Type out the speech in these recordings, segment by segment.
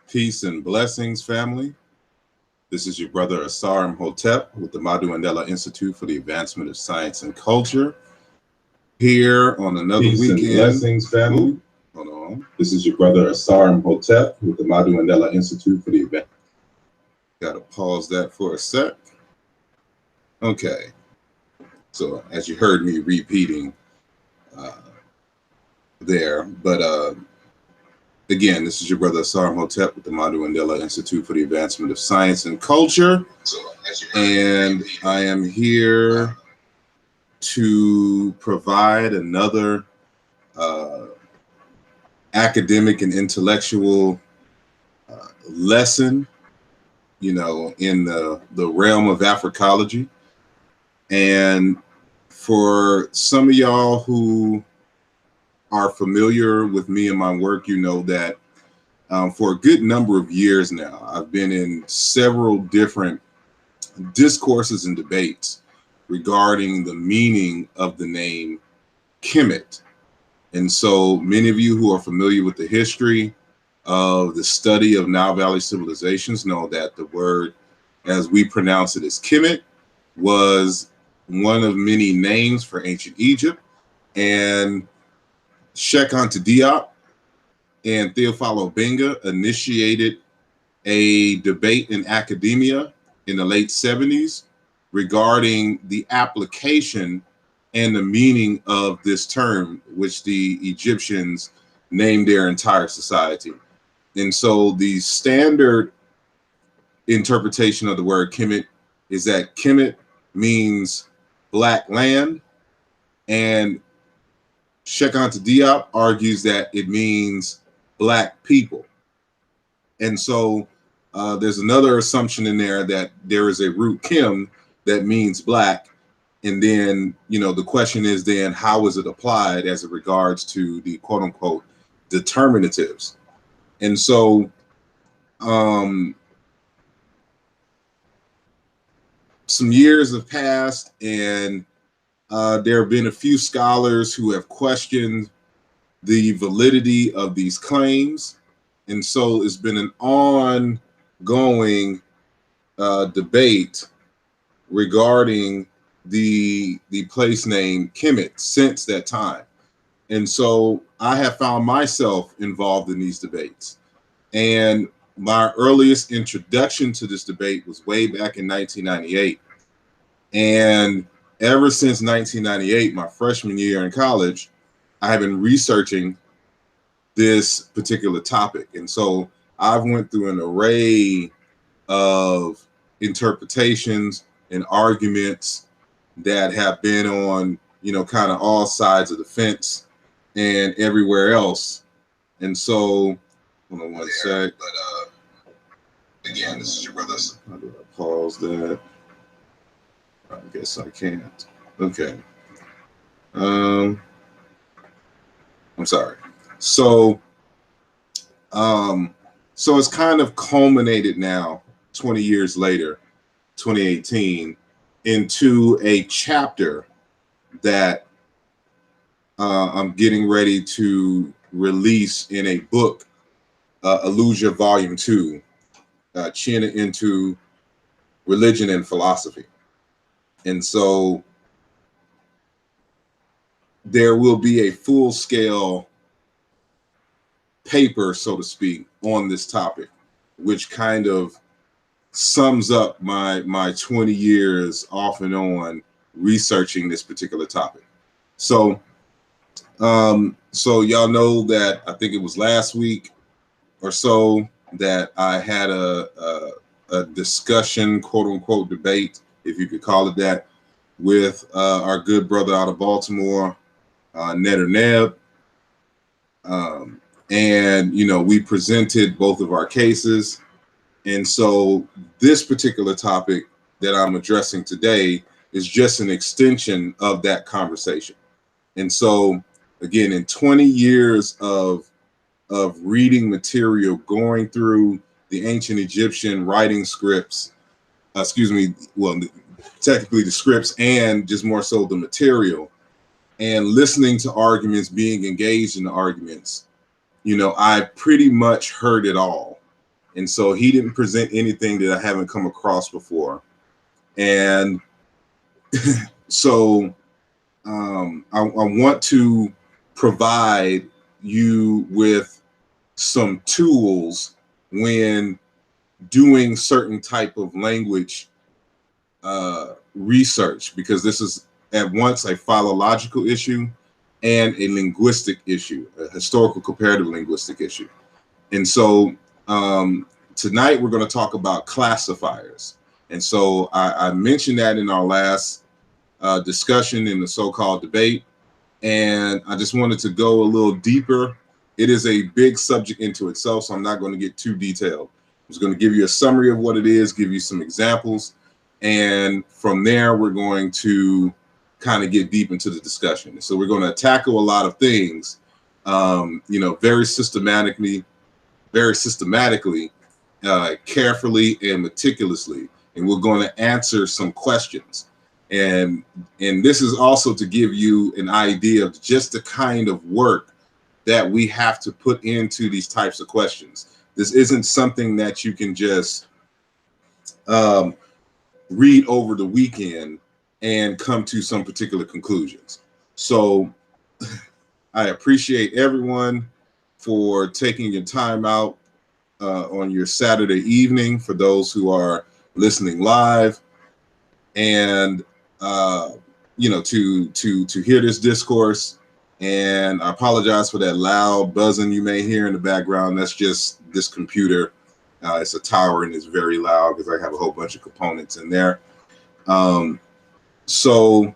Peace and blessings, family. This is your brother Asar Imhotep with the Madhu Mandela Institute for the Advancement of Science and Culture. Here on another weekend. Peace and blessings, family. Ooh, hold on. This is your brother Asar Imhotep with the Madhu Mandela Institute for the Advancement. Gotta pause that for a sec. Okay. So as you heard me repeating there, but again, this is your brother Asar Imhotep with the Madhu Mandela Institute for the Advancement of Science and Culture. And I am here to provide another academic and intellectual lesson, in the realm of Africology. And for some of y'all who are familiar with me and my work, you know that for a good number of years now, I've been in several different discourses and debates regarding the meaning of the name Kemet. And so many of you who are familiar with the history of the study of Nile Valley civilizations know that the word, as we pronounce it, as Kemet, was one of many names for ancient Egypt. And Km.t and Theophilo Benga initiated a debate in academia in the late 70s regarding the application and the meaning of this term, which the Egyptians named their entire society. And so the standard interpretation of the word Kemet is that Kemet means black land, and Km.t argues that it means black people. And so there's another assumption in there that there is a root Kim that means black. And then, the question is then, how is it applied as it regards to the quote unquote determinatives? And so some years have passed, and there have been a few scholars who have questioned the validity of these claims. And so it's been an ongoing debate regarding the place name Kemet since that time. And so I have found myself involved in these debates. And my earliest introduction to this debate was way back in 1998. And ever since 1998, my freshman year in college, I have been researching this particular topic. And so I've went through an array of interpretations and arguments that have been on, kind of all sides of the fence and everywhere else. And so, hold on one sec. But again, this is your brother. How do I pause that? I guess I can't. Okay. I'm sorry. So it's kind of culminated now, 20 years later, 2018, into a chapter that I'm getting ready to release in a book, Illusia Volume 2, China into Religion and Philosophy. And so there will be a full-scale paper, so to speak, on this topic, which kind of sums up my 20 years off and on researching this particular topic. So y'all know that I think it was last week or so that I had a discussion, quote unquote debate, if you could call it that, with our good brother out of Baltimore, Ned or Neb. And, we presented both of our cases. And so this particular topic that I'm addressing today is just an extension of that conversation. And so, again, in 20 years of reading material, going through the ancient Egyptian writing scripts, technically the scripts and just more so the material, and listening to arguments, being engaged in the arguments, I pretty much heard it all. And so he didn't present anything that I haven't come across before. And so I want to provide you with some tools when doing certain type of language research, because this is at once a philological issue and a linguistic issue, a historical comparative linguistic issue. And so tonight we're going to talk about classifiers. And so I mentioned that in our last discussion in the so-called debate, and I just wanted to go a little deeper. It is a big subject into itself, so I'm not going to get too detailed. I'm just going to give you a summary of what it is, give you some examples, and from there we're going to kind of get deep into the discussion. So we're going to tackle a lot of things, very systematically, carefully and meticulously, and we're going to answer some questions. And this is also to give you an idea of just the kind of work that we have to put into these types of questions. This isn't something that you can just read over the weekend and come to some particular conclusions. So I appreciate everyone for taking your time out on your Saturday evening, for those who are listening live, and to hear this discourse. And I apologize for that loud buzzing you may hear in the background. That's just this computer. It's a tower and it's very loud because I have a whole bunch of components in there. So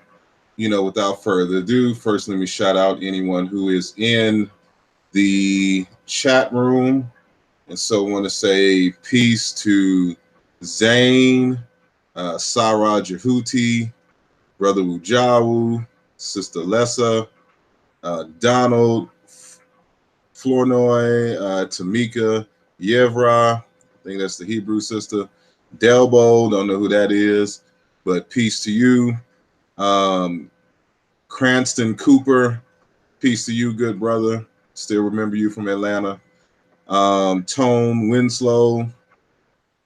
without further ado, first let me shout out anyone who is in the chat room. And so I want to say peace to Zane, Sarah Jehuti, Brother Wujawu, Sister Lessa, Donald, Flournoy, Tamika, Yevra, I think that's the Hebrew sister, Delbo, don't know who that is, but peace to you. Cranston Cooper, peace to you, good brother. Still remember you from Atlanta. Tone Winslow,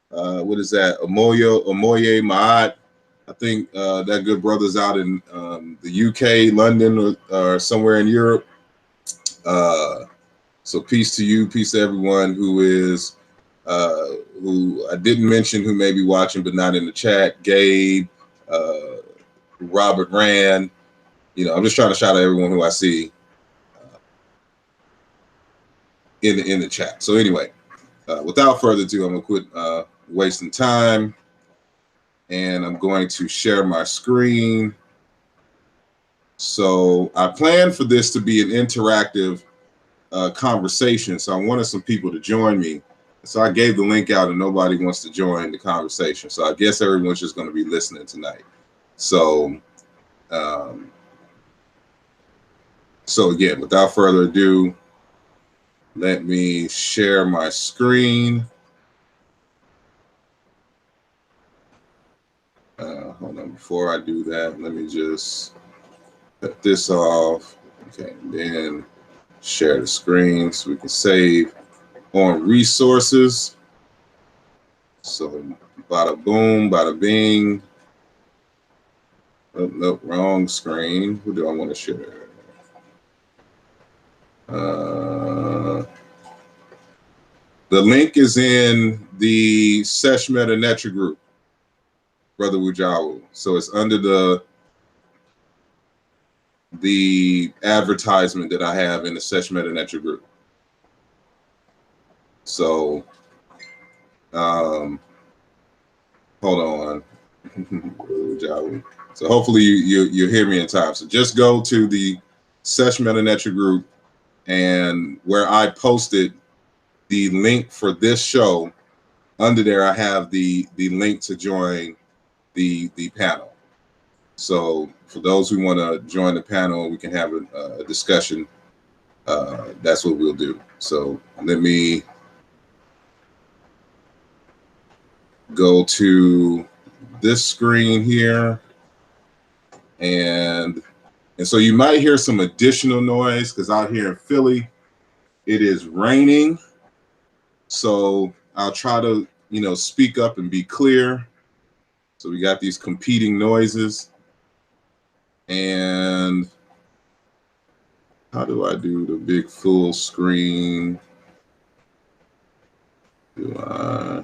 what is that? Omoye Maat. I think that good brother's out in the UK, London, or somewhere in Europe. So peace to you, peace to everyone who is, who I didn't mention, who may be watching but not in the chat. Gabe, Robert Rand. I'm just trying to shout out everyone who I see in the chat. So anyway, without further ado, I'm gonna quit wasting time, and I'm going to share my screen. So I planned for this to be an interactive conversation, so I wanted some people to join me. So I gave the link out and nobody wants to join the conversation. So I guess everyone's just going to be listening tonight. So again, without further ado, let me share my screen. Hold on, before I do that, let me just cut this off. Okay, and then share the screen so we can save on resources. So bada boom, bada bing. Oh, no, wrong screen. Who do I want to share? The link is in the Sesh Meta Netra group, Brother Wujawu. So it's under the advertisement that I have in the Sesh Meta Netra group. So hold on. So hopefully you hear me in time. So just go to the Sesh Meta Netra group, and where I posted the link for this show, under there I have the link to join the panel. So for those who want to join the panel, we can have a discussion. That's what we'll do. So let me go to this screen here, and so you might hear some additional noise because out here in Philly it is raining. So I'll try to, speak up and be clear. So we got these competing noises. And how do I do the big full screen? Do I?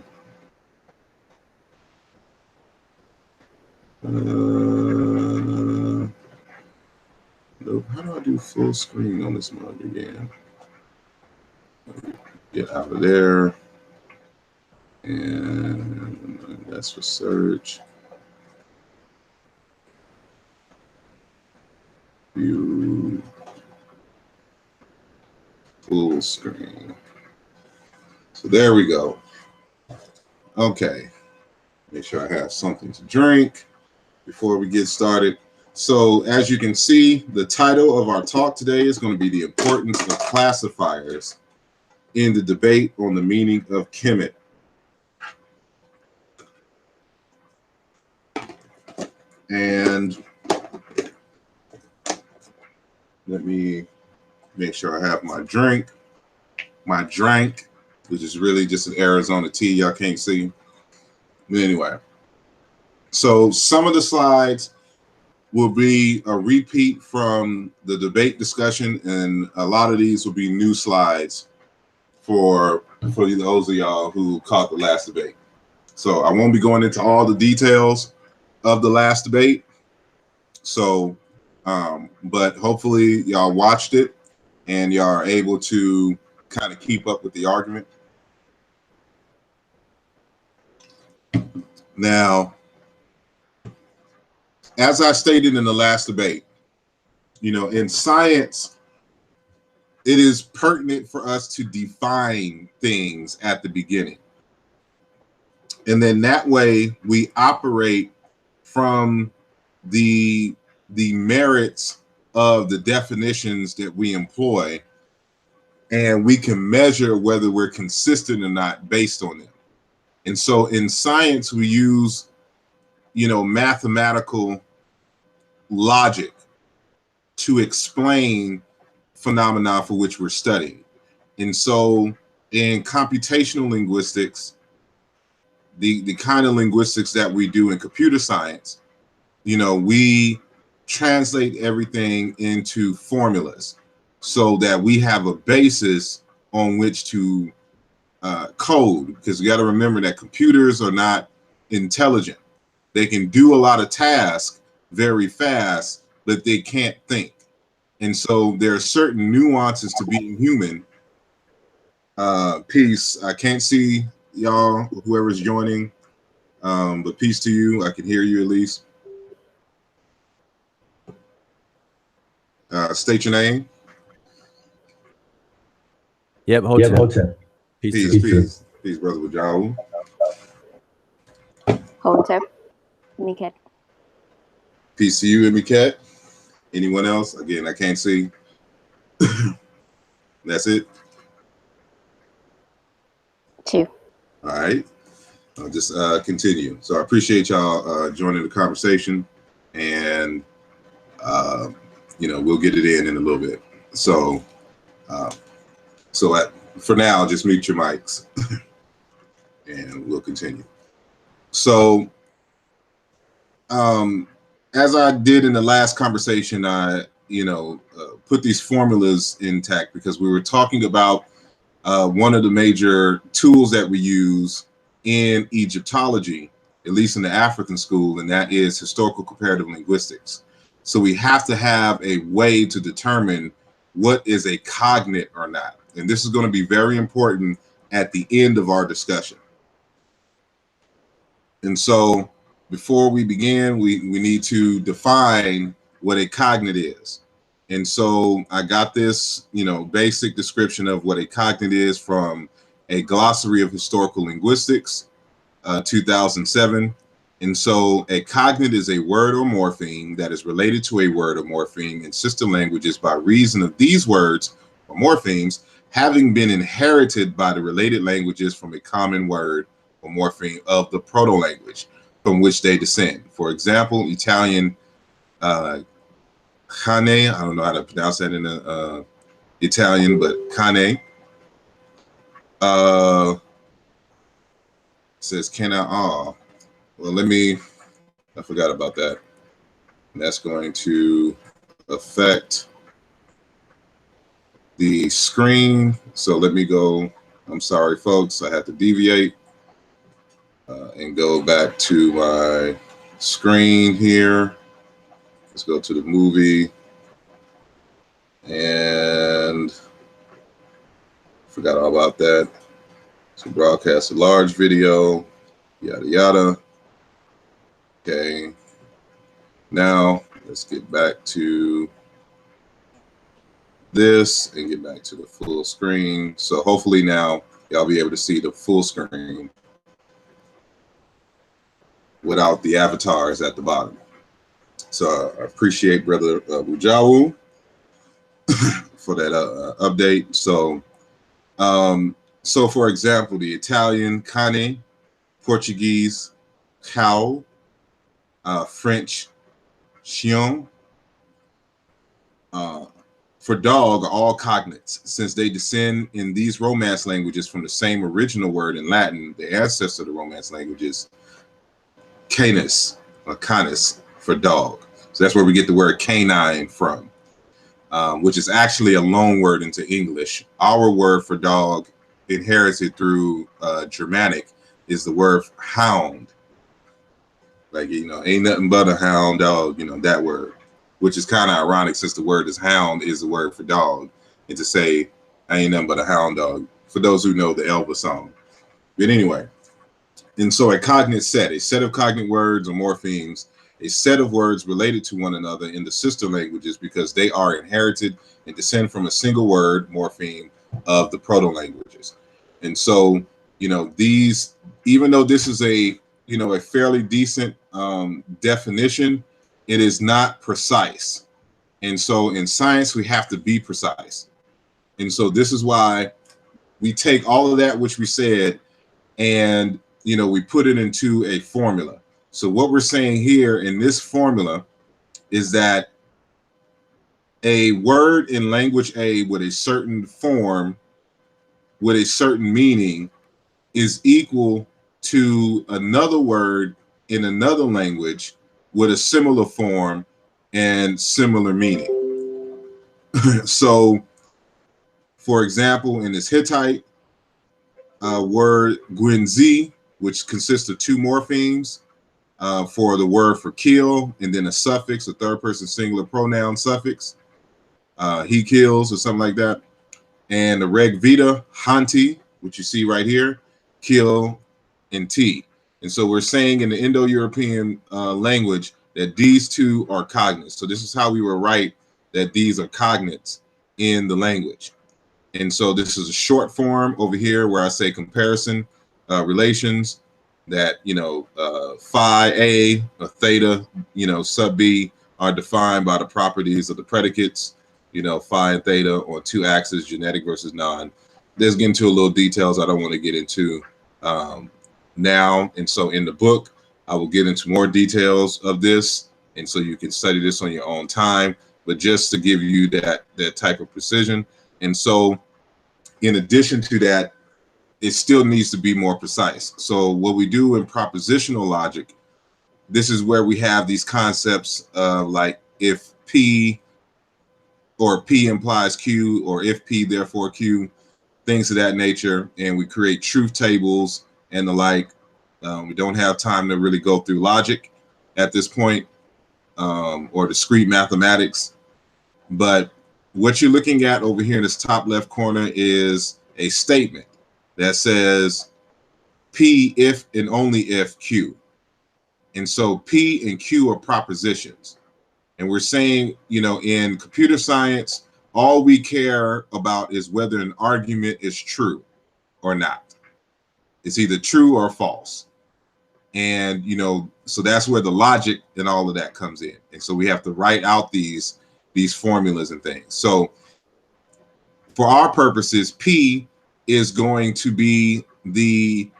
Nope. How do I do full screen on this mug again? Get out of there. And that's for search. View full screen. So there we go. Okay. Make sure I have something to drink before we get started. So as you can see, the title of our talk today is going to be the importance of classifiers in the debate on the meaning of Kemet. And let me make sure I have my drink, which is really just an Arizona tea. Y'all can't see. But anyway, so some of the slides will be a repeat from the debate discussion, and a lot of these will be new slides for those of y'all who caught the last debate. So I won't be going into all the details of the last debate. So, but hopefully y'all watched it and y'all are able to kind of keep up with the argument. Now, as I stated in the last debate, in science, it is pertinent for us to define things at the beginning. And then that way we operate from the merits of the definitions that we employ, and we can measure whether we're consistent or not based on them. And so in science, we use, mathematical logic to explain phenomena for which we're studying. And so in computational linguistics, the kind of linguistics that we do in computer science, we translate everything into formulas so that we have a basis on which to code, because we got to remember that computers are not intelligent. They can do a lot of tasks very fast, but they can't think. And so there are certain nuances to being human. Peace. I can't see y'all, whoever's joining, but peace to you. I can hear you at least. State your name. Yep, Hotep. Peace, brother Wajahu. Hotep. Miket. Peace to you, Miket. Anyone else? Again, I can't see. That's it. 2. All right. I'll just continue. So I appreciate y'all joining the conversation, and we'll get it in a little bit. So, for now, just mute your mics, and we'll continue. So, as I did in the last conversation, I put these formulas intact because we were talking about one of the major tools that we use in Egyptology, at least in the African school, and that is historical comparative linguistics. So we have to have a way to determine what is a cognate or not. And this is going to be very important at the end of our discussion. And so before we begin, we need to define what a cognate is. And so I got this, basic description of what a cognate is from a glossary of historical linguistics, 2007. And so a cognate is a word or morpheme that is related to a word or morpheme in system languages by reason of these words or morphemes having been inherited by the related languages from a common word or morpheme of the proto-language from which they descend. For example, Italian, cane, I don't know how to pronounce that in Italian, but cane. says cannot. Well, I forgot about that. And that's going to affect the screen. So let me go. I'm sorry, folks. I had to deviate and go back to my screen here. Let's go to the movie. And forgot all about that. So broadcast a large video, yada, yada. Okay. Now let's get back to this and get back to the full screen. So hopefully now y'all be able to see the full screen without the avatars at the bottom. So I appreciate Brother Bujawu for that update. So for example, the Italian cane, Portuguese cow, French chien, for dog are all cognates, since they descend in these Romance languages from the same original word in Latin, the ancestor of the Romance languages, canis or canis for dog. So that's where we get the word canine from, which is actually a loan word into English. Our word for dog, inherited through Germanic, is the word hound. Like, ain't nothing but a hound dog, that word, which is kind of ironic since the word is hound is the word for dog. And to say, I ain't nothing but a hound dog, for those who know the Elvis song. But anyway, and so a cognate set, a set of cognate words or morphemes, a set of words related to one another in the sister languages because they are inherited and descend from a single word morpheme of the proto-languages. And so, these, even though this is a fairly decent definition, it is not precise. And so in science, we have to be precise. And so this is why we take all of that, which we said, and, we put it into a formula. So what we're saying here in this formula is that a word in language A with a certain form, with a certain meaning, is equal to another word in another language with a similar form and similar meaning. So, for example, in this Hittite word Gwinzi, which consists of two morphemes for the word for kill, and then a suffix, a third person singular pronoun suffix, he kills or something like that. And the Reg Vita Hanti, which you see right here, kill and T. And so we're saying in the Indo-European language that these two are cognates. So this is how we will write that these are cognates in the language. And so this is a short form over here where I say comparison relations, that phi A or theta sub B are defined by the properties of the predicates, phi and theta on two axes, genetic versus non. There's getting into a little details I don't want to get into now. And so in the book, I will get into more details of this, and so you can study this on your own time, but just to give you that type of precision. And so in addition to that, it still needs to be more precise. So what we do in propositional logic, this is where we have these concepts like if P or P implies Q, or if P therefore Q, things of that nature, and we create truth tables and the like. We don't have time to really go through logic at this point, or discrete mathematics. But what you're looking at over here in this top left corner is a statement that says P if and only if Q. And so P and Q are propositions. And we're saying, in computer science, all we care about is whether an argument is true or not. It's either true or false. And, so that's where the logic and all of that comes in. And so we have to write out these formulas and things. So for our purposes, P is going to be the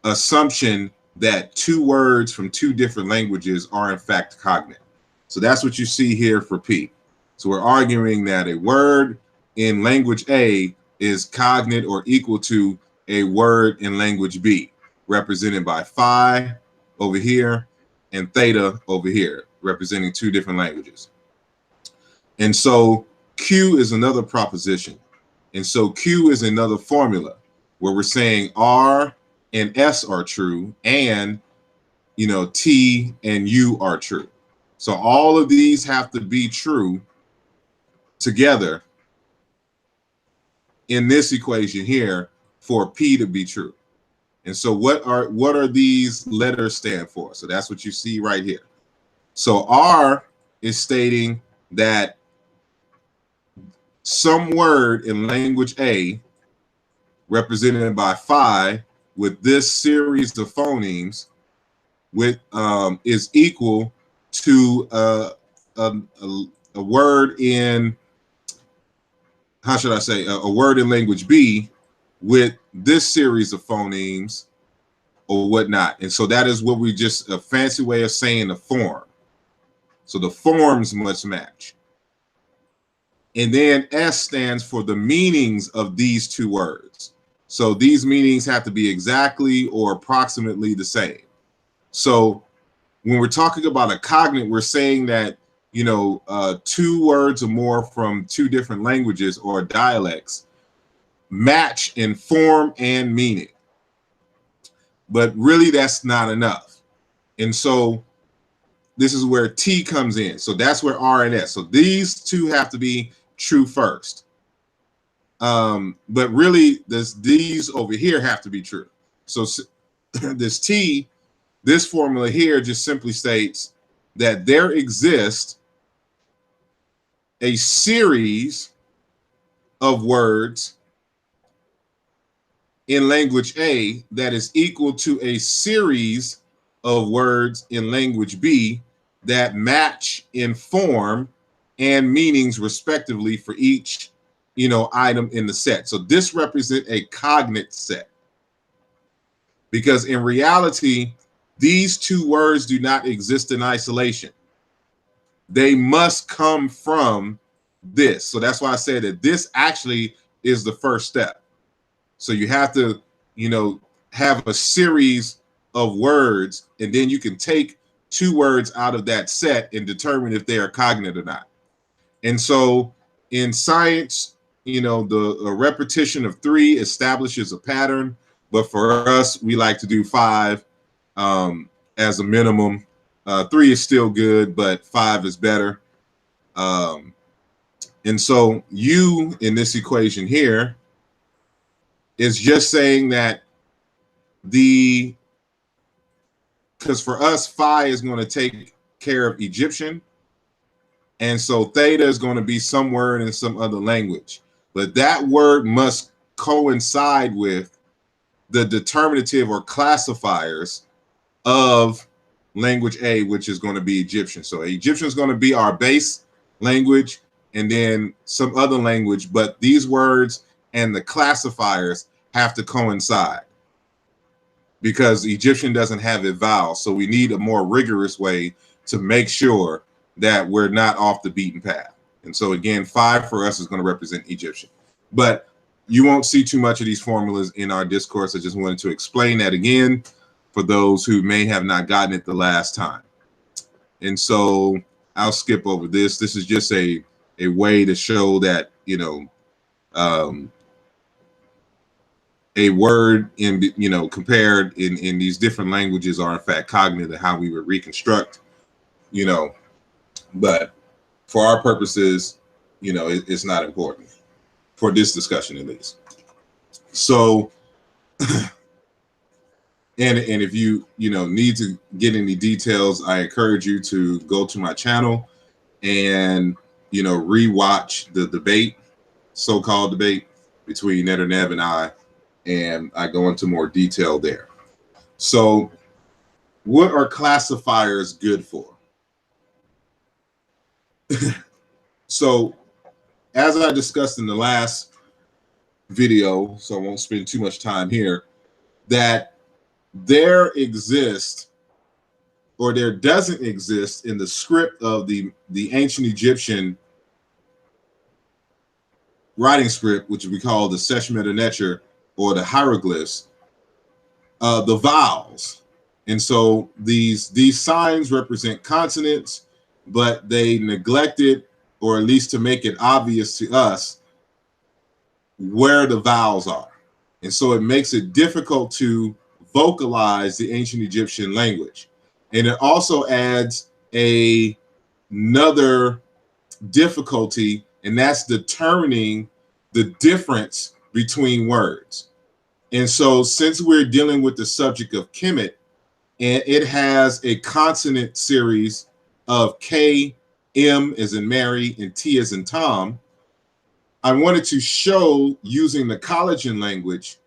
assumption that two words from two different languages are in fact cognate. So that's what you see here for P. So we're arguing that a word in language A is cognate or equal to a word in language B. represented by phi over here and theta over here, representing two different languages. And so Q is another proposition. And so Q is another formula where we're saying R and S are true, and T and U are true. So all of these have to be true together in this equation here for P to be true. And so what are these letters stand for? So that's what you see right here. So R is stating that some word in language A represented by phi with this series of phonemes is equal to a word in, how should I say, a word in language B with this series of phonemes or whatnot. And so that is what we just, a fancy way of saying the form. So the forms must match. And then S stands for the meanings of these two words. So these meanings have to be exactly or approximately the same. So when we're talking about a cognate, we're saying that, two words or more from two different languages or dialects match in form and meaning. But really, that's not enough. And so this is where T comes in. So that's where R and S. So these two have to be true first. But really, these over here have to be true. So this T, this formula here just simply states that there exists a series of words in language A that is equal to a series of words in language B that match in form and meanings respectively for each item in the set. So this represents a cognate set, because in reality these two words do not exist in isolation. They must come from this. So that's why I said that this actually is the first step. So you have to, have a series of words, and then you can take two words out of that set and determine if they are cognate or not. And so in science, the repetition of 3 establishes a pattern, but for us, we like to do 5 as a minimum. 3 is still good, but 5 is better. And so U in this equation here is just saying that because for us, phi is going to take care of Egyptian. And so theta is going to be some word in some other language. But that word must coincide with the determinative or classifiers of language A, which is going to be Egyptian. So Egyptian is going to be our base language, and then some other language, but these words and the classifiers have to coincide because Egyptian doesn't have a vowel. So we need a more rigorous way to make sure that we're not off the beaten path. And so again, 5 for us is going to represent Egyptian. But you won't see too much of these formulas in our discourse. I just wanted to explain that again for those who may have not gotten it the last time. And so I'll skip over this. This is just a way to show that, a word in, compared in these different languages are in fact cognate, and how we would reconstruct, but for our purposes, it's not important for this discussion at least. So, and if you, need to get any details, I encourage you to go to my channel and, rewatch the debate, so-called debate between Nev and I go into more detail there. So what are classifiers good for? So as I discussed in the last video, so I won't spend too much time here, that there exists or there doesn't exist in the script of the ancient Egyptian writing script, which we call the Seshmet or the hieroglyphs, the vowels. And so these signs represent consonants, but they neglected, or at least to make it obvious to us, where the vowels are. And so it makes it difficult to vocalize the ancient Egyptian language. And it also adds another difficulty, and that's determining the difference between words. And so since we're dealing with the subject of Kemet, and it has a consonant series of K, M as in Mary, and T as in Tom, I wanted to show, using the collagen language,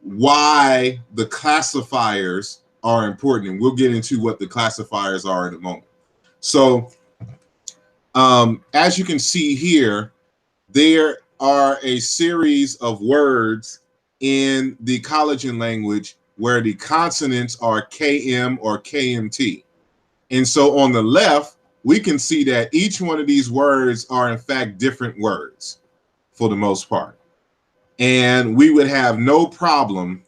why the classifiers are important. And we'll get into what the classifiers are in a moment. So as you can see here, there are a series of words in the collagen language where the consonants are Km or Km.t. And so on the left, we can see that each one of these words are in fact different words for the most part. And we would have no problem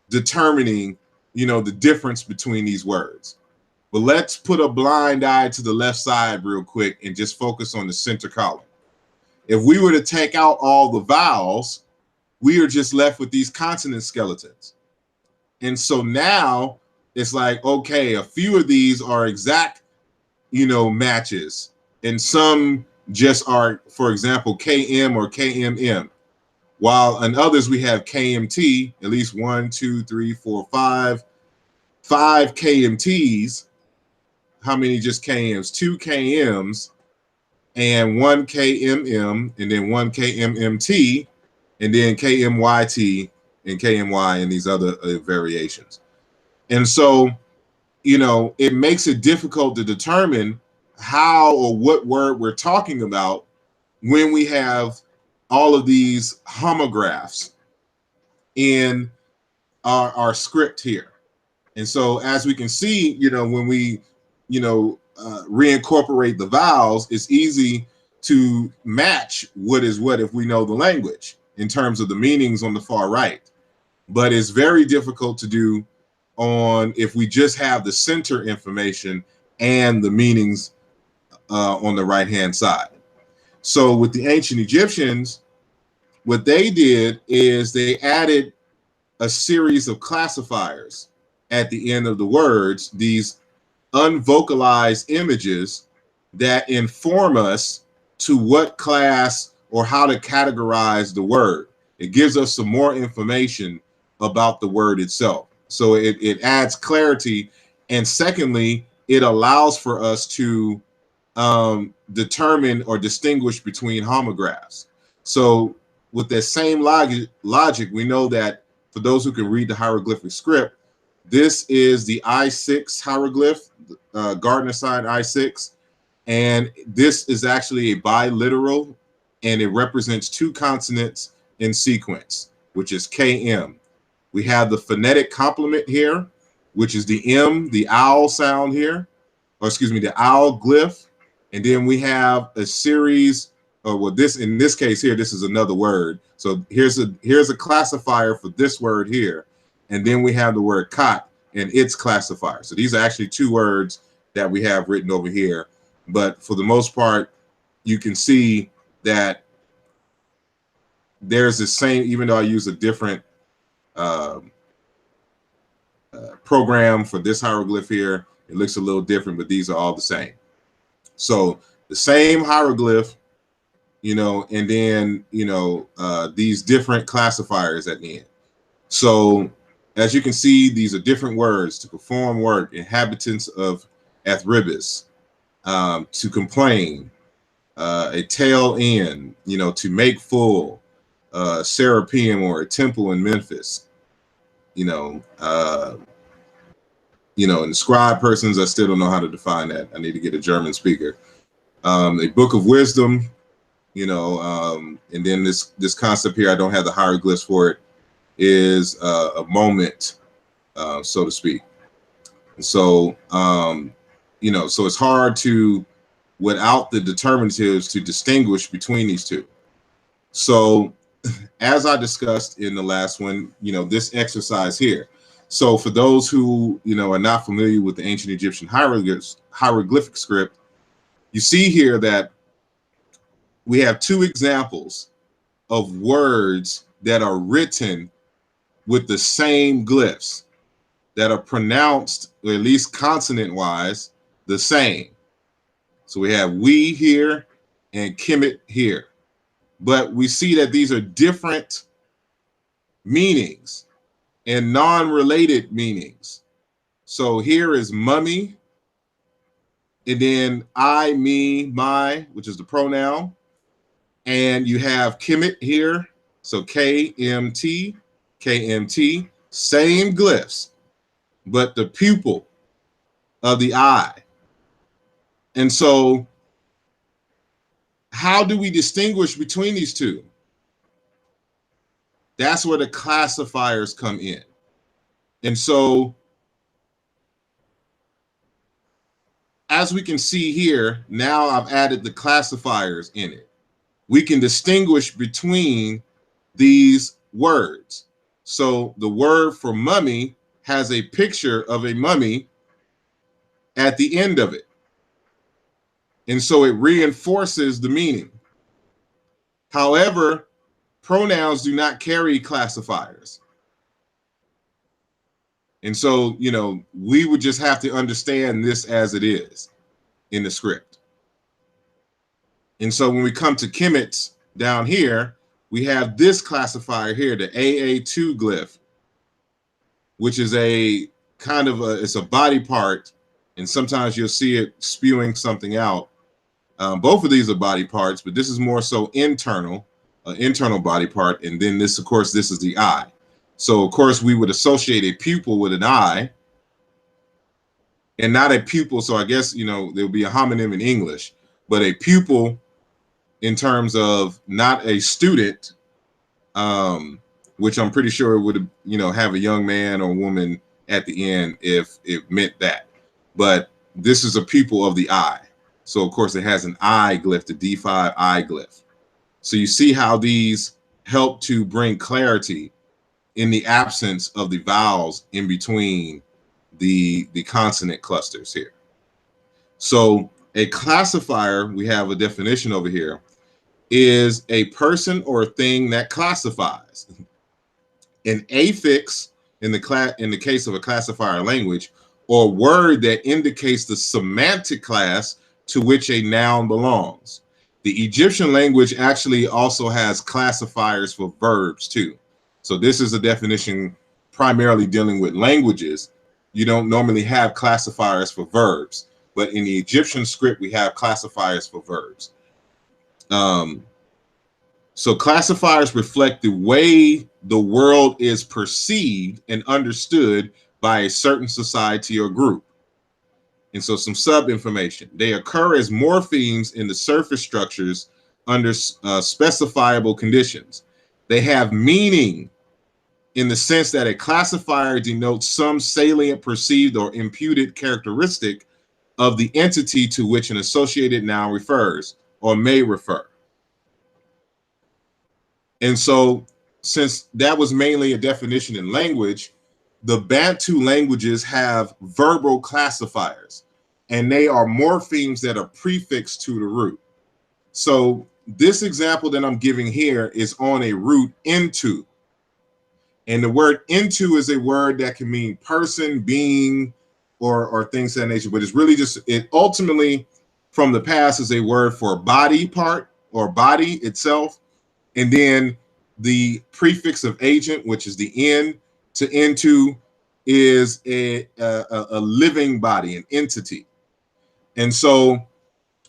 determining, the difference between these words. But let's put a blind eye to the left side real quick and just focus on the center column. If we were to take out all the vowels, we are just left with these consonant skeletons. And so now it's like, okay, a few of these are exact, matches. And some just are, for example, KM or KMM. While in others we have KMT, at least 1, 2, 3, 4, 5 KMTs. How many just KMs? 2 KMs and 1 KMM, and then 1 KMMT, and then KMYT and KMY and these other variations. And so, it makes it difficult to determine how or what word we're talking about when we have all of these homographs in our script here. And so as we can see, when we, reincorporate the vowels, it's easy to match what is what if we know the language in terms of the meanings on the far right. But it's very difficult to do if we just have the center information and the meanings on the right-hand side. So with the ancient Egyptians, what they did is they added a series of classifiers at the end of the words, these unvocalized images that inform us to what class or how to categorize the word. It gives us some more information about the word itself. So it adds clarity. And secondly, it allows for us to determine or distinguish between homographs. So with that same logic, we know that for those who can read the hieroglyphic script, this is the I6 hieroglyph, Gardner sign I6. And this is actually a biliteral, and it represents 2 consonants in sequence, which is KM. We have the phonetic complement here, which is the M, the owl sound here, or excuse me, the owl glyph. And then we have a series of, well, this, in this case here, this is another word. So here's a classifier for this word here. And then we have the word cot and its classifier. So these are actually 2 words that we have written over here. But for the most part, you can see that there's the same, even though I use a different program for this hieroglyph here, it looks a little different, but these are all the same. So the same hieroglyph, and then, these different classifiers at the end. So as you can see, these are different words: to perform work, inhabitants of Athribis, to complain, a tail end, to make full, Serapeum, or a temple in Memphis, and the scribe persons, I still don't know how to define that. I need to get a German speaker. A book of wisdom, and then this concept here, I don't have the hieroglyphs for it, is a moment, so to speak. And so, so it's hard to, without the determinatives, to distinguish between these 2. So as I discussed in the last one, this exercise here. So for those who, are not familiar with the ancient Egyptian hieroglyphic script, you see here that we have two examples of words that are written with the same glyphs, that are pronounced, or at least consonant-wise, the same. So we have we here and Kemet here. But we see that these are different meanings and non-related meanings. So here is mummy, and then I, me, my, which is the pronoun. And you have Kemet here. So Km.t, Km.t, same glyphs, but the pupil of the eye. And so how do we distinguish between these two? That's where the classifiers come in. And so as we can see here, now I've added the classifiers in it. We can distinguish between these words. So the word for mummy has a picture of a mummy at the end of it. And so it reinforces the meaning. However, pronouns do not carry classifiers. And so, we would just have to understand this as it is in the script. And so when we come to Kemet down here, we have this classifier here, the AA2 glyph, which is a kind of it's a body part, and sometimes you'll see it spewing something out. Both of these are body parts, but this is more so internal body part. And then this, of course, this is the eye. So, of course, we would associate a pupil with an eye and not a pupil. So I guess, there would be a homonym in English, but a pupil in terms of not a student, which I'm pretty sure would, have a young man or woman at the end if it meant that. But this is a pupil of the eye. So, of course, it has an eye glyph, the D5 eye glyph. So you see how these help to bring clarity in the absence of the vowels in between the consonant clusters here. So a classifier, we have a definition over here, is a person or a thing that classifies. An affix in the case of a classifier language, or word that indicates the semantic class to which a noun belongs. The Egyptian language actually also has classifiers for verbs too. So this is a definition primarily dealing with languages. You don't normally have classifiers for verbs, but in the Egyptian script, we have classifiers for verbs. So classifiers reflect the way the world is perceived and understood by a certain society or group. And so some sub-information. They occur as morphemes in the surface structures under specifiable conditions. They have meaning in the sense that a classifier denotes some salient perceived or imputed characteristic of the entity to which an associated noun refers or may refer. And so since that was mainly a definition in language, the Bantu languages have verbal classifiers, and they are morphemes that are prefixed to the root. So this example that I'm giving here is on a root into. And the word into is a word that can mean person, being, or things of that nature. But it's really just, it ultimately from the past is a word for body part or body itself. And then the prefix of agent, which is the in to into, is a living body, an entity. And so,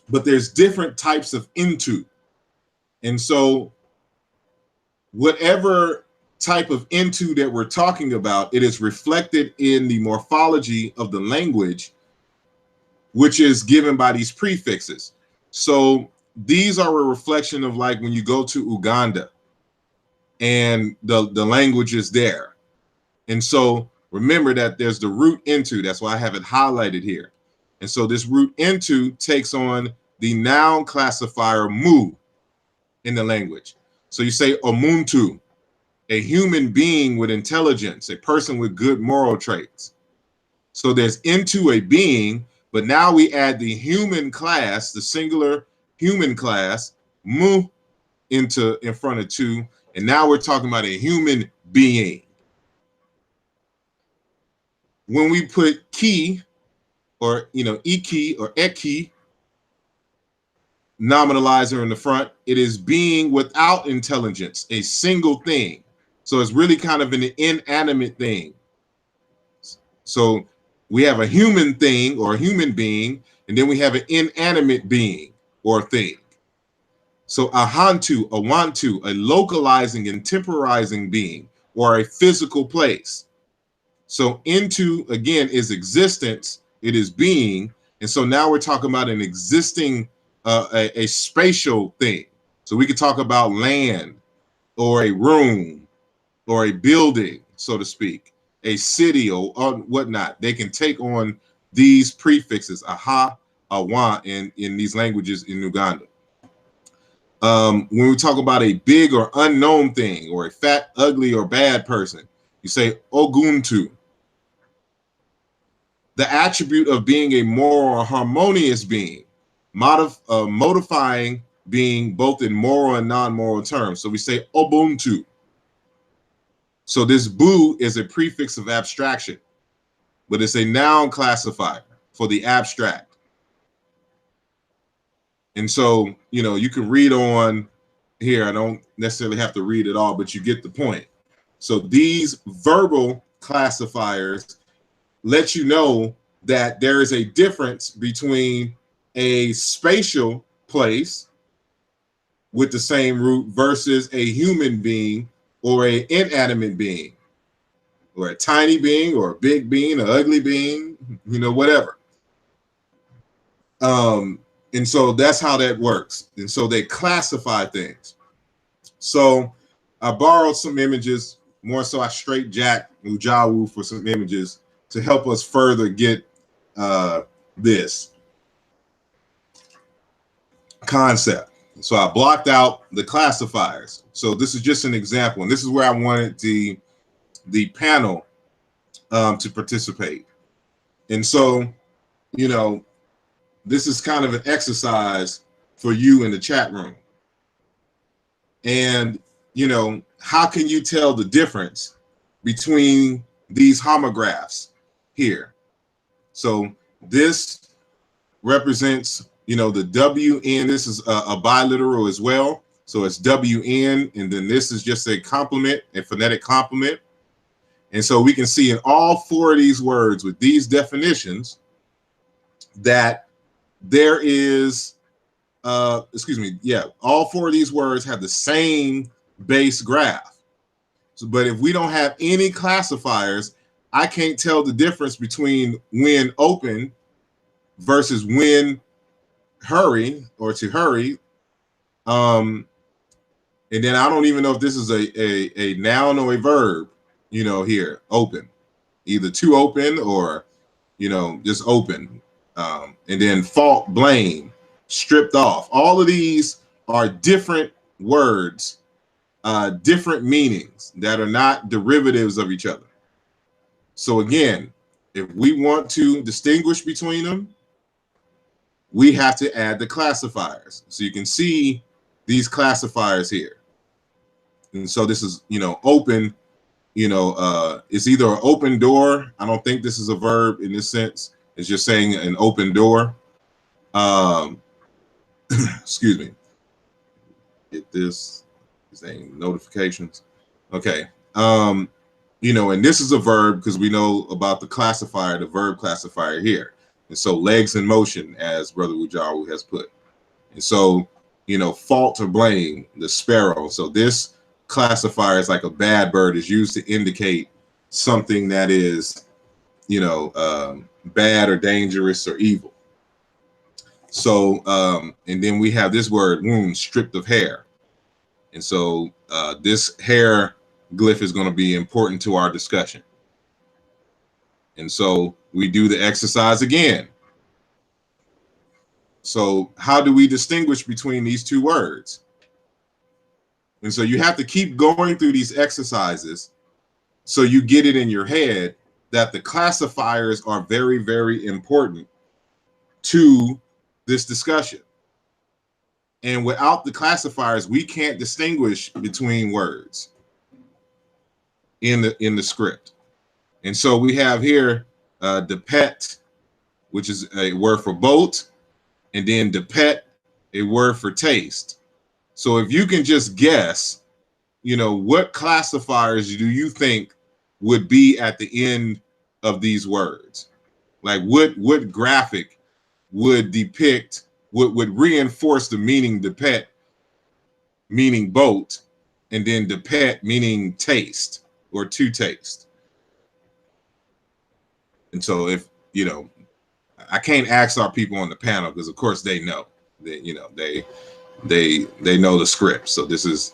but there's different types of into. And so whatever type of into that we're talking about, it is reflected in the morphology of the language, which is given by these prefixes. So these are a reflection of, like, when you go to Uganda and the language is there. And so remember that there's the root into, that's why I have it highlighted here. And so this root into takes on the noun classifier mu in the language. So you say omuntu, a human being with intelligence, a person with good moral traits. So there's into a being, but now we add the human class, the singular human class, mu, in front of to, and now we're talking about a human being. When we put ki, or iki or eki, nominalizer in the front, it is being without intelligence, a single thing. So it's really kind of an inanimate thing. So we have a human thing or a human being, and then we have an inanimate being or thing. So a hantu, a wantu, a localizing and temporizing being, or a physical place. So into, again, is existence, it is being. And so now we're talking about an existing, a spatial thing. So we could talk about land or a room or a building, so to speak, a city or whatnot. They can take on these prefixes, aha, awa, in these languages in Uganda. When we talk about a big or unknown thing, or a fat, ugly, or bad person, you say oguntu. The attribute of being a moral or harmonious being, modifying being both in moral and non-moral terms. So we say ubuntu. So this bu is a prefix of abstraction, but it's a noun classifier for the abstract. And so, you can read on here. I don't necessarily have to read it all, but you get the point. So these verbal classifiers let you know that there is a difference between a spatial place with the same root versus a human being or an inanimate being, or a tiny being, or a big being, an ugly being, whatever. And so that's how that works. And so they classify things. So I borrowed some images, more so I straight jacked Ujawu for some images to help us further get this concept. So I blocked out the classifiers. So this is just an example, and this is where I wanted the panel to participate. And so, this is kind of an exercise for you in the chat room. And, how can you tell the difference between these homographs here? So this represents, the WN. This is a biliteral as well. So it's WN, and then this is just a complement, a phonetic complement. And so we can see in all four of these words with these definitions that there is, all four of these words have the same base graph. So, but if we don't have any classifiers, I can't tell the difference between when open versus when hurry or to hurry. And then I don't even know if this is a noun or a verb, here, open, either to open or, just open. And then fault, blame, stripped off. All of these are different words, different meanings that are not derivatives of each other. So again, if we want to distinguish between them, we have to add the classifiers. So you can see these classifiers here. And so this is, open, it's either an open door. I don't think this is a verb in this sense. It's just saying an open door. Excuse me. Get this. Saying notifications. Okay. And this is a verb because we know about the classifier, the verb classifier here. And so legs in motion, as Brother Ujaru has put. And so, fault or blame, the sparrow. So this classifier is like a bad bird, is used to indicate something that is, bad or dangerous or evil. So, and then we have this word, wound, stripped of hair. And so this hair glyph is going to be important to our discussion. And so we do the exercise again. So how do we distinguish between these two words? And so you have to keep going through these exercises so you get it in your head that the classifiers are very, very important to this discussion. And without the classifiers, we can't distinguish between words in the script. And so we have here depet, which is a word for boat, and then depet, a word for taste. So if you can just guess, what classifiers do you think would be at the end of these words? Like what graphic would depict, would reinforce the meaning depet, meaning boat, and then depet, meaning taste or to taste. And so if, I can't ask our people on the panel because of course they know that, they know the script. So this is,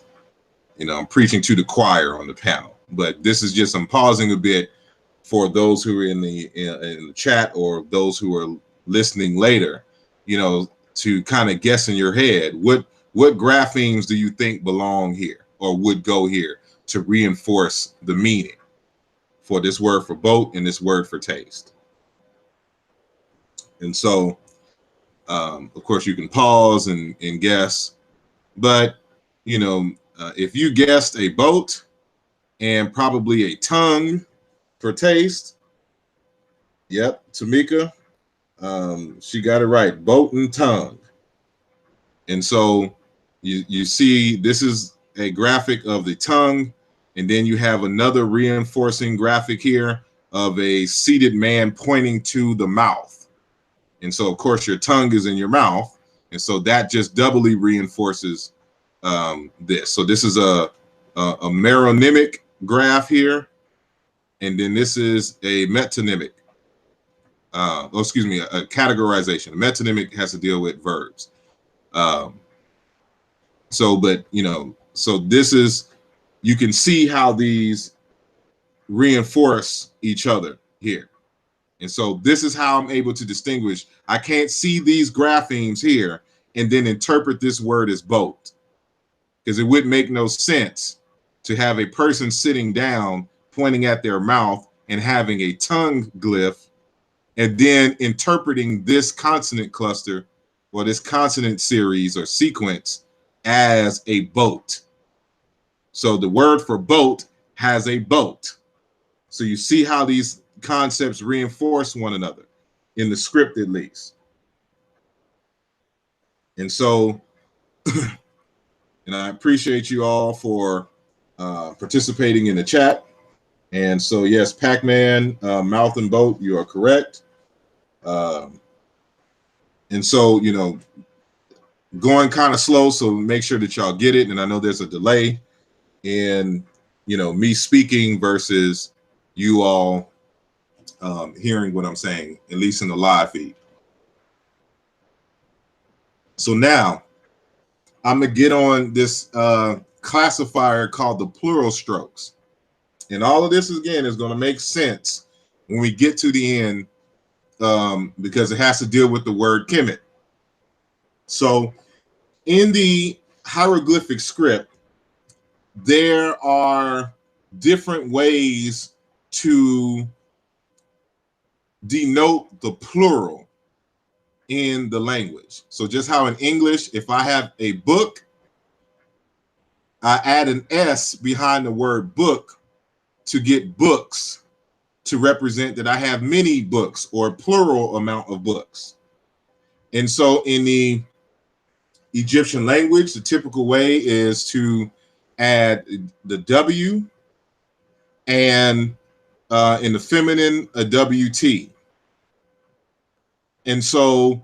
I'm preaching to the choir on the panel, but this is just, I'm pausing a bit for those who are in the chat or those who are listening later, to kind of guess in your head, what graphemes do you think belong here or would go here to reinforce the meaning for this word for boat and this word for taste? And so, of course, you can pause and guess, but, if you guessed a boat and probably a tongue for taste, yep, Tamika, she got it right, boat and tongue. And so you see, this is a graphic of the tongue, and then you have another reinforcing graphic here of a seated man pointing to the mouth. And so, of course, your tongue is in your mouth. And so that just doubly reinforces this. So this is a meronymic graph here. And then this is a metonymic. A categorization. A metonymic has to deal with verbs. So this is, you can see how these reinforce each other here. And so this is how I'm able to distinguish. I can't see these graphemes here and then interpret this word as boat, because it would make no sense to have a person sitting down pointing at their mouth and having a tongue glyph and then interpreting this consonant cluster or this consonant series or sequence as a boat. So the word for boat has a boat. So you see how these concepts reinforce one another in the script, at least. And so, and I appreciate you all for participating in the chat. And so, yes, Pac-Man, mouth and boat, you are correct. And so, going kind of slow, so make sure that y'all get it. And I know there's a delay in, me speaking versus you all hearing what I'm saying, at least in the live feed. So now I'm gonna get on this classifier called the plural strokes. And all of this, again, is gonna make sense when we get to the end, because it has to deal with the word Kemet. So in the hieroglyphic script, there are different ways to denote the plural in the language. So just how in English, if I have a book, I add an S behind the word book to get books, to represent that I have many books or a plural amount of books. And so in the Egyptian language, the typical way is to add the W and in the feminine, a WT. And so,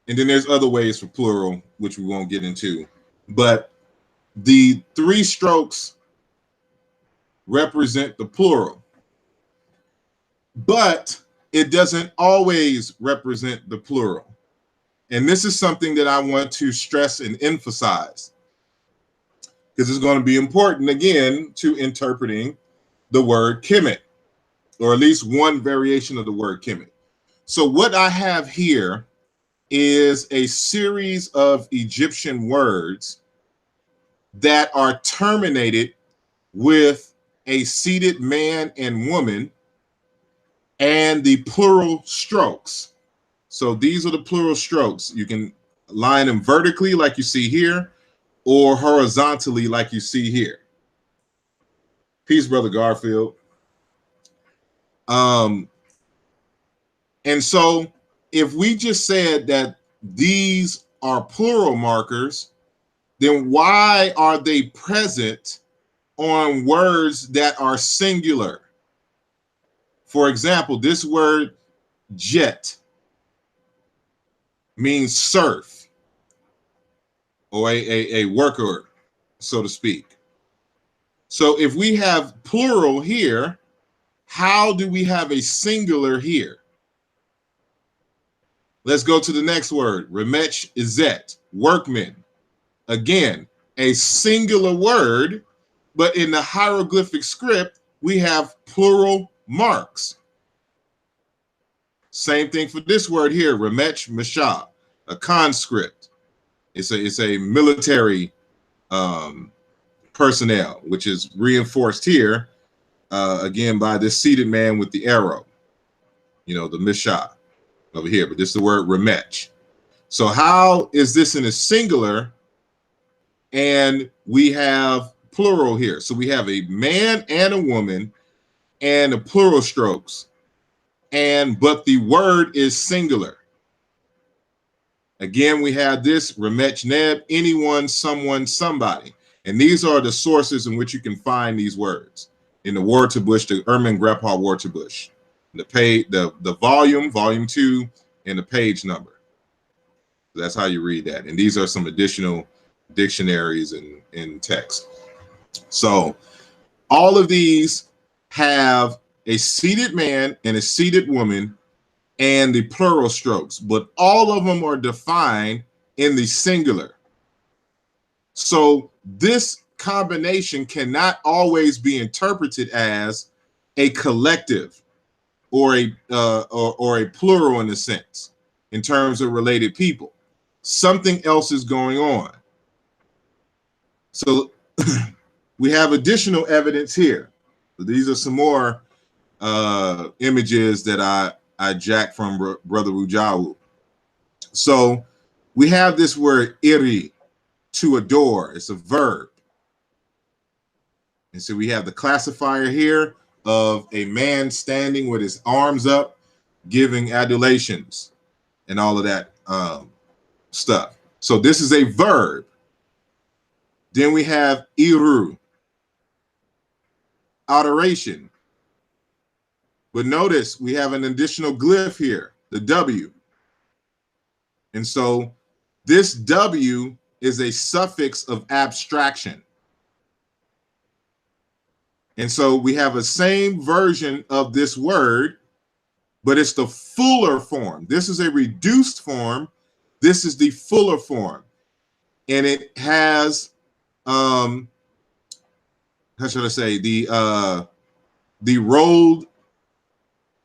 and then there's other ways for plural, which we won't get into. But the three strokes represent the plural. But it doesn't always represent the plural. And this is something that I want to stress and emphasize, because it's going to be important, again, to interpreting the word Kemet, or at least one variation of the word Kemet. So what I have here is a series of Egyptian words that are terminated with a seated man and woman and the plural strokes. So these are the plural strokes. You can line them vertically like you see here, or horizontally like you see here. Peace, Brother Garfield. And so if we just said that these are plural markers, then why are they present on words that are singular? For example, this word jet means serf, or a worker, so to speak. So if we have plural here, how do we have a singular here? Let's go to the next word, remech izet, workman. Again, a singular word, but in the hieroglyphic script, we have plural marks. Same thing for this word here, remech mashah, a conscript. It's a military personnel, which is reinforced here again by this seated man with the arrow, you know, the mishah over here, but this is the word remech. So how is this in a singular and we have plural here? So we have a man and a woman and the plural strokes, but the word is singular. Again, we have this remech neb, anyone, someone, somebody. And these are the sources in which you can find these words in the Wörterbuch, the Erman Greppa Wörterbuch, the page, the volume 2, and the page number. That's how you read that. And these are some additional dictionaries in text. So all of these have a seated man and a seated woman and the plural strokes, but all of them are defined in the singular. So this combination cannot always be interpreted as a collective or a plural in a sense, in terms of related people. Something else is going on. So we have additional evidence here. These are some more images that I jacked from Brother Rujawu. So we have this word iri, to adore. It's a verb. And so we have the classifier here of a man standing with his arms up, giving adulations and all of that stuff. So this is a verb. Then we have iru, adoration. But notice we have an additional glyph here, the W. And so this W is a suffix of abstraction. And so we have a same version of this word, but it's the fuller form. This is a reduced form. This is the fuller form. And it has, how should I say, the rolled,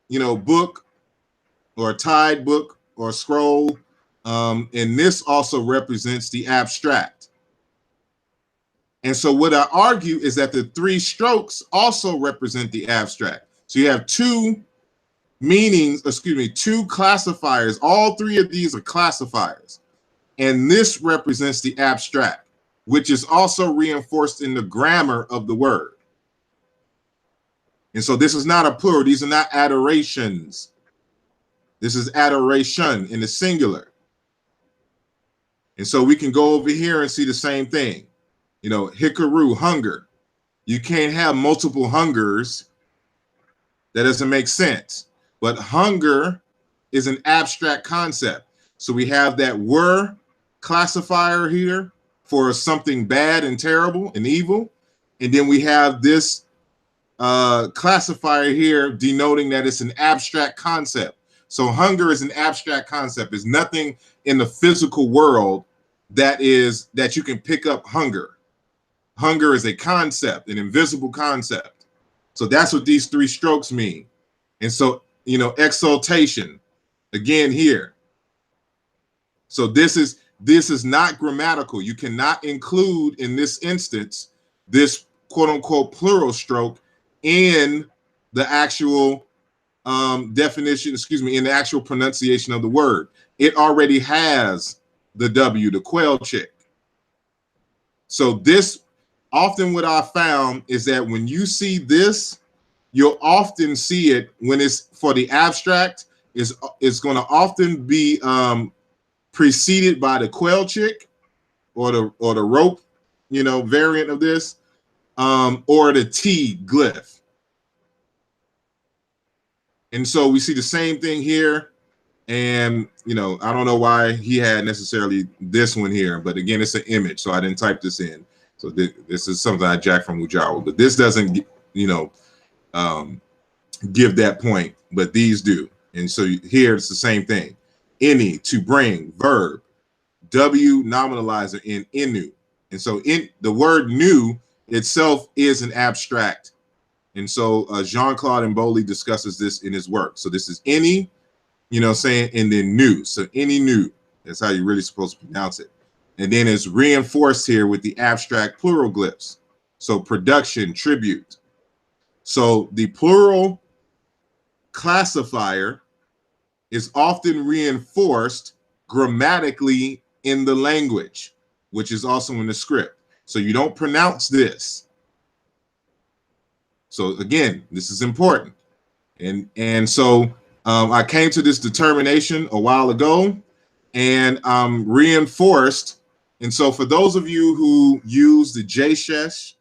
you know, book or tied book or scroll. And this also represents the abstract. And so what I argue is that the three strokes also represent the abstract. So you have two meanings, two classifiers. All three of these are classifiers. And this represents the abstract, which is also reinforced in the grammar of the word. And so this is not a plural. These are not adorations. This is adoration in the singular. And so we can go over here and see the same thing. You know, hikaru, hunger. You can't have multiple hungers. That doesn't make sense. But hunger is an abstract concept. So we have that were classifier here for something bad and terrible and evil. And then we have this classifier here denoting that it's an abstract concept. So hunger is an abstract concept. There's nothing in the physical world that you can pick up hunger. Hunger is a concept, an invisible concept. So that's what these three strokes mean. And so, you know, exaltation, again here. So this is this is not grammatical. You cannot include in this instance this quote unquote plural stroke in the actual definition, in the actual pronunciation of the word. It already has the W, the quail chick. So this, often what I found is that when you see this, you'll often see it when it's for the abstract, it's going to often be preceded by the quail chick or the rope, variant of this, or the T glyph. And so we see the same thing here. And, I don't know why he had necessarily this one here, but again, it's an image, so I didn't type this in. So this is something I jacked from Ujawa, but this doesn't, give that point, but these do. And so here it's the same thing. Any, to bring, verb, W nominalizer in inu. And so in the word new itself is an abstract. And so Jean-Claude Mboli discusses this in his work. So this is any, saying, and then new. So any new, that's how you're really supposed to pronounce it. And then it's reinforced here with the abstract plural glyphs. So production, tribute. So the plural classifier is often reinforced grammatically in the language, which is also in the script. So you don't pronounce this. So again, this is important. And so I came to this determination a while ago and reinforced. And so for those of you who use the JSESH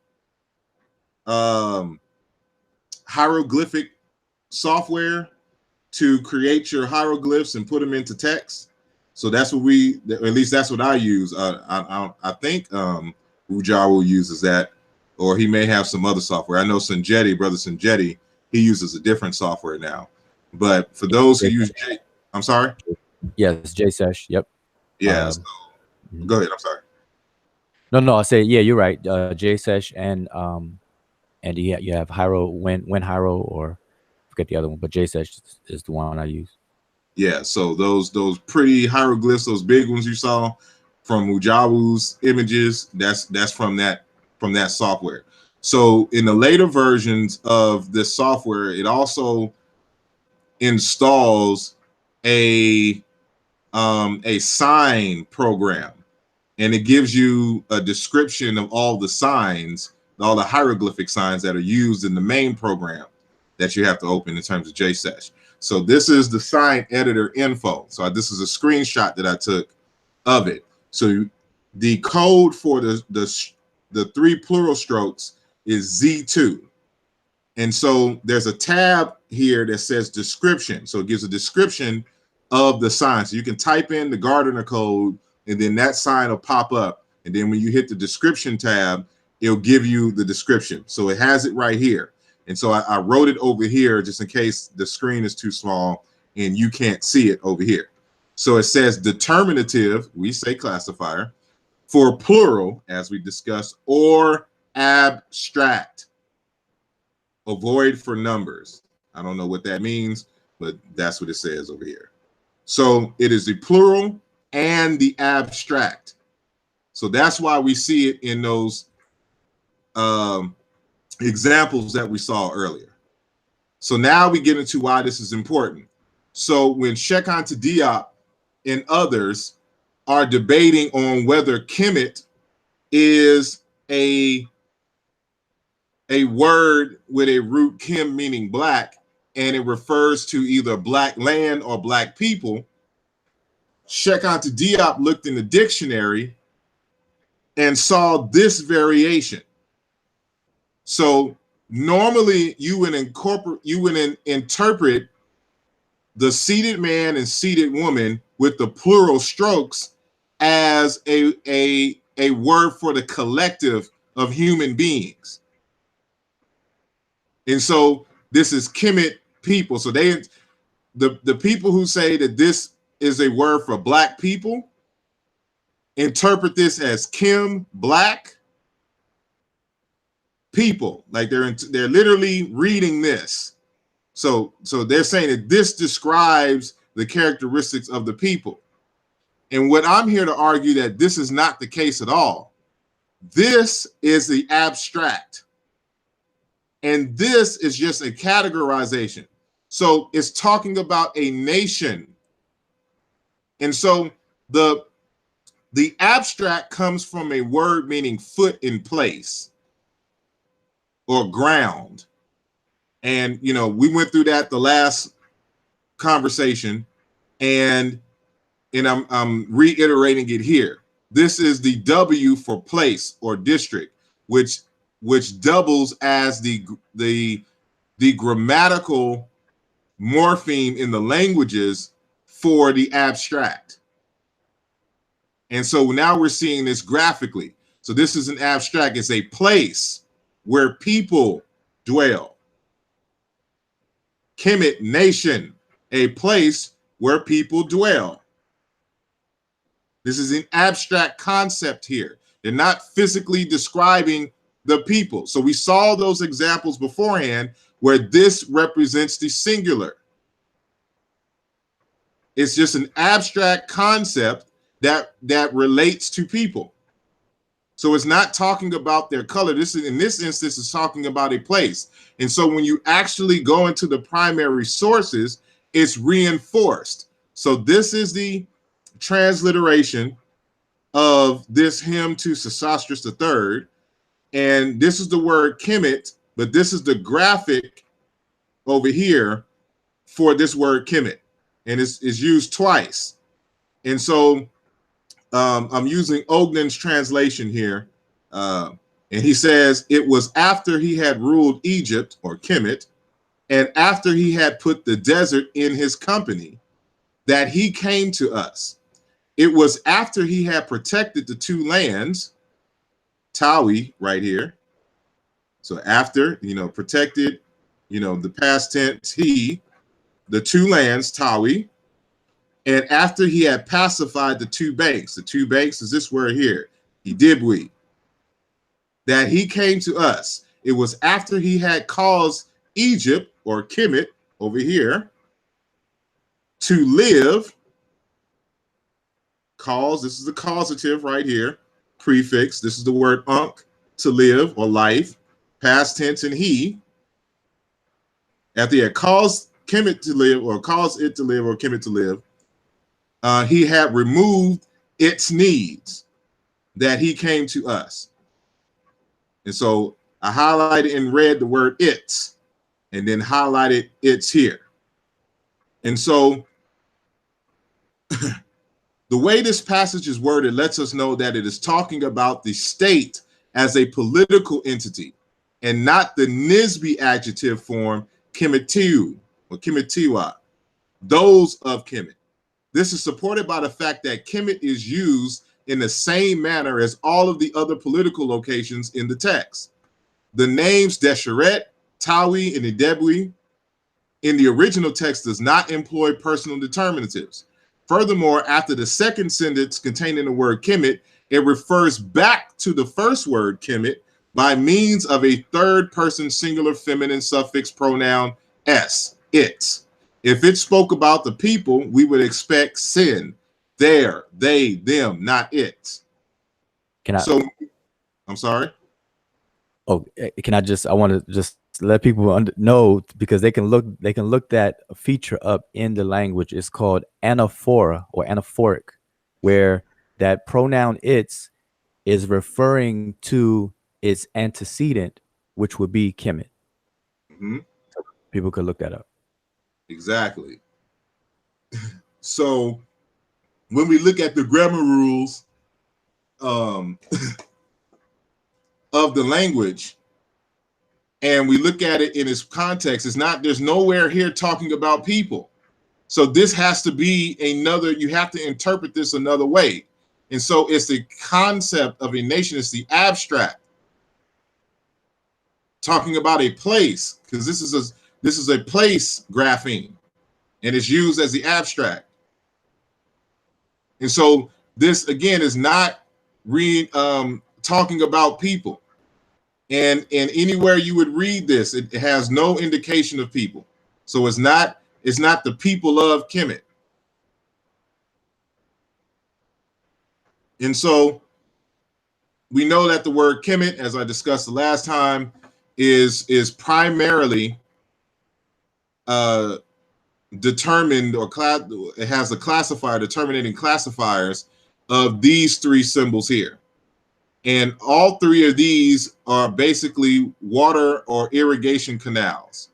hieroglyphic software to create your hieroglyphs and put them into text, so that's what at least that's what I use. I think Ujawa uses that, or he may have some other software. I know Brother Sanjeti, he uses a different software now. But for those who use I'm sorry? Yes, JSESH, yep. Yeah, go ahead, I'm sorry. No, I say, yeah, you're right. JSESH and you have Hiero, when Hiero, or forget the other one, but JSESH is the one I use. Yeah, so those pretty hieroglyphs, those big ones you saw from Ujawu's images, that's from that software. So in the later versions of this software, it also installs a sign program, and it gives you a description of all the signs, all the hieroglyphic signs that are used in the main program that you have to open in terms of JSESH. So this is the sign editor info. So this is a screenshot that I took of it. So the code for the three plural strokes is Z2. And so there's a tab here that says description. So it gives a description of the sign. So you can type in the Gardner code, and then that sign will pop up. And then when you hit the description tab, it'll give you the description. So it has it right here. And so I wrote it over here just in case the screen is too small and you can't see it over here. So it says determinative, we say classifier, for plural, as we discussed, or abstract. Avoid for numbers. I don't know what that means, but that's what it says over here. So it is the plural and the abstract. So that's why we see it in those examples that we saw earlier. So now we get into why this is important. So when ciKam.t and others are debating on whether Kemet is a word with a root Kim meaning black, and it refers to either black land or black people, ciKam.t looked in the dictionary and saw this variation. So normally you would interpret the seated man and seated woman with the plural strokes as a word for the collective of human beings. And so this is Kemet people. So the people who say that this is a word for black people interpret this as Kim black people. Like they're literally reading this. So they're saying that this describes the characteristics of the people. And what I'm here to argue that this is not the case at all. This is the abstract. And this is just a categorization. So it's talking about a nation. And so the abstract comes from a word meaning foot in place or ground. And, you know, we went through that the last conversation, and I'm reiterating it here. This is the W for place or district, which doubles as the grammatical morpheme in the languages for the abstract. And so now we're seeing this graphically. So this is an abstract. It's a place where people dwell. Kemet, nation, a place where people dwell. This is an abstract concept here. They're not physically describing the people. So we saw those examples beforehand where this represents the singular. It's just an abstract concept that relates to people. So it's not talking about their color. This is, in this instance, is talking about a place. And so when you actually go into the primary sources, it's reinforced. So this is the transliteration of this hymn to Sesostris III. And this is the word Kemet, but this is the graphic over here for this word Kemet. And it's used twice. And so I'm using Ognan's translation here. And he says, it was after he had ruled Egypt, or Kemet, and after he had put the desert in his company, that he came to us. It was after he had protected the two lands, Tawi right here. So after, you know, protected, you know, the past tense, he, the two lands, Tawi, and after he had pacified the two banks is this word here, Idibwi, that he came to us. It was after he had caused Egypt, or Kemet over here, to live. Cause, this is the causative right here, prefix. This is the word unk, to live or life, past tense and he. After he had caused Kemet to live, or caused it to live, or Kemet to live, he had removed its needs, that he came to us. And so I highlighted in red the word its, and then highlighted its here. And so the way this passage is worded lets us know that it is talking about the state as a political entity, and not the Nisbe adjective form Kemetiu or Kemetiwa, those of Kemet. This is supported by the fact that Kemet is used in the same manner as all of the other political locations in the text. The names Desheret, Tawi, and Idebwi in the original text does not employ personal determinatives. Furthermore, after the second sentence containing the word Kemet, it refers back to the first word Kemet by means of a third person singular feminine suffix pronoun s, its. If it spoke about the people, we would expect sin, their, they, them, not it. Can I? So, I'm sorry. Oh, can I just? I want to just let people know, because they can look that feature up in the language. It's called anaphora or anaphoric, where that pronoun its is referring to its antecedent, which would be Kemet. Mm-hmm. People could look that up. Exactly. So when we look at the grammar rules of the language, and we look at it in its context, it's not, there's nowhere here talking about people. So this has to be another, you have to interpret this another way. And so it's the concept of a nation, it's the abstract, talking about a place, because this is a place grapheme, and it's used as the abstract. And so this again is not talking about people. And anywhere you would read this, it has no indication of people. So it's not the people of Kemet. And so we know that the word Kemet, as I discussed the last time, is primarily determined, or it has a classifier determining classifiers of these three symbols here. And all three of these are basically water or irrigation canals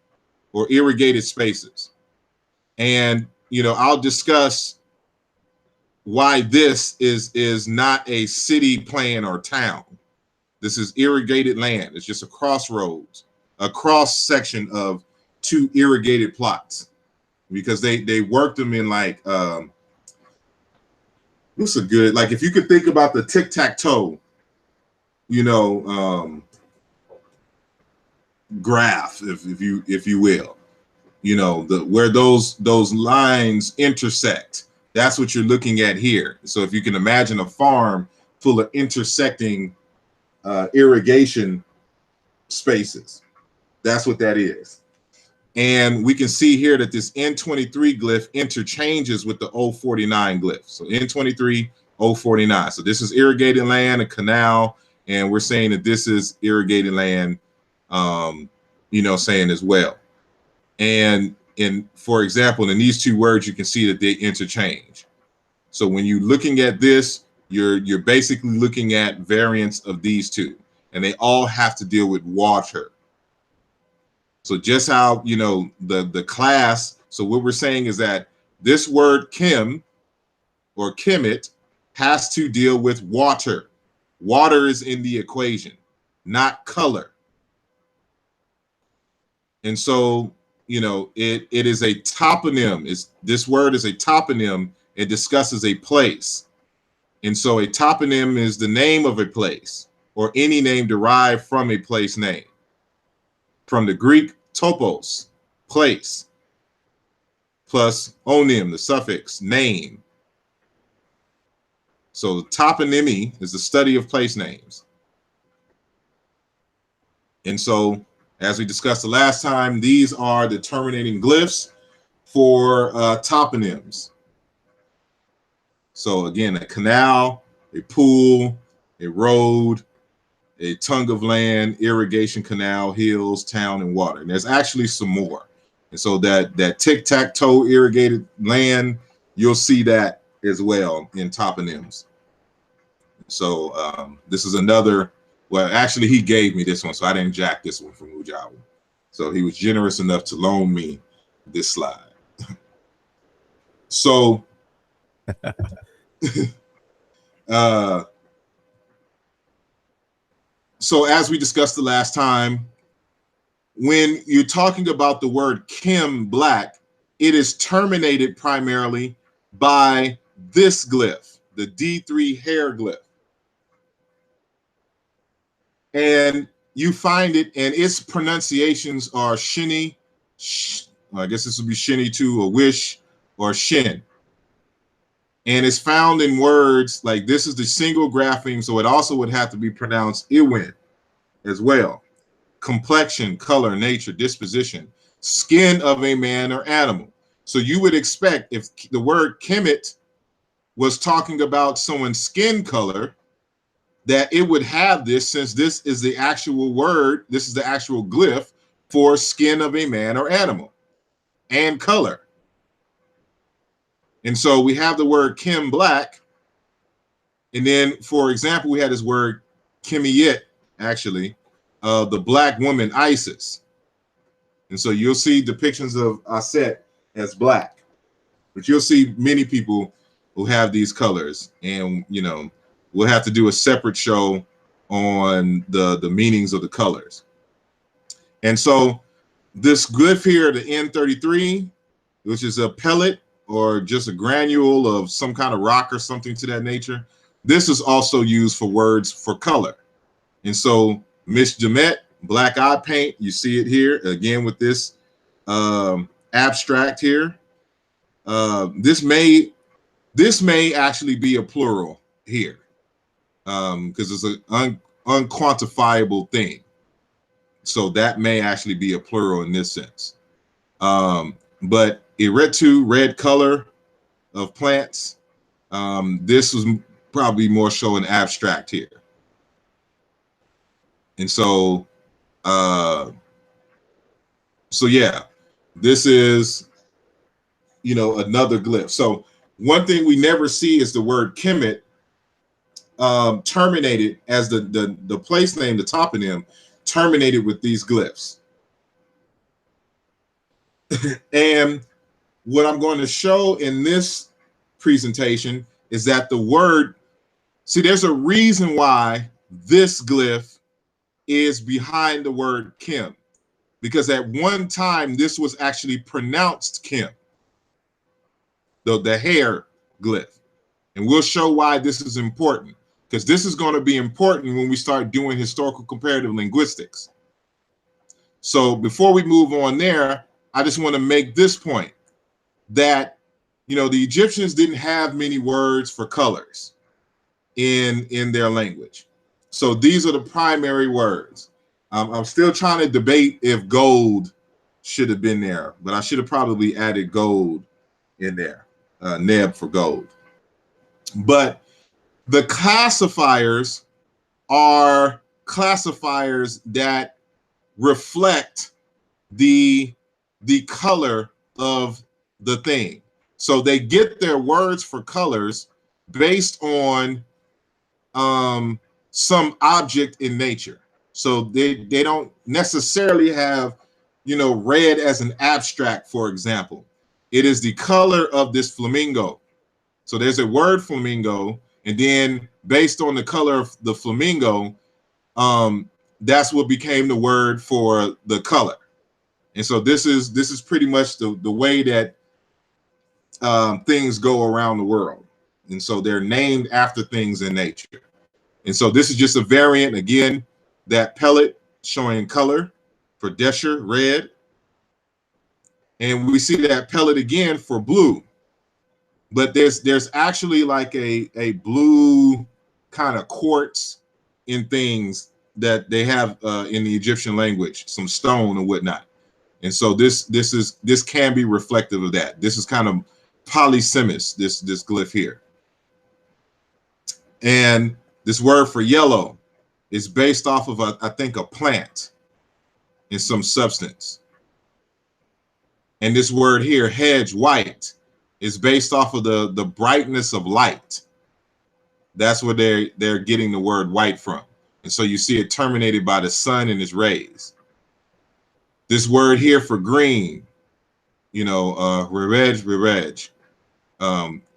or irrigated spaces. And, you know, I'll discuss why this is not a city, plan, or town. This is irrigated land. It's just a crossroads, a cross section of two irrigated plots, because they worked them in like, what's a good, like if you could think about the tic-tac-toe, you know, graph, if you will, you know, where those lines intersect. That's what you're looking at here. So if you can imagine a farm full of intersecting irrigation spaces, that's what that is. And we can see here that this N23 glyph interchanges with the 049 glyph. So N23, 049. So this is irrigated land, a canal, and we're saying that this is irrigated land, you know, saying as well. And for example, in these two words, you can see that they interchange. So when you're looking at this, you're basically looking at variants of these two, and they all have to deal with water. So just how, you know, the class, so what we're saying is that this word Kim or Kemet has to deal with water. Water is in the equation, not color. And so, you know, it is a toponym. This word is a toponym. It discusses a place. And so a toponym is the name of a place or any name derived from a place name. From the Greek topos, place, plus onym, the suffix name. So toponymy is the study of place names. And so, as we discussed the last time, these are the terminating glyphs for toponyms. So again, a canal, a pool, a road, a tongue of land, irrigation canal, hills, town, and water. And there's actually some more. And so that tic-tac-toe irrigated land, you'll see that as well in toponyms. So this is another, well, actually he gave me this one, so I didn't jack this one from Ujawa. So he was generous enough to loan me this slide. So so as we discussed the last time, when you're talking about the word Kim, black, it is terminated primarily by this glyph, the D3 hair glyph. And you find it, and its pronunciations are shini, I guess this would be shini too, or wish, or shin. And it's found in words like this is the single grapheme, so it also would have to be pronounced iwin as well. Complexion, color, nature, disposition, skin of a man or animal. So you would expect if the word Kemet was talking about someone's skin color, that it would have this, since this is the actual word, this is the actual glyph for skin of a man or animal and color. And so we have the word Kim, black. And then, for example, we had this word Kemiyet, actually, the black woman Isis. And so you'll see depictions of Aset as black, but you'll see many people who have these colors. And, you know, we'll have to do a separate show on the meanings of the colors. And so this glyph here, the N33, which is a pellet or just a granule of some kind of rock or something to that nature, this is also used for words for color. And so Miss Jemet, black eye paint, you see it here again with this abstract here. This may actually be a plural here, because it's an unquantifiable thing. So that may actually be a plural in this sense. But Iretu, red color of plants. This was probably more so an abstract here. And so, so yeah, this is, you know, another glyph. So one thing we never see is the word Kemet terminated as the place name, the toponym, terminated with these glyphs. And what I'm going to show in this presentation is that the word, see, there's a reason why this glyph is behind the word Kim, because at one time this was actually pronounced Kim, the hair glyph. And we'll show why this is important, because this is going to be important when we start doing historical comparative linguistics. So before we move on there, I just want to make this point that, you know, the Egyptians didn't have many words for colors in their language. So these are the primary words. I'm still trying to debate if gold should have been there, but I should have probably added gold in there, neb for gold. But the classifiers are classifiers that reflect the color of the thing. So they get their words for colors based on some object in nature. So they don't necessarily have, you know, red as an abstract, for example. It is the color of this flamingo. So there's a word flamingo, and then based on the color of the flamingo, that's what became the word for the color. And so this is pretty much the way that things go around the world. And so they're named after things in nature. And so this is just a variant, again, that pellet showing color for Desher, red. And we see that pellet again for blue. But there's actually like a blue kind of quartz in things that they have in the Egyptian language, some stone and whatnot. And so this can be reflective of that. This is kind of polysemous, this glyph here. And this word for yellow is based off of I think a plant in some substance. And this word here, hedge, white, is based off of the brightness of light. That's where they're getting the word white from. And so you see it terminated by the sun and its rays. This word here for green, you know, rerej,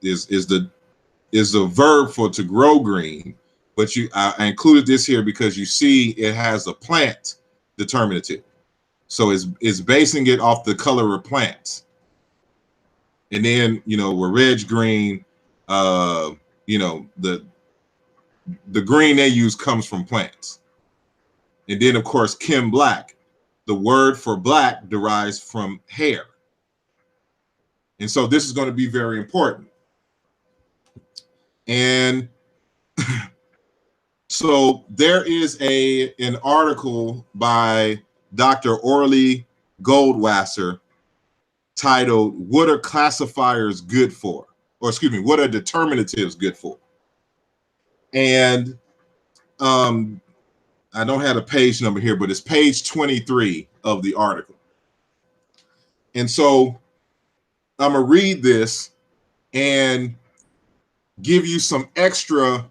is the verb for to grow green. But I included this here because you see it has a plant determinative. So it's basing it off the color of plants. And then, you know, red green, you know, the green they use comes from plants. And then, of course, Kim black, the word for black derives from hair. And so this is going to be very important. And so there is an article by Dr. Orly Goldwasser titled, "What are classifiers good for?" Or excuse me, what are determinatives good for? And I don't have a page number here, but it's page 23 of the article. And so I'm going to read this and give you some extra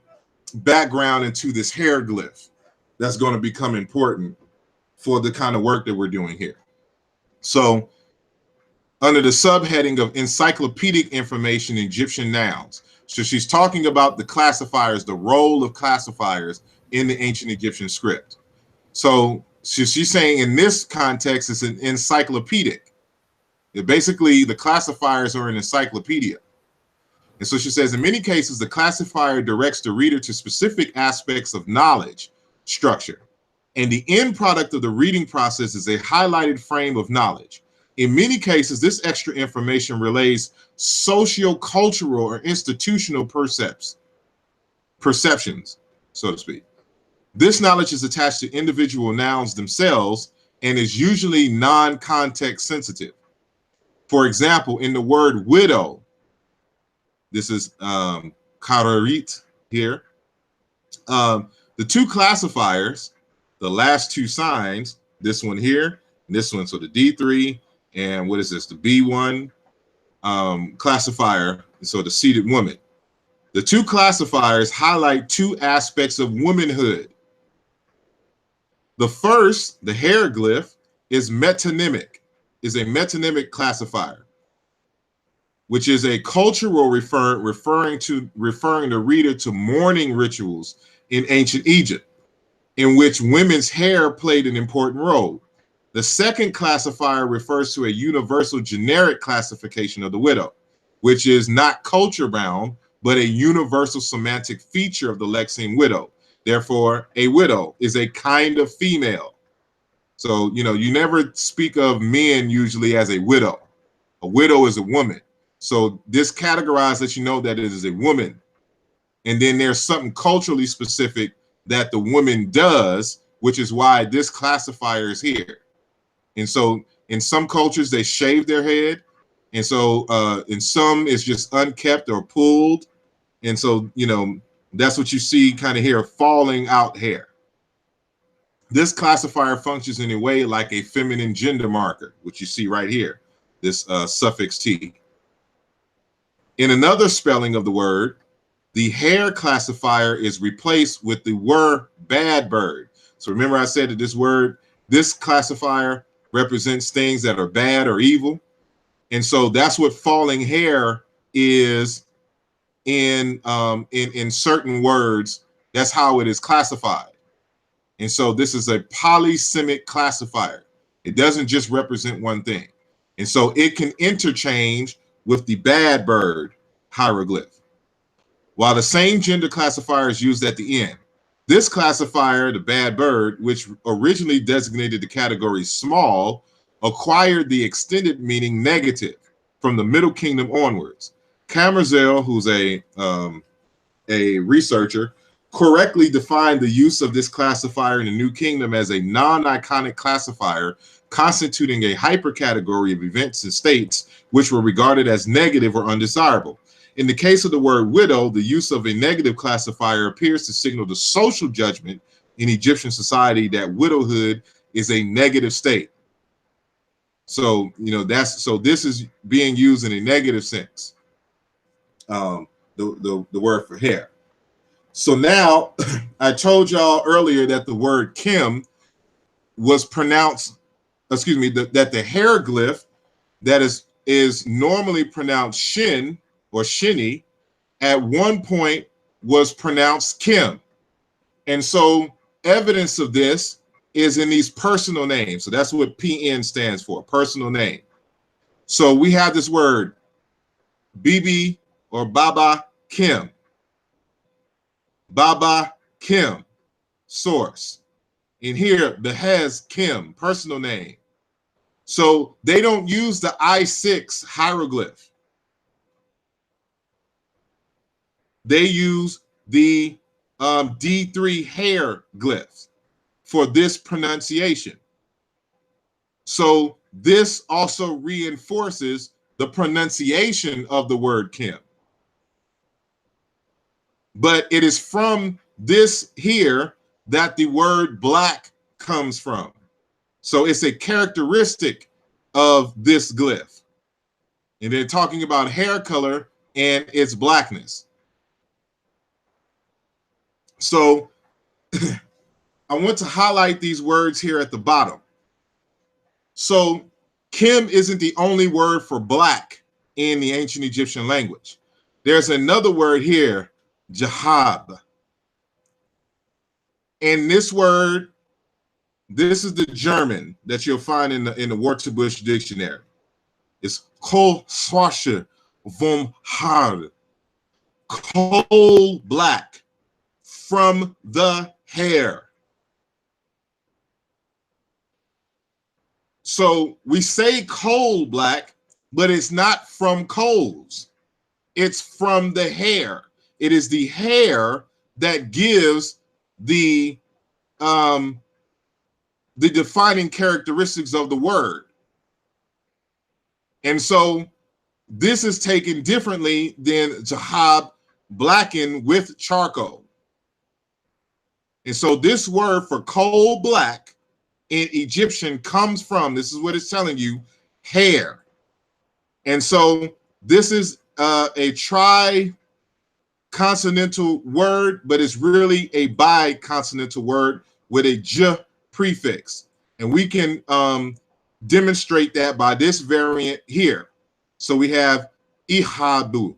background into this hair glyph that's going to become important for the kind of work that we're doing here. So under the subheading of encyclopedic information in Egyptian nouns, so she's talking about the classifiers, the role of classifiers in the ancient Egyptian script. So she's saying in this context, it's an encyclopedic. Basically, the classifiers are an encyclopedia. And so she says, in many cases, the classifier directs the reader to specific aspects of knowledge structure. And the end product of the reading process is a highlighted frame of knowledge. In many cases, this extra information relays socio-cultural or institutional perceptions, so to speak. This knowledge is attached to individual nouns themselves and is usually non-context sensitive. For example, in the word widow, this is kararit, here. The two classifiers, the last two signs, this one here, and this one, so the D3, and what is this, the B1 classifier, so the seated woman. The two classifiers highlight two aspects of womanhood. The first, the hair glyph, is metonymic, is a metonymic classifier, which is a cultural referring the reader to mourning rituals in ancient Egypt, in which women's hair played an important role. The second classifier refers to a universal generic classification of the widow, which is not culture bound, but a universal semantic feature of the lexeme widow. Therefore, a widow is a kind of female. So, you know, you never speak of men usually as a widow. A widow is a woman. So this categorizes that you know that it is a woman. And then there's something culturally specific that the woman does, which is why this classifier is here. And so in some cultures, they shave their head. And so in some, it's just unkept or pulled. And so, you know, that's what you see kind of here, falling out hair. This classifier functions in a way like a feminine gender marker, which you see right here, this suffix T. In another spelling of the word, the hair classifier is replaced with the word bad bird. So remember I said that this classifier represents things that are bad or evil. And so that's what falling hair is in certain words. That's how it is classified. And so this is a polysemic classifier. It doesn't just represent one thing. And so it can interchange with the bad bird hieroglyph, while the same gender classifier is used at the end. This classifier, the bad bird, which originally designated the category small, acquired the extended meaning negative from the Middle Kingdom onwards. Kammerzel, who's a researcher, correctly defined the use of this classifier in the New Kingdom as a non-iconic classifier constituting a hypercategory of events and states which were regarded as negative or undesirable. In the case of the word widow, the use of a negative classifier appears to signal the social judgment in Egyptian society that widowhood is a negative state. So, you know, this is being used in a negative sense. The word for hair. So now I told y'all earlier that the word Kim was pronounced, excuse me, that the hair glyph that is normally pronounced shin or shini at one point was pronounced Kim. And so evidence of this is in these personal names. So that's what PN stands for, personal name. So we have this word Bibi or Baba Kim. Baba Kim, source. And here, the has Kim, personal name. So they don't use the I6 hieroglyph. They use the D3 hair glyphs for this pronunciation. So this also reinforces the pronunciation of the word Kim. But it is from this here that the word black comes from. So it's a characteristic of this glyph. And they're talking about hair color and its blackness. So I want to highlight these words here at the bottom. So Kim isn't the only word for black in the ancient Egyptian language. There's another word here, Jahab. And this word, this is the German that you'll find in the Wörterbuch dictionary. It's Kohlschwarze vom Haar, coal black, from the hair. So we say coal black, but it's not from coals. It's from the hair. It is the hair that gives the defining characteristics of the word. And so this is taken differently than Jahab, blacken with charcoal. And so this word for coal black in Egyptian comes from, this is what it's telling you, hair. And so this is a tri-consonantal word, but it's really a bi-consonantal word with a j prefix. And we can demonstrate that by this variant here. So we have ihadu,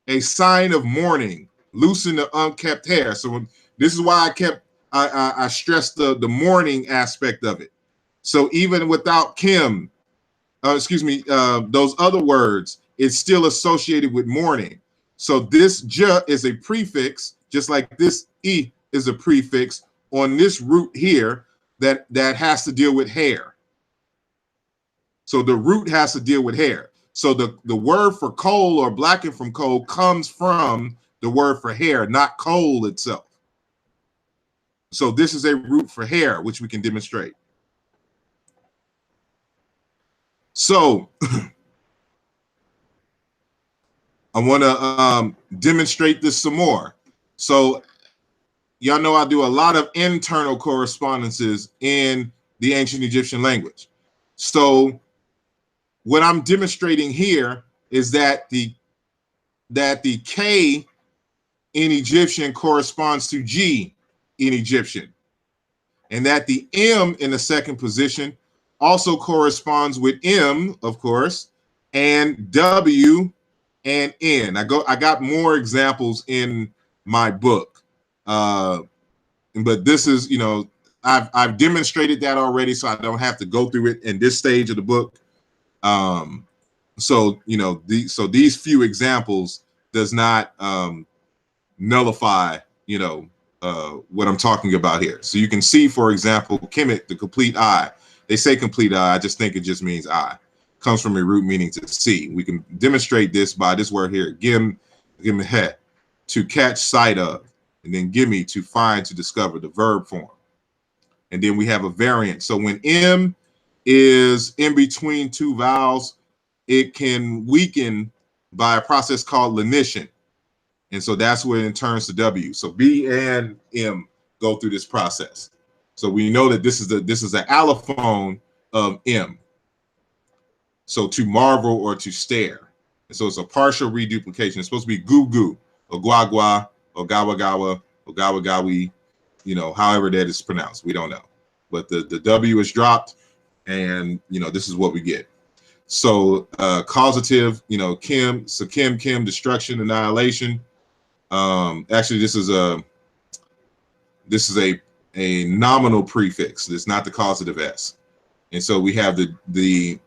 a sign of mourning, loosen the unkept hair. So this is why I stressed the mourning aspect of it. So even without Kim, those other words, it's still associated with mourning. So this j is a prefix, just like this e is a prefix on this root here that has to deal with hair. So the root has to deal with hair. So the word for coal or blacken from coal comes from the word for hair, not coal itself. So this is a root for hair, which we can demonstrate. So I want to demonstrate this some more. So y'all know I do a lot of internal correspondences in the ancient Egyptian language. So what I'm demonstrating here is that the K in Egyptian corresponds to G in Egyptian, and that the M in the second position also corresponds with M, of course, and W and N. I got more examples in my book, but this is, I've demonstrated that already, so I don't have to go through it in this stage of the book. So these few examples does not nullify what I'm talking about here. So you can see, for example, Kemet, the complete eye. They say complete eye. I just think it just means eye. Comes from a root meaning to see. We can demonstrate this by this word here, Km.t, to catch sight of, and then gimme, to find, to discover, the verb form. And then we have a variant. So when M is in between two vowels, it can weaken by a process called lenition. And so that's when it turns to W. So B and M go through this process. So we know that this is an allophone of M. So to marvel or to stare. And so it's a partial reduplication. It's supposed to be goo goo or gua gua or gawa gawa or gawa gawi, however that is pronounced. We don't know. But the W is dropped, and this is what we get. So causative, Kim, ciKam, destruction, annihilation. Actually, this is a nominal prefix. It's not the causative S. And so we have the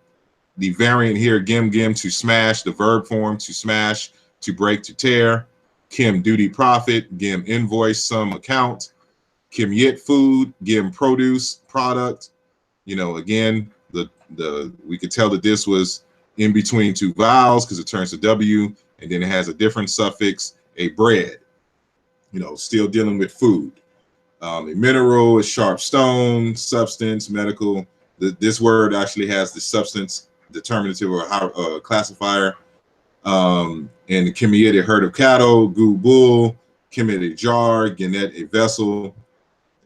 variant here, gim, to smash, the verb form, to smash, to break, to tear. Kim, duty, profit. Gim, invoice, sum, account. Kim, yit, food. Gim, produce, product. Again, we could tell that this was in between two vowels because it turns to W, and then it has a different suffix, a bread, still dealing with food. A mineral, a sharp stone, substance, medical. This word actually has the substance determinative or classifier. And the Kemet, a herd of cattle, gu, bull, Kemet, a jar, Genet, a vessel.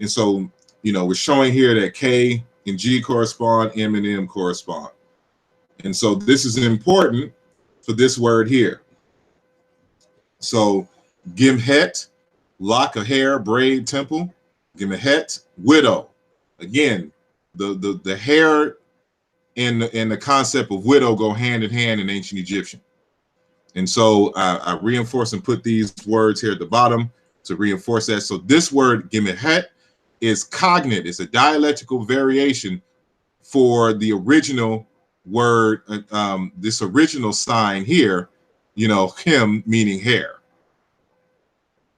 And so, we're showing here that K and G correspond, M and M correspond. And so this is important for this word here. So Gimhet, lock of hair, braid, temple. Gimhet, widow. Again, the hair and the concept of widow go hand in hand in ancient Egyptian. And so I reinforce and put these words here at the bottom to reinforce that. So this word Gimhet is cognate. It's a dialectical variation for the original word, this original sign here, him, meaning hair.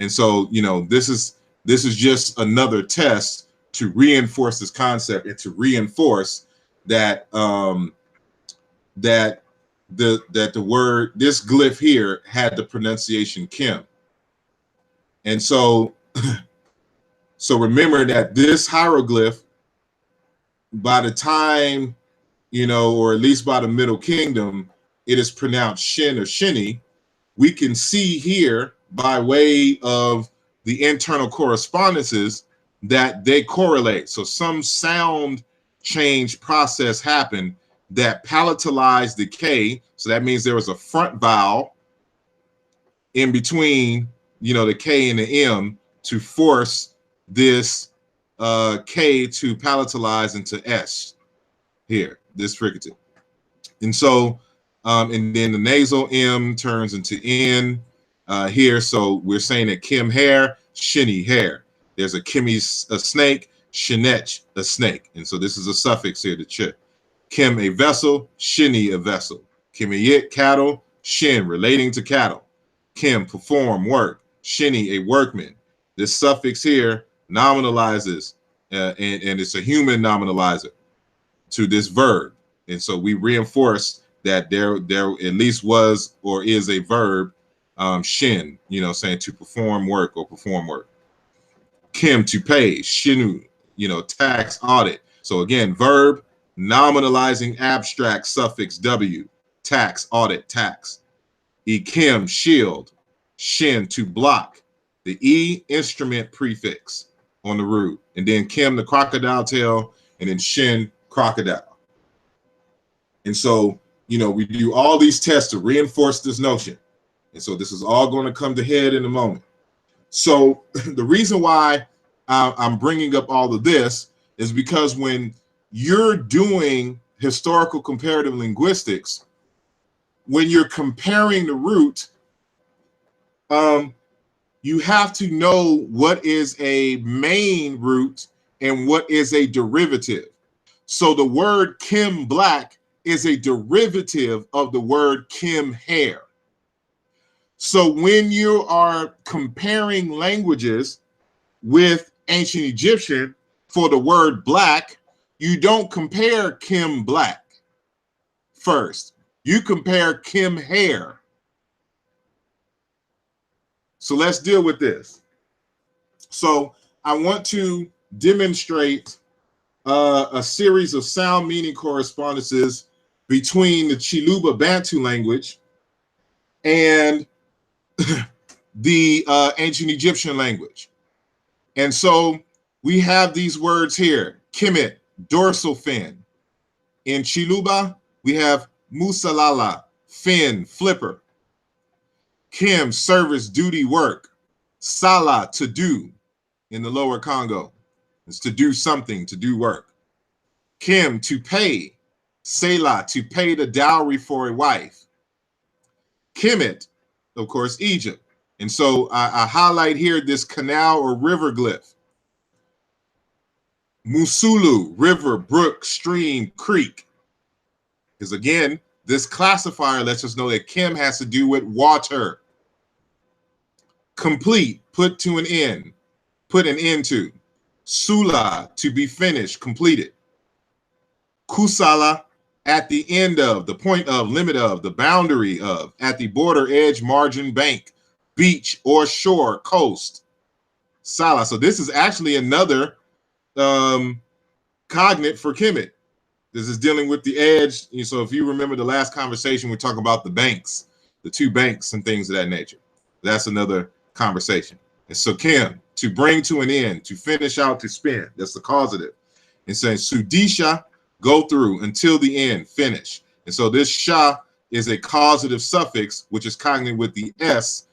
And so, this is just another test to reinforce this concept and to reinforce that that the word, this glyph here, had the pronunciation Kim. And so so remember that this hieroglyph, by the time, or at least by the Middle Kingdom, it is pronounced Shin or Shini. We can see here by way of the internal correspondences that they correlate. So some sound change process happened that palatalized the K. So that means there was a front vowel in between, you know, the K and the M to force this K to palatalize into S here, this fricative. And so, and then the nasal M turns into N here. So we're saying that Kim hair, shinny hair. There's a Kimmy a snake, shinech a snake. And so this is a suffix here, the ch. Kim a vessel, shinny a vessel. Kimiyit cattle, shin relating to cattle. Kim perform work, shinny a workman. This suffix here nominalizes, and it's a human nominalizer to this verb. And so we reinforce that there at least was or is a verb, shin, you know, saying to perform work or perform work. Kim to pay, shinu, you know, tax audit. So again, verb nominalizing abstract suffix w, tax audit tax. Kim shield, shin to block, the e instrument prefix on the root, and then Kim the crocodile tail, and then shin crocodile. And so, you know, we do all these tests to reinforce this notion. And so this is all going to come to head in a moment. So the reason why I'm bringing up all of this is because when you're doing historical comparative linguistics, when you're comparing the root, you have to know what is a main root and what is a derivative. So the word Kim black is a derivative of the word Kim hair. So when you are comparing languages with ancient Egyptian for the word black, you don't compare Kim black first. You compare Kim hair. So let's deal with this. So I want to demonstrate a series of sound meaning correspondences between the Chiluba Bantu language and the ancient Egyptian language. And so we have these words here: Kemet, dorsal fin. In Chiluba, we have musalala, fin, flipper. Kim, service, duty, work. Sala, to do, in the lower Congo. It's to do something, to do work. Kim, to pay. Selah, to pay the dowry for a wife. Kemet, of course, Egypt. And so I highlight here this canal or river glyph. Musulu, river, brook, stream, creek. Because again, this classifier lets us know that Kim has to do with water. Complete, put to an end, put an end to. Sula, to be finished, completed. Kusala, at the end of, the point of, limit of, the boundary of, at the border, edge, margin, bank, beach or shore, coast. Sala. So this is actually another cognate for Kemet. This is dealing with the edge. So if you remember the last conversation, we talk about the banks, the two banks and things of that nature. That's another conversation. And so Kim, to bring to an end, to finish out, to spend. That's the causative. And saying Sudisha, go through until the end, finish. And so this sha is a causative suffix, which is cognate with the s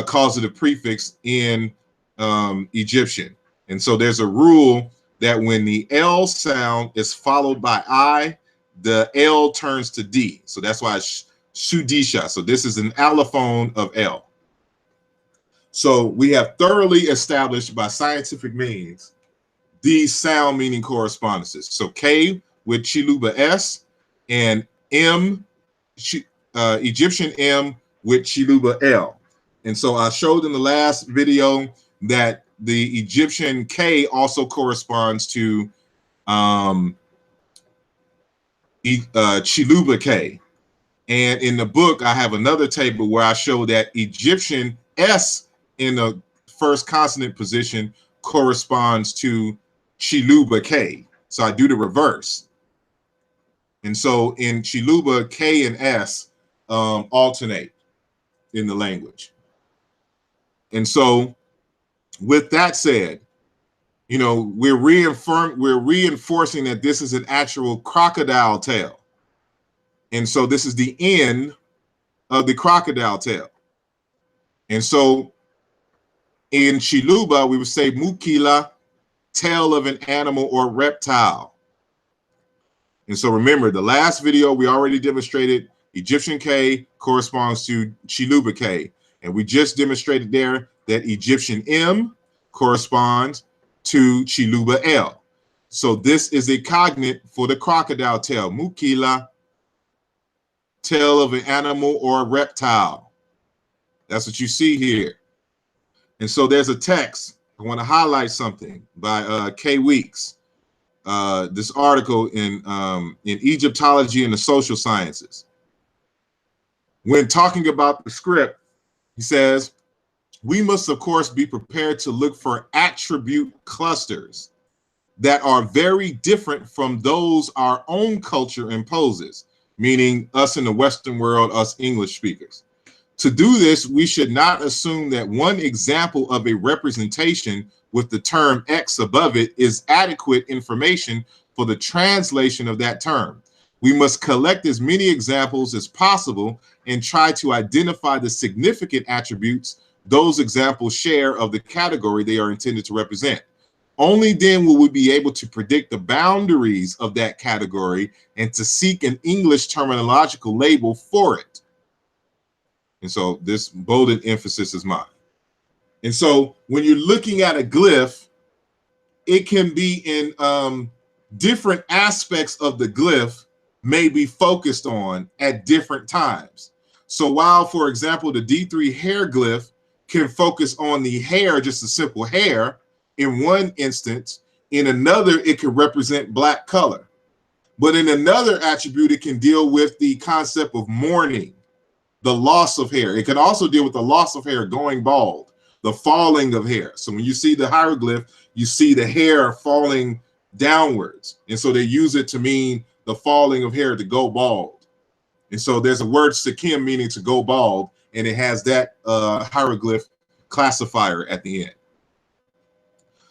causative prefix in Egyptian. And so there's a rule that when the L sound is followed by I, the L turns to D. So that's why it's Sudisha. So this is an allophone of L. So we have thoroughly established by scientific means these sound meaning correspondences. So K with Chiluba S and M, Egyptian M with Chiluba L. And so I showed in the last video that the Egyptian K also corresponds to Chiluba K. And in the book, I have another table where I show that Egyptian S in the first consonant position corresponds to Chiluba K. So I do the reverse. And so in Chiluba, K and S alternate in the language. And so with that said, you know, we're reinforcing that this is an actual crocodile tail. And so this is the end of the crocodile tail. And so in Chiluba, we would say mukila, tail of an animal or reptile. And so remember, the last video we already demonstrated Egyptian K corresponds to Chiluba K. And we just demonstrated there that Egyptian M corresponds to Chiluba L. So this is a cognate for the crocodile tail, mukila, tail of an animal or a reptile. That's what you see here. And so there's a text. I want to highlight something by K. Weeks. This article in Egyptology and the Social Sciences. When talking about the script, he says, we must, of course, be prepared to look for attribute clusters that are very different from those our own culture imposes, meaning us in the Western world, us English speakers. To do this, we should not assume that one example of a representation with the term X above it is adequate information for the translation of that term. We must collect as many examples as possible and try to identify the significant attributes those examples share of the category they are intended to represent. Only then will we be able to predict the boundaries of that category and to seek an English terminological label for it. And so this bolded emphasis is mine. And so when you're looking at a glyph, it can be in different aspects of the glyph may be focused on at different times. So while, for example, the D3 hair glyph can focus on the hair, just a simple hair, in one instance, in another, it can represent black color. But in another attribute, it can deal with the concept of mourning, the loss of hair. It can also deal with the loss of hair, going bald, the falling of hair. So when you see the hieroglyph, you see the hair falling downwards. And so they use it to mean the falling of hair, to go bald. And so there's a word ciKam meaning to go bald, and it has that hieroglyph classifier at the end.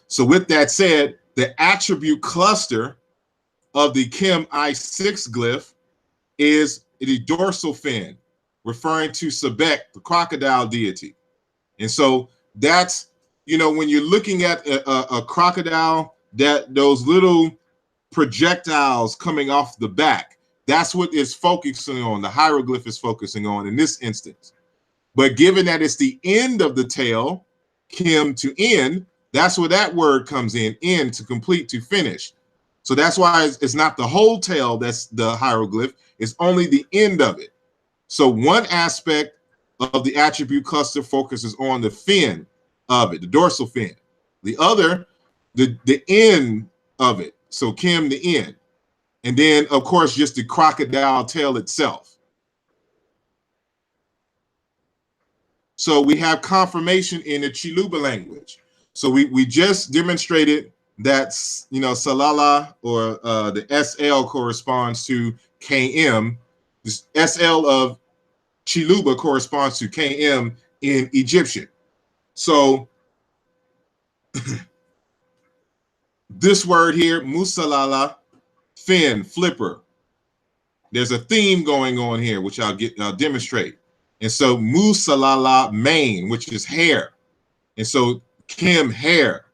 So with that said, the attribute cluster of the Km.t glyph is the dorsal fin, referring to Sebek, the crocodile deity. And so that's, you know, when you're looking at a crocodile, that those little projectiles coming off the back, that's what it's focusing on, the hieroglyph is focusing on in this instance. But given that it's the end of the tail, Km to end, that's where that word comes in, end, to complete, to finish. So that's why it's not the whole tail that's the hieroglyph, it's only the end of it. So one aspect of the attribute cluster focuses on the fin of it, the dorsal fin. The other, the end of it, so Km the end. And then, of course, just the crocodile tail itself. So we have confirmation in the Chiluba language. So we just demonstrated that, you know, Salala, or the SL corresponds to KM. This SL of Chiluba corresponds to KM in Egyptian. So this word here, musalala, fin, flipper. There's a theme going on here, which I'll demonstrate. And so musalala, mane, which is hair. And so Km, hair.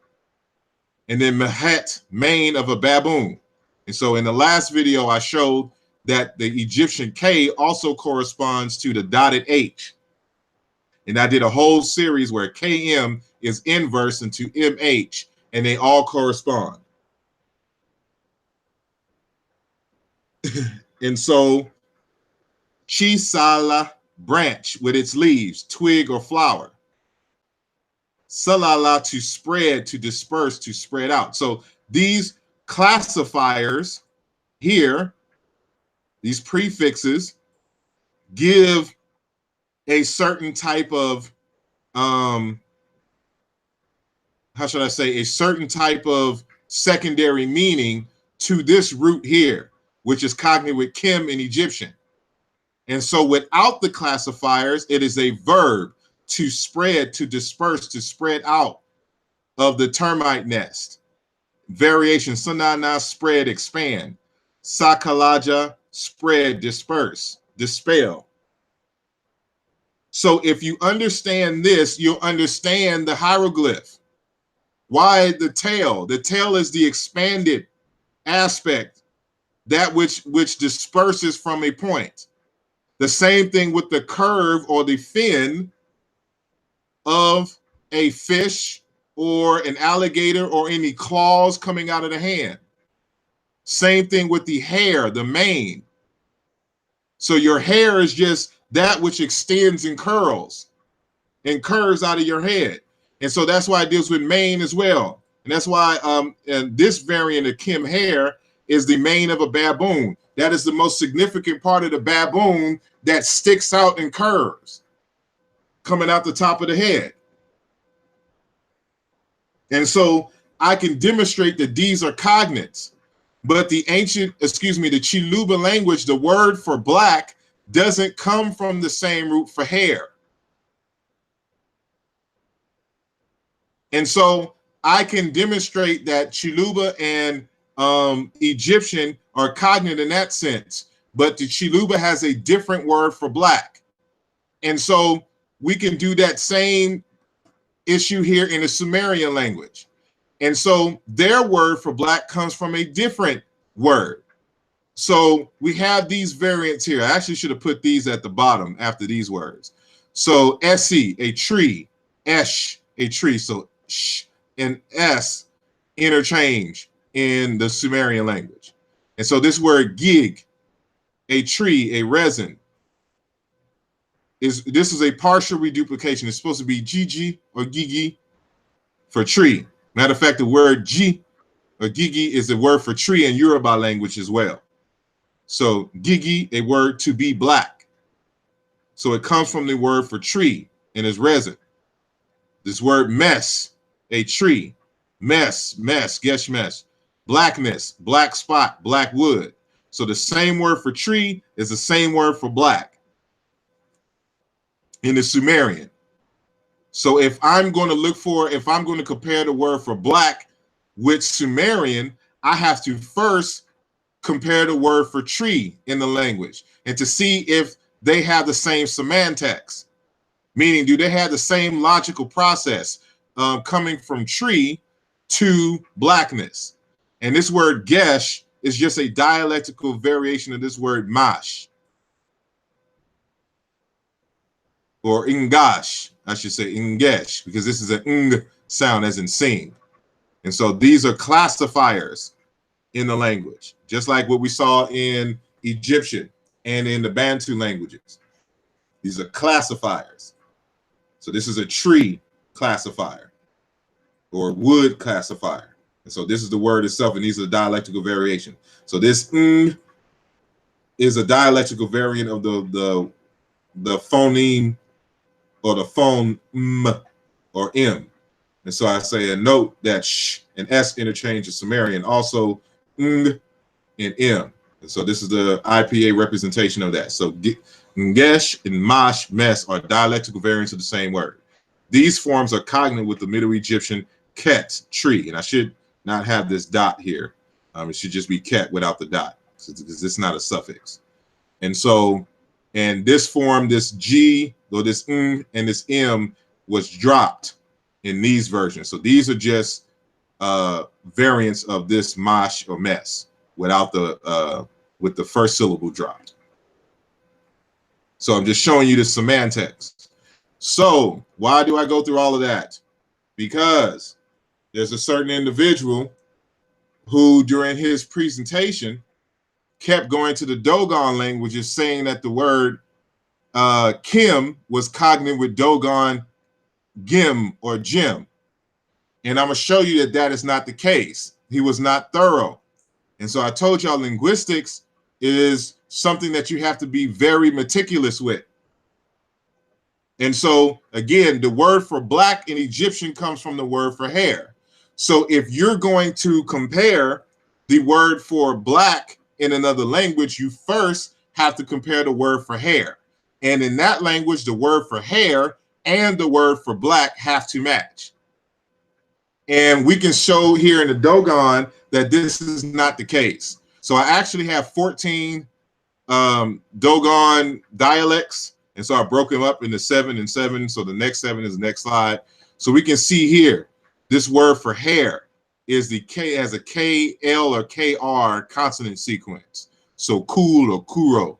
And then Mehet, mane of a baboon. And so in the last video, I showed that the Egyptian K also corresponds to the dotted H. And I did a whole series where KM is inverse into MH, and they all correspond. And so Chisala, branch with its leaves, twig or flower. Salala, to spread, to disperse, to spread out. So these classifiers here, these prefixes, give a certain type of, how should I say, a certain type of secondary meaning to this root here, which is cognate with Km in Egyptian. And so without the classifiers, it is a verb. to spread, to disperse, to spread out of the termite nest. Variation, sanana, spread, expand. Sakalaja, spread, disperse, dispel. So if you understand this, you'll understand the hieroglyph. Why the tail? The tail is the expanded aspect, that which disperses from a point. The same thing with the curve or the fin of a fish or an alligator or any claws coming out of the hand. Same thing with the hair, the mane. So your hair is just that which extends and curls and curves out of your head. And so that's why it deals with mane as well. And that's why and this variant of Kim hair is the mane of a baboon. That is the most significant part of the baboon that sticks out and curves coming out the top of the head. And so I can demonstrate that these are cognates. But the ancient, the Chiluba language, the word for black doesn't come from the same root for hair. And so I can demonstrate that Chiluba and Egyptian are cognate in that sense, but the Chiluba has a different word for black. And so we can do that same issue here in the Sumerian language. And so their word for black comes from a different word. So we have these variants here. I actually should have put these at the bottom after these words. So SE, a tree, Esh, a tree. So sh and S interchange in the Sumerian language. And so this word gig, a tree, a resin, this is a partial reduplication. It's supposed to be Gigi or Gigi for tree. Matter of fact, the word G or Gigi is the word for tree in Yoruba language as well. So Gigi, a word to be black. So it comes from the word for tree and is resin. This word mess, a tree, mess, gesh mess, blackness, black spot, black wood. So the same word for tree is the same word for black in the Sumerian. So if I'm going to compare the word for black with Sumerian, I have to first compare the word for tree in the language and to see if they have the same semantics, meaning do they have the same logical process coming from tree to blackness. And this word gesh is just a dialectical variation of this word mash, or ingash, I should say ingesh, because this is an ng sound as in sing. And so these are classifiers in the language, just like what we saw in Egyptian and in the Bantu languages. These are classifiers. So this is a tree classifier or wood classifier. And so this is the word itself, and these are the dialectical variation. So this ng is a dialectical variant of the phoneme or the phone m or m. And so I say a note that sh and s interchange in Sumerian, also ng and m. And so this is the IPA representation of that. So ngesh and mash, mes are dialectical variants of the same word. These forms are cognate with the Middle Egyptian ket, tree. And I should not have this dot here. It should just be ket without the dot, because it's not a suffix. And so, and this form, this G, or this ng and this M was dropped in these versions. So these are just variants of this mash or mess without the with the first syllable dropped. So I'm just showing you the semantics. So why do I go through all of that? Because there's a certain individual who during his presentation kept going to the Dogon languages, saying that the word Kim was cognate with Dogon Gim or Jim. And I'm going to show you that that is not the case. He was not thorough. And so I told y'all linguistics is something that you have to be very meticulous with. And so, again, the word for black in Egyptian comes from the word for hair. So if you're going to compare the word for black in another language, you first have to compare the word for hair. And in that language, the word for hair and the word for black have to match. And we can show here in the Dogon that this is not the case. So I actually have 14 Dogon dialects. And so I broke them up into 7 and 7. So the next 7 is the next slide. So we can see here, this word for hair is the K, has a K, L, or KR consonant sequence. So cool or kuro,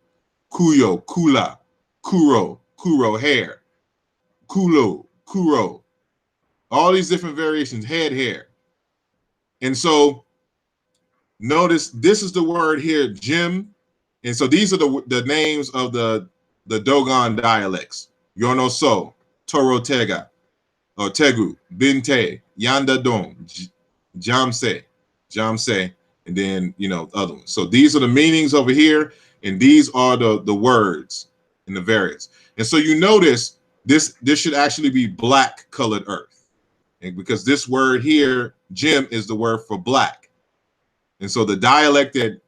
kuyo, kula, kuro, kuro, hair, kulo, kuro. All these different variations, head, hair. And so notice this is the word here, Jim. And so these are the names of the Dogon dialects. Yono So, Toro Tega, or Tegu, Binte, Yanda Dong, Jamse, Jamse, and then, you know, other ones. So these are the meanings over here, and these are the words in the variants. And so you notice this should actually be black colored earth. And because this word here, Jim, is the word for black. And so the dialect that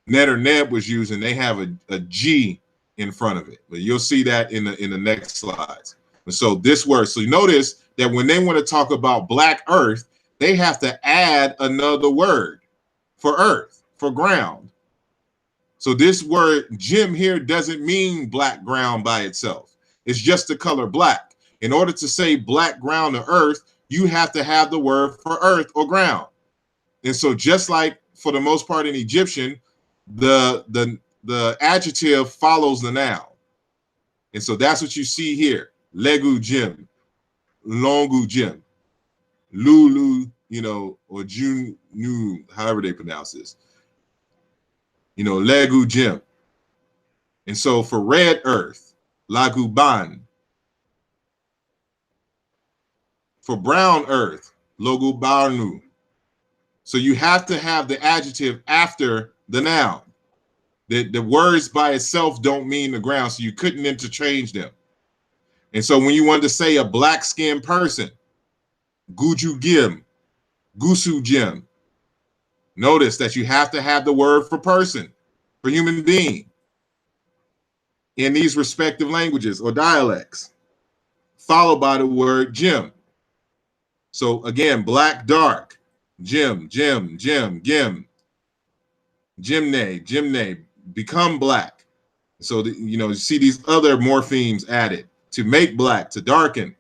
Ned or Neb was using, they have a G in front of it. But you'll see that in the next slides. And so this word, so you notice that when they want to talk about black earth, they have to add another word for earth, for ground. So this word Jim here doesn't mean black ground by itself. It's just the color black. In order to say black ground or earth, you have to have the word for earth or ground. And so just like for the most part in Egyptian, the adjective follows the noun. And so that's what you see here. Legu Jim, Longu Jim, Lulu, you know, or Junu, however they pronounce this. You know, Legu Jim. And so for red earth, Lagu Ban. For brown earth, Logu Barnu. So you have to have the adjective after the noun. The words by itself don't mean the ground, so you couldn't interchange them. And so when you wanted to say a black-skinned person, Guju Gim, Gusu Jim, notice that you have to have the word for person, for human being, in these respective languages or dialects, followed by the word Jim. So again, black, dark, Jim, Jim, Jim, Gim, Jimne, Jimne, become black. So, you know, you see these other morphemes added to make black, to darken.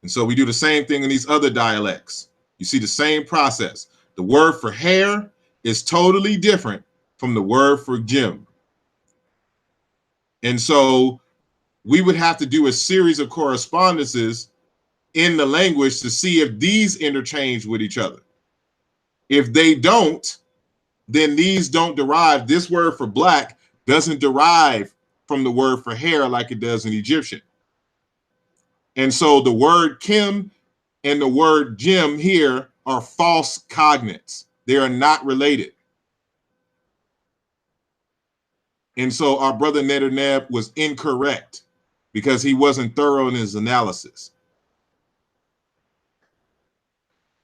And so we do the same thing in these other dialects. You see the same process. The word for hair is totally different from the word for Jim. And so we would have to do a series of correspondences in the language to see if these interchange with each other. If they don't, then these don't derive. This word for black doesn't derive from the word for hair like it does in Egyptian. And so the word Kim and the word Jim here are false cognates. They are not related. And so our brother Neb was incorrect because he wasn't thorough in his analysis.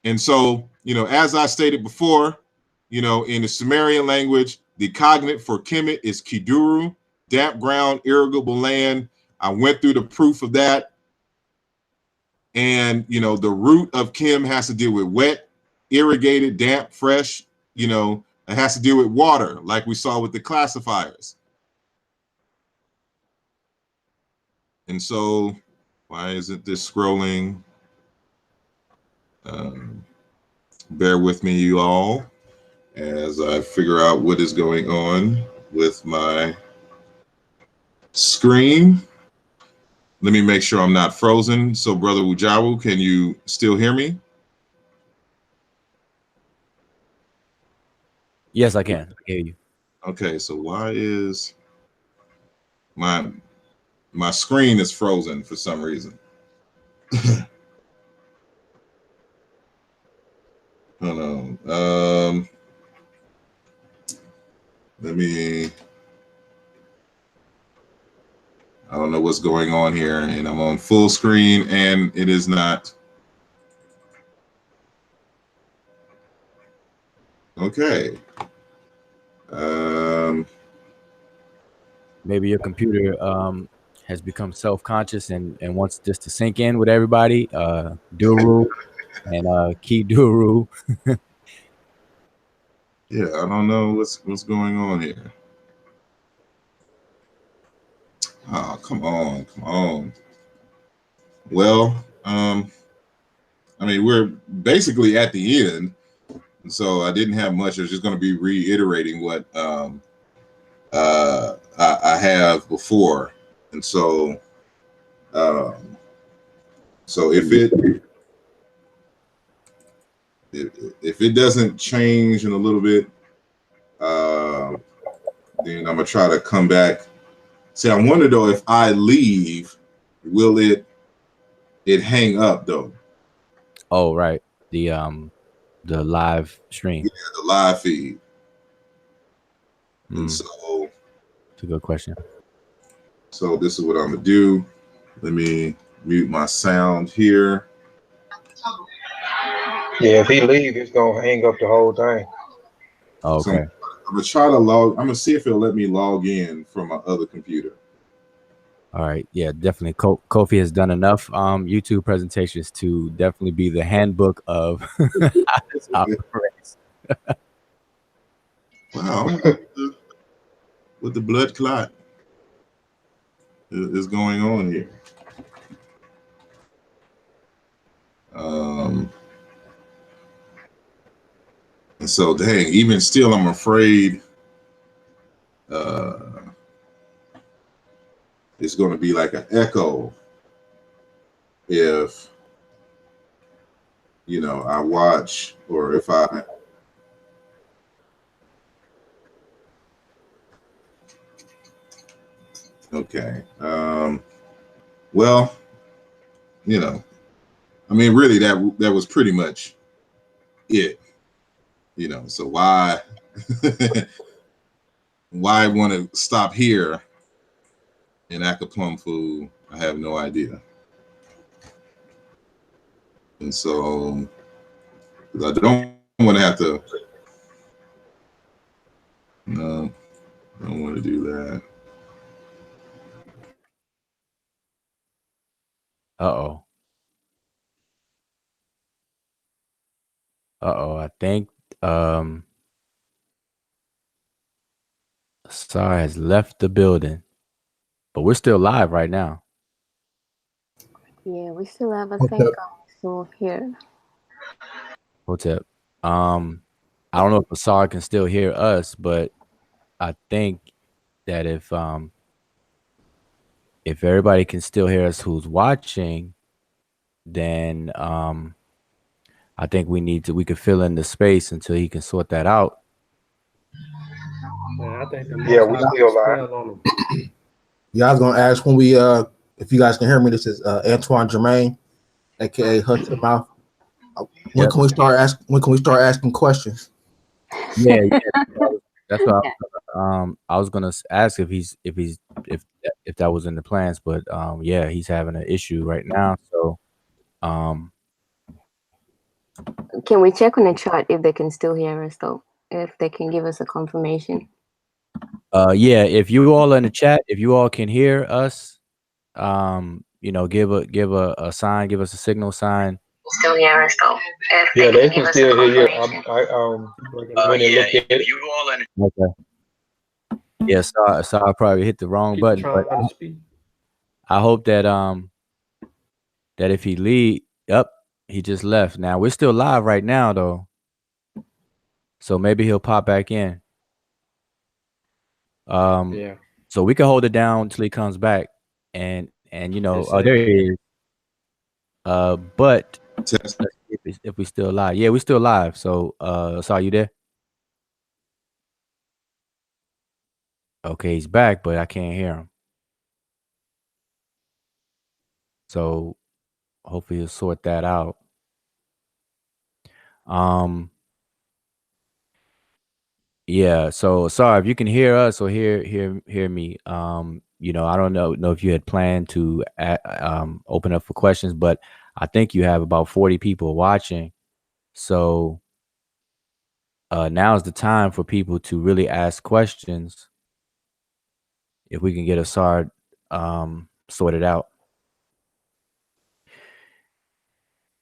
And so, you know, as I stated before, you know, in the Sumerian language, the cognate for Kemet is Kiduru, damp ground, irrigable land. I went through the proof of that. And, you know, the root of Kim has to deal with wet, irrigated, damp, fresh. You know, it has to deal with water, like we saw with the classifiers. And so, why isn't this scrolling? Bear with me, you all, as I figure out what is going on with my screen. Let me make sure I'm not frozen. So, Brother Wujawu, can you still hear me? Yes, I can. I hear you. Okay, so why is my screen is frozen for some reason? Hold on. Let me. I don't know what's going on here, and I'm on full screen, and it is not. Okay. Maybe your computer has become self-conscious and wants just to sink in with everybody. Duru and Key Duru. Yeah, I don't know what's going on here. Oh, come on. Well, I mean, we're basically at the end, so I didn't have much. I was just going to be reiterating what I have before, and so so if it doesn't change in a little bit, then I'm gonna try to come back. See, I wonder though, if I leave, will it hang up though? Oh, right. The live stream. Yeah, the live feed. And It's a good question. so this is what I'm gonna do. Let me mute my sound here. Yeah, if he leave, it's gonna hang up the whole thing. Okay. So I'm gonna try to log. I'm gonna see if it'll let me log in from my other computer. All right. Yeah, definitely. Kofi has done enough YouTube presentations to definitely be the handbook of how this operates. Wow, what the blood clot is going on here? And so, dang, even still, I'm afraid it's going to be like an echo if, you know, I watch, or if I okay. Well, you know, I mean, really, that was pretty much it. You know, so why want to stop here in Acapulco? I have no idea. And so I don't want to have to. No, I don't want to do that. Uh-oh. I think Sarah has left the building, but we're still live right now. Yeah, we still have a thing still here. Hotep. I don't know if Asar can still hear us, but I think that if everybody can still hear us who's watching, then I think we could fill in the space until he can sort that out. Man, I think Yeah, we still live. on him. Yeah, I was gonna ask when we if you guys can hear me. This is Antoine Germain, aka Hush Your Mouth. When can we start asking questions? Yeah. That's what I was gonna ask if that was in the plans, but yeah, he's having an issue right now. So Can we check on the chat if they can still hear us though? If they can give us a confirmation. yeah, if you all in the chat, if you all can hear us, you know, give a sign, give us a signal sign. Still hear us though. Yeah, they can still hear you. When they look at it. You all in Okay. Yeah, so I probably hit the wrong button, but I hope that that if he leave, he just left. Now we're still live right now though, so maybe he'll pop back in. Yeah. So we can hold it down until he comes back, and you know, there he is. But Test. if we still live, yeah, we still live. So are you there? Okay, he's back, but I can't hear him. So hopefully he'll sort that out. Yeah, so sorry if you can hear us or hear me. You know, I don't know if you had planned to open up for questions, but I think you have about 40 people watching. So now's the time for people to really ask questions. If we can get Asar sort it out.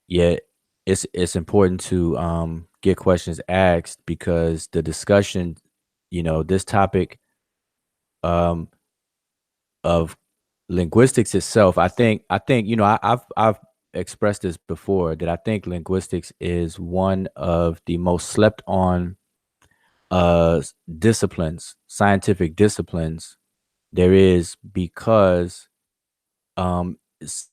Yeah, it's important to get questions asked, because the discussion, this topic of linguistics itself, I think I've expressed this before, that I think linguistics is one of the most slept on disciplines, scientific disciplines there is, because s-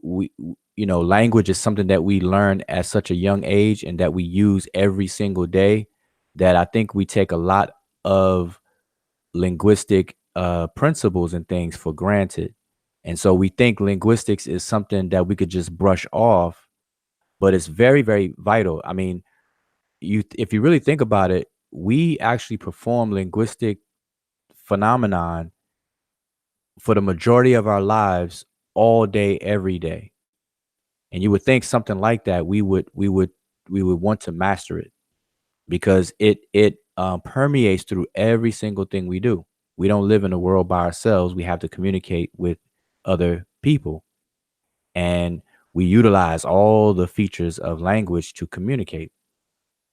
we language is something that we learn at such a young age and that we use every single day, that I think we take a lot of linguistic principles and things for granted. And so we think linguistics is something that we could just brush off, but it's very, very vital. I mean, if you really think about it, we actually perform linguistic phenomenon for the majority of our lives, all day, every day. And you would think something like that, we would want to master it, because it permeates through every single thing we do. We don't live in a world by ourselves. We have to communicate with other people, and we utilize all the features of language to communicate.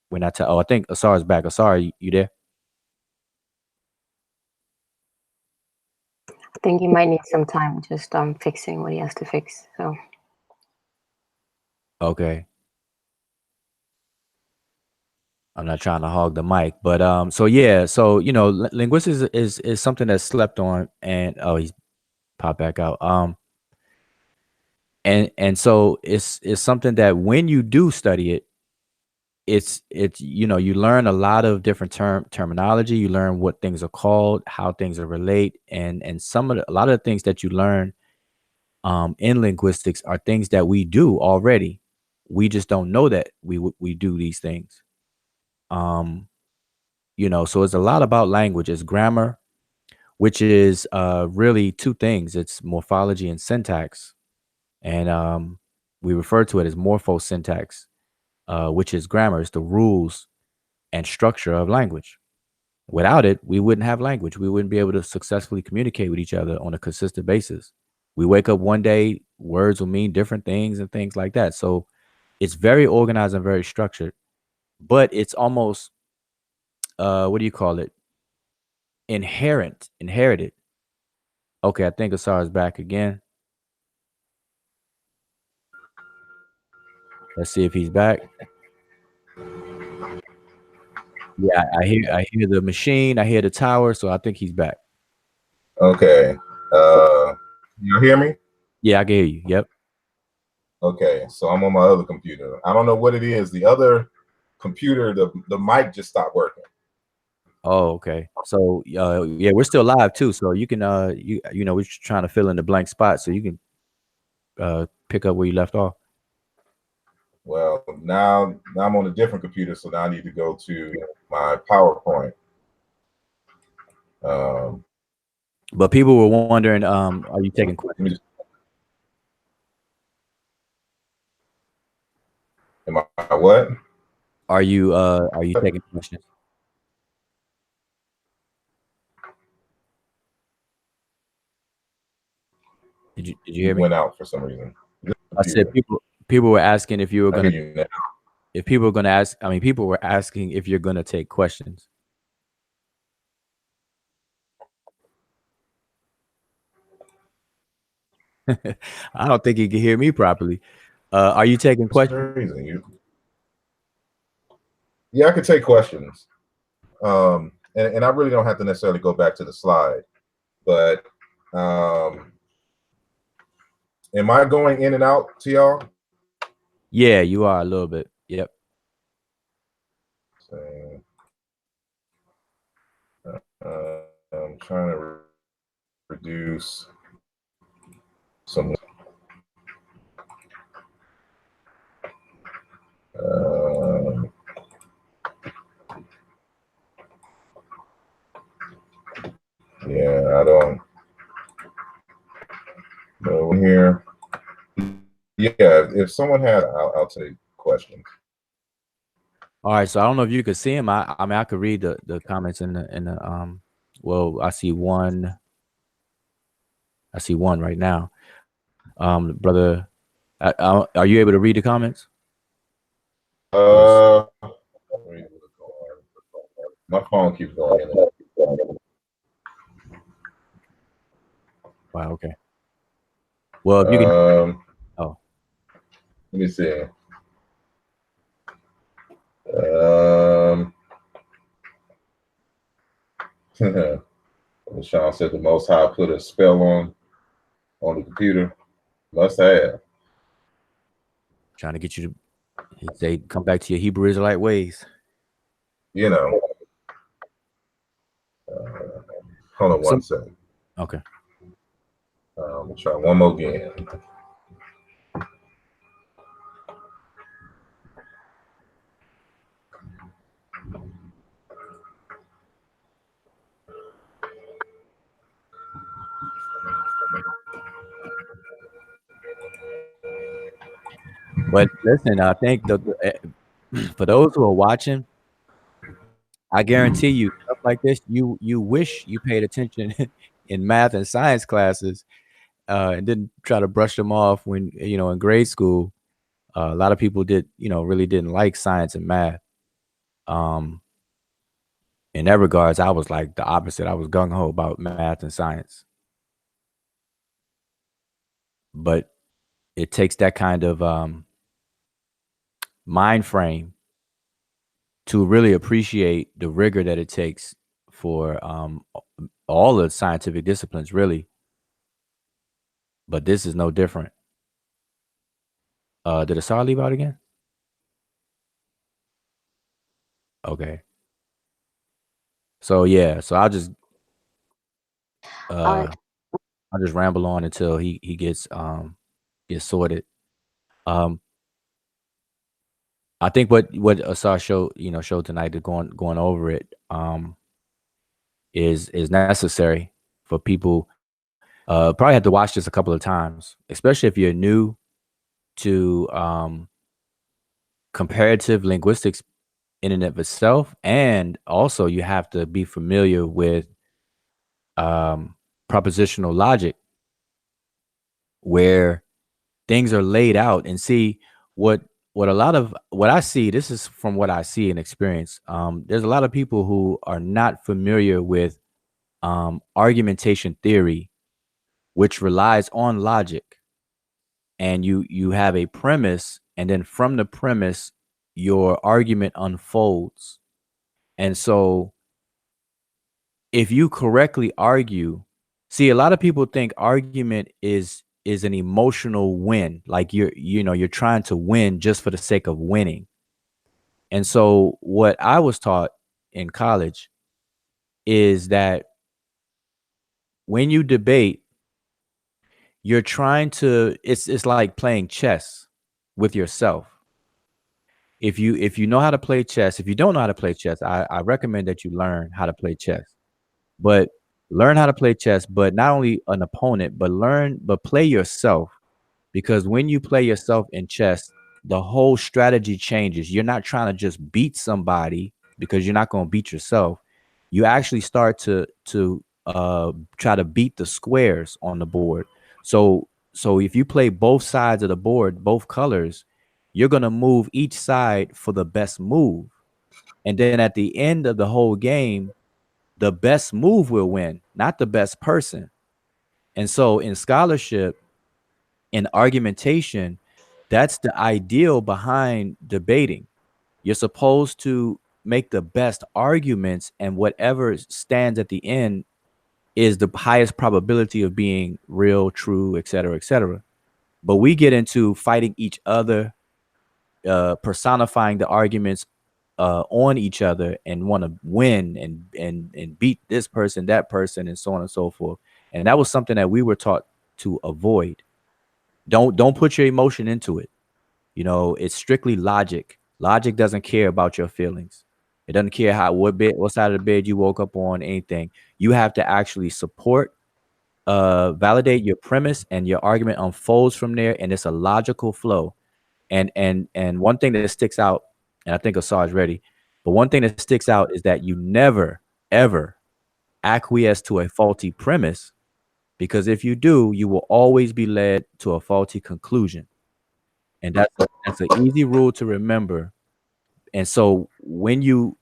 When I tell, oh, I think Asar is back. Asar, you there? I think he might need some time just fixing what he has to fix. So Okay. I'm not trying to hog the mic, but so yeah, so linguistics is something that's slept on, and oh, he's popped back out. And so it's something that when you do study it, it's you learn a lot of different terminology. You learn what things are called, how things are relate, and a lot of the things that you learn in linguistics are things that we do already. We just don't know that we do these things. Um, so it's a lot about language. It's grammar, which is really two things. It's morphology and syntax, and we refer to it as morphosyntax, which is grammar. It's the rules and structure of language. Without it, we wouldn't have language. We wouldn't be able to successfully communicate with each other on a consistent basis. We wake up one day, words will mean different things and things like that. So it's very organized and very structured, but it's almost what do you call it? Inherited. Okay, I think Asar is back again. Let's see if he's back. Yeah, I hear the machine, I hear the tower, so I think he's back. Okay. You hear me? Yeah, I can hear you. Yep. Okay, so I'm on my other computer. I don't know what it is. The other computer, the mic just stopped working. Oh, okay. So yeah, we're still live too. So you can we're just trying to fill in the blank spot, so you can pick up where you left off. Well, now I'm on a different computer, so now I need to go to my PowerPoint. But people were wondering, are you taking questions? Am I what? Are you taking questions? Did you hear me? Went out for some reason. I said people were asking if you were gonna now. if people were gonna ask. I mean, people were asking if you're gonna take questions. I don't think you can hear me properly. Are you taking questions? Yeah, I could take questions. And I really don't have to necessarily go back to the slide, but am I going in and out to y'all? Yeah, you are a little bit. Yep. So, I'm trying to reduce some. Yeah, I don't know here. Yeah, if someone had, I'll take questions. All right, so I don't know if you could see him. I mean, I could read the comments in the well, I see one. I see one right now. Brother, are you able to read the comments? My phone keeps going in and out. Wow. Okay. Well, if you can. Oh. Let me see. Sean said the Most High put a spell on the computer. Must have. Trying to get you to, he'd say, come back to your Hebrew Israelite ways. You know. Hold on one second. Okay. We'll try one more again. But listen, I think for those who are watching, I guarantee you stuff like this, you wish you paid attention in math and science classes, and didn't try to brush them off when in grade school. A lot of people really didn't like science and math. In that regards, I was like the opposite. I was gung ho about math and science, but it takes that kind of mind frame to really appreciate the rigor that it takes for all the scientific disciplines, really. But this is no different. Did Asar leave out again? Okay. So yeah, so I'll just ramble on until he gets sorted. I think what Asar showed tonight, going over it, is necessary for people. Probably have to watch this a couple of times, especially if you're new to comparative linguistics in and of itself, and also you have to be familiar with propositional logic, where things are laid out. And see what I see. This is from what I see and experience. There's a lot of people who are not familiar with argumentation theory, which relies on logic. And you have a premise, and then from the premise, your argument unfolds. And so if you correctly argue, see, a lot of people think argument is an emotional win. Like you're trying to win just for the sake of winning. And so what I was taught in college is that when you debate, you're trying to, it's like playing chess with yourself. If you know how to play chess, if you don't know how to play chess, I recommend that you learn how to play chess. But learn how to play chess, but not only an opponent, but play yourself. Because when you play yourself in chess, the whole strategy changes. You're not trying to just beat somebody, because you're not going to beat yourself. You actually start to try to beat the squares on the board. So if you play both sides of the board, both colors, you're going to move each side for the best move. And then at the end of the whole game, the best move will win, not the best person. And so in scholarship, in argumentation, that's the ideal behind debating. You're supposed to make the best arguments, and whatever stands at the end is the highest probability of being real, true, et cetera, et cetera. But we get into fighting each other, personifying the arguments on each other, and want to win and beat this person, that person, and so on and so forth. And that was something that we were taught to avoid. Don't put your emotion into it. It's strictly logic. Logic doesn't care about your feelings. It doesn't care what side of the bed you woke up on, anything. You have to actually support, validate your premise, and your argument unfolds from there, and it's a logical flow. And one thing that sticks out, and I think Asar is ready, but one thing that sticks out is that you never, ever acquiesce to a faulty premise, because if you do, you will always be led to a faulty conclusion. And that's an easy rule to remember. And so when you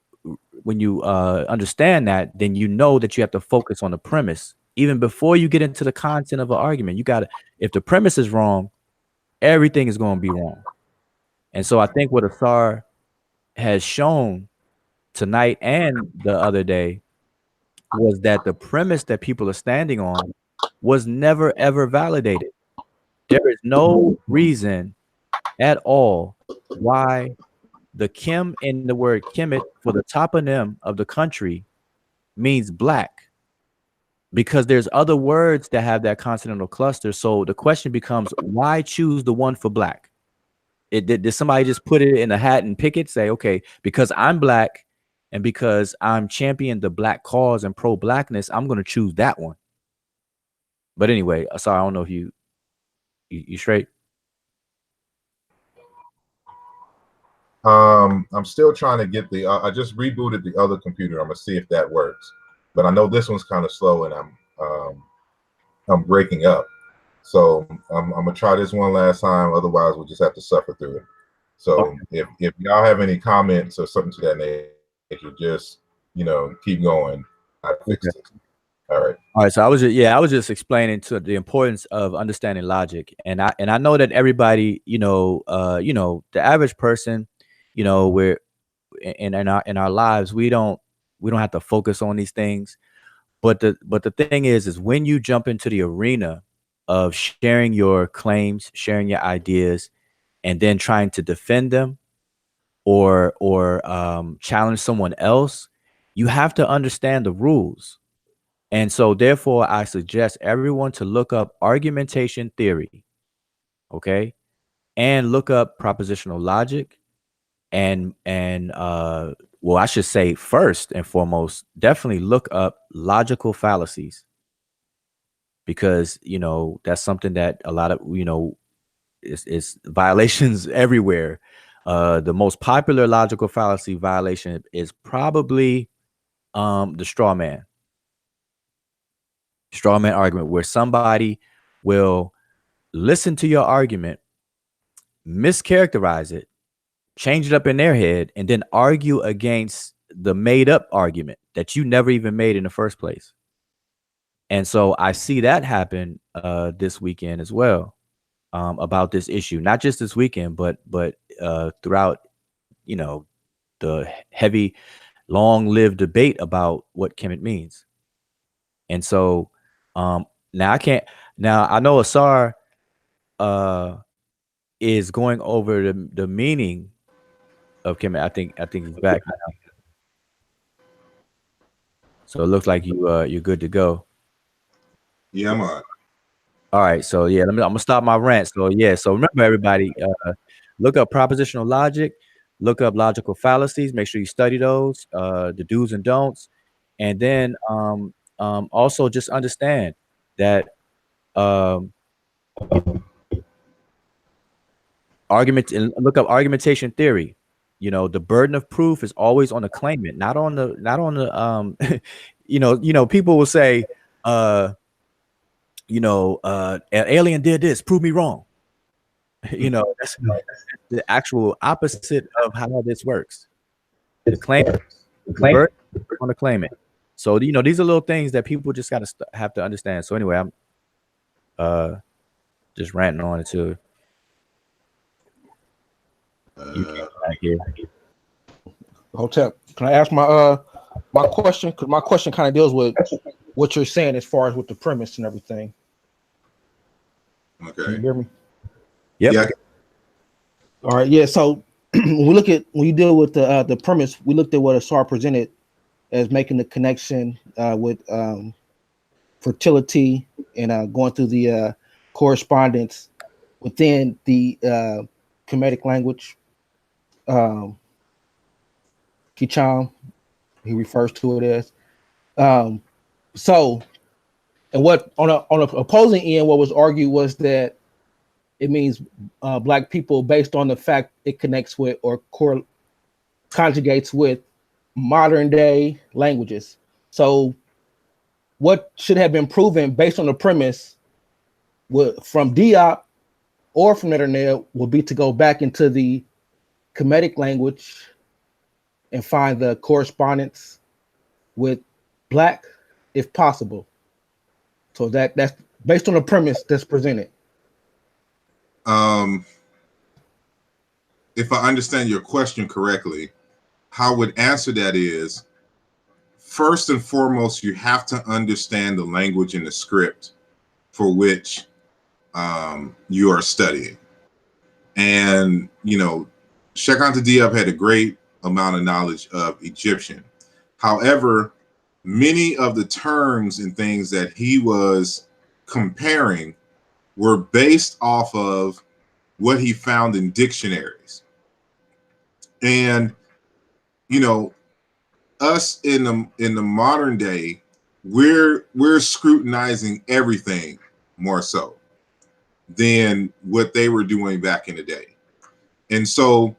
understand that, then you know that you have to focus on the premise. Even before you get into the content of an argument, you got to, if the premise is wrong, everything is going to be wrong. And so I think what Asar has shown tonight and the other day was that the premise that people are standing on was never ever validated. There is no reason at all why the Kim in the word Kemet for the toponym of the country means black, because there's other words that have that consonantal cluster. So the question becomes, why choose the one for black? Did somebody just put it in a hat and pick it, say, okay, because I'm black and because I'm championing the black cause and pro-blackness, I'm going to choose that one. But anyway, sorry, I don't know if you straight. I'm still trying to get the. I just rebooted the other computer. I'm gonna see if that works, but I know this one's kind of slow and I'm breaking up. So I'm gonna try this one last time. Otherwise, we'll just have to suffer through it. So if y'all have any comments or something to that nature, just keep going. I fixed it. All right. So I was just explaining to the importance of understanding logic, and I know that everybody, the average person, we're in our lives, we don't have to focus on these things, but the thing is when you jump into the arena of sharing your claims, sharing your ideas, and then trying to defend them or challenge someone else, you have to understand the rules. And so therefore I suggest everyone to look up argumentation theory, okay, and look up propositional logic, and well, I should say first and foremost, definitely look up logical fallacies, because that's something that a lot of is violations everywhere. The most popular logical fallacy violation is probably the straw man argument, where somebody will listen to your argument, mischaracterize it, change it up in their head, and then argue against the made up argument that you never even made in the first place. And so I see that happen this weekend as well, about this issue, not just this weekend, but throughout, the heavy, long-lived debate about what Kemet means. And so now I know Asar is going over the meaning of Kemet. I think he's back now. So it looks like you're good to go. Yeah, I'm on. All right, so yeah, I'm gonna stop my rant. So yeah, so remember everybody, look up propositional logic, look up logical fallacies, make sure you study those, the do's and don'ts, and then also just understand that look up argumentation theory. The burden of proof is always on the claimant, not on the people will say, an alien did this, prove me wrong. That's the actual opposite of how this works. The claimant, the burden on the claimant. So these are little things that people just gotta have to understand. So anyway, I'm just ranting on it too. Hotep, can I ask my question? Because my question kind of deals with what you're saying as far as with the premise and everything. Okay. Can you hear me? Yep. Yeah. All right. Yeah. So when you deal with the premise, we looked at what Asar presented as making the connection with fertility and going through the correspondence within the Kemetic language. ciKam, he refers to it as. So, and what on a opposing end, what was argued was that it means black people based on the fact it connects with or conjugates with modern day languages. So what should have been proven based on the premise from Diop or from Netterneb will be to go back into the Kemetic language and find the correspondence with Black, if possible. So that's based on the premise that's presented. If I understand your question correctly, how I would answer that is, first and foremost, you have to understand the language and the script for which you are studying. And, you know, ciKam Diop had a great amount of knowledge of Egyptian. However, many of the terms and things that he was comparing were based off of what he found in dictionaries. And, you know, us in the modern day, we're scrutinizing everything more so than what they were doing back in the day. And so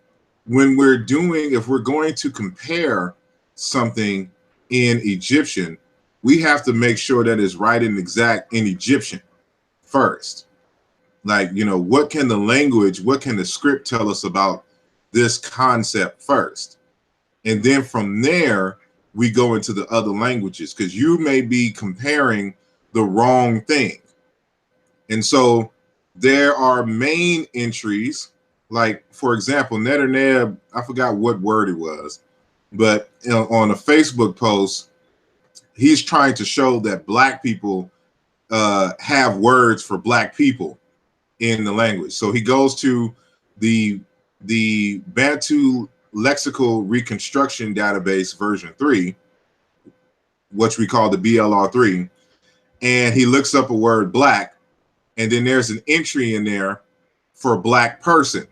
when if we're going to compare something in Egyptian, we have to make sure that it's right and exact in Egyptian first. Like, you know, what can the script tell us about this concept first? And then from there, we go into the other languages, because you may be comparing the wrong thing. And so there are main entries, like, for example, Netterneb, I forgot what word it was, but on a Facebook post, he's trying to show that Black people have words for Black people in the language. So he goes to the Bantu Lexical Reconstruction Database version 3, which we call the BLR3, and he looks up a word Black, and then there's an entry in there for Black person.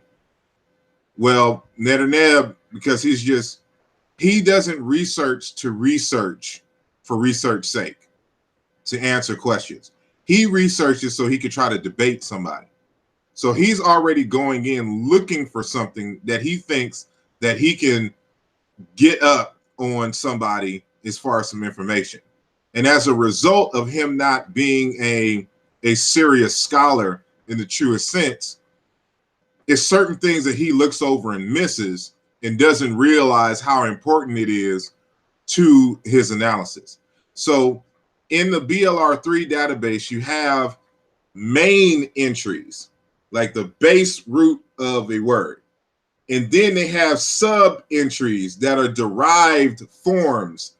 Well, Netterneb, because he doesn't research for research sake, to answer questions. He researches so he could try to debate somebody. So he's already going in looking for something that he thinks that he can get up on somebody as far as some information. And as a result of him not being a serious scholar in the truest sense, it's certain things that he looks over and misses and doesn't realize how important it is to his analysis. So in the BLR3 database, you have main entries, like the base root of a word. And then they have sub entries that are derived forms,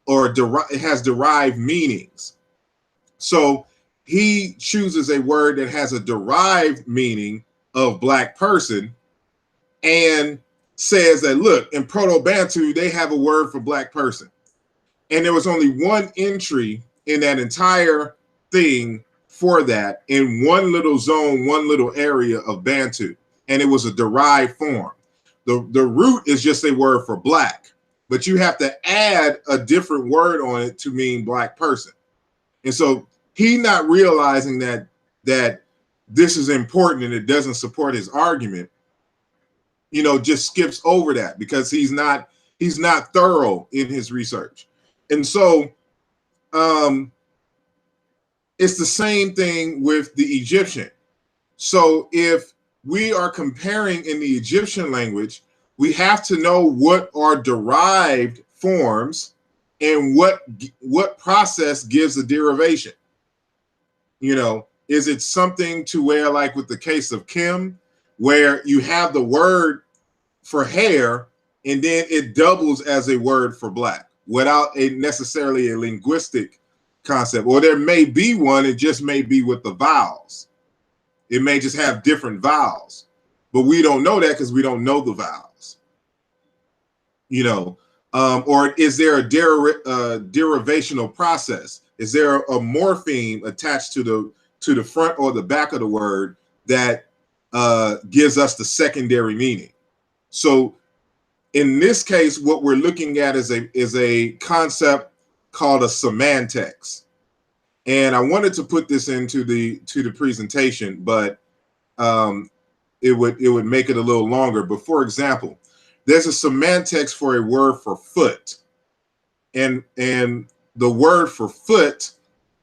or it has derived meanings. So he chooses a word that has a derived meaning of Black person and says that, look, in Proto-Bantu, they have a word for Black person. And there was only one entry in that entire thing for that, in one little zone, one little area of Bantu, and it was a derived form. The root is just a word for Black, but you have to add a different word on it to mean Black person. And so he not realizing that this is important and it doesn't support his argument, you know, just skips over that because he's not thorough in his research. And so it's the same thing with the Egyptian. So if we are comparing in the Egyptian language, we have to know what are derived forms and what process gives a derivation. You know, is it something to where, like with the case of Kim, where you have the word for hair and then it doubles as a word for Black without necessarily a linguistic concept? Or there may be one, it just may be with the vowels. It may just have different vowels, but we don't know that because we don't know the vowels. You know, or is there a derivational process? Is there a morpheme attached to the front or the back of the word that gives us the secondary meaning? So in this case, what we're looking at is a concept called a semantics. And I wanted to put this into the presentation, but it would make it a little longer. But for example, there's a semantics for a word for foot, and the word for foot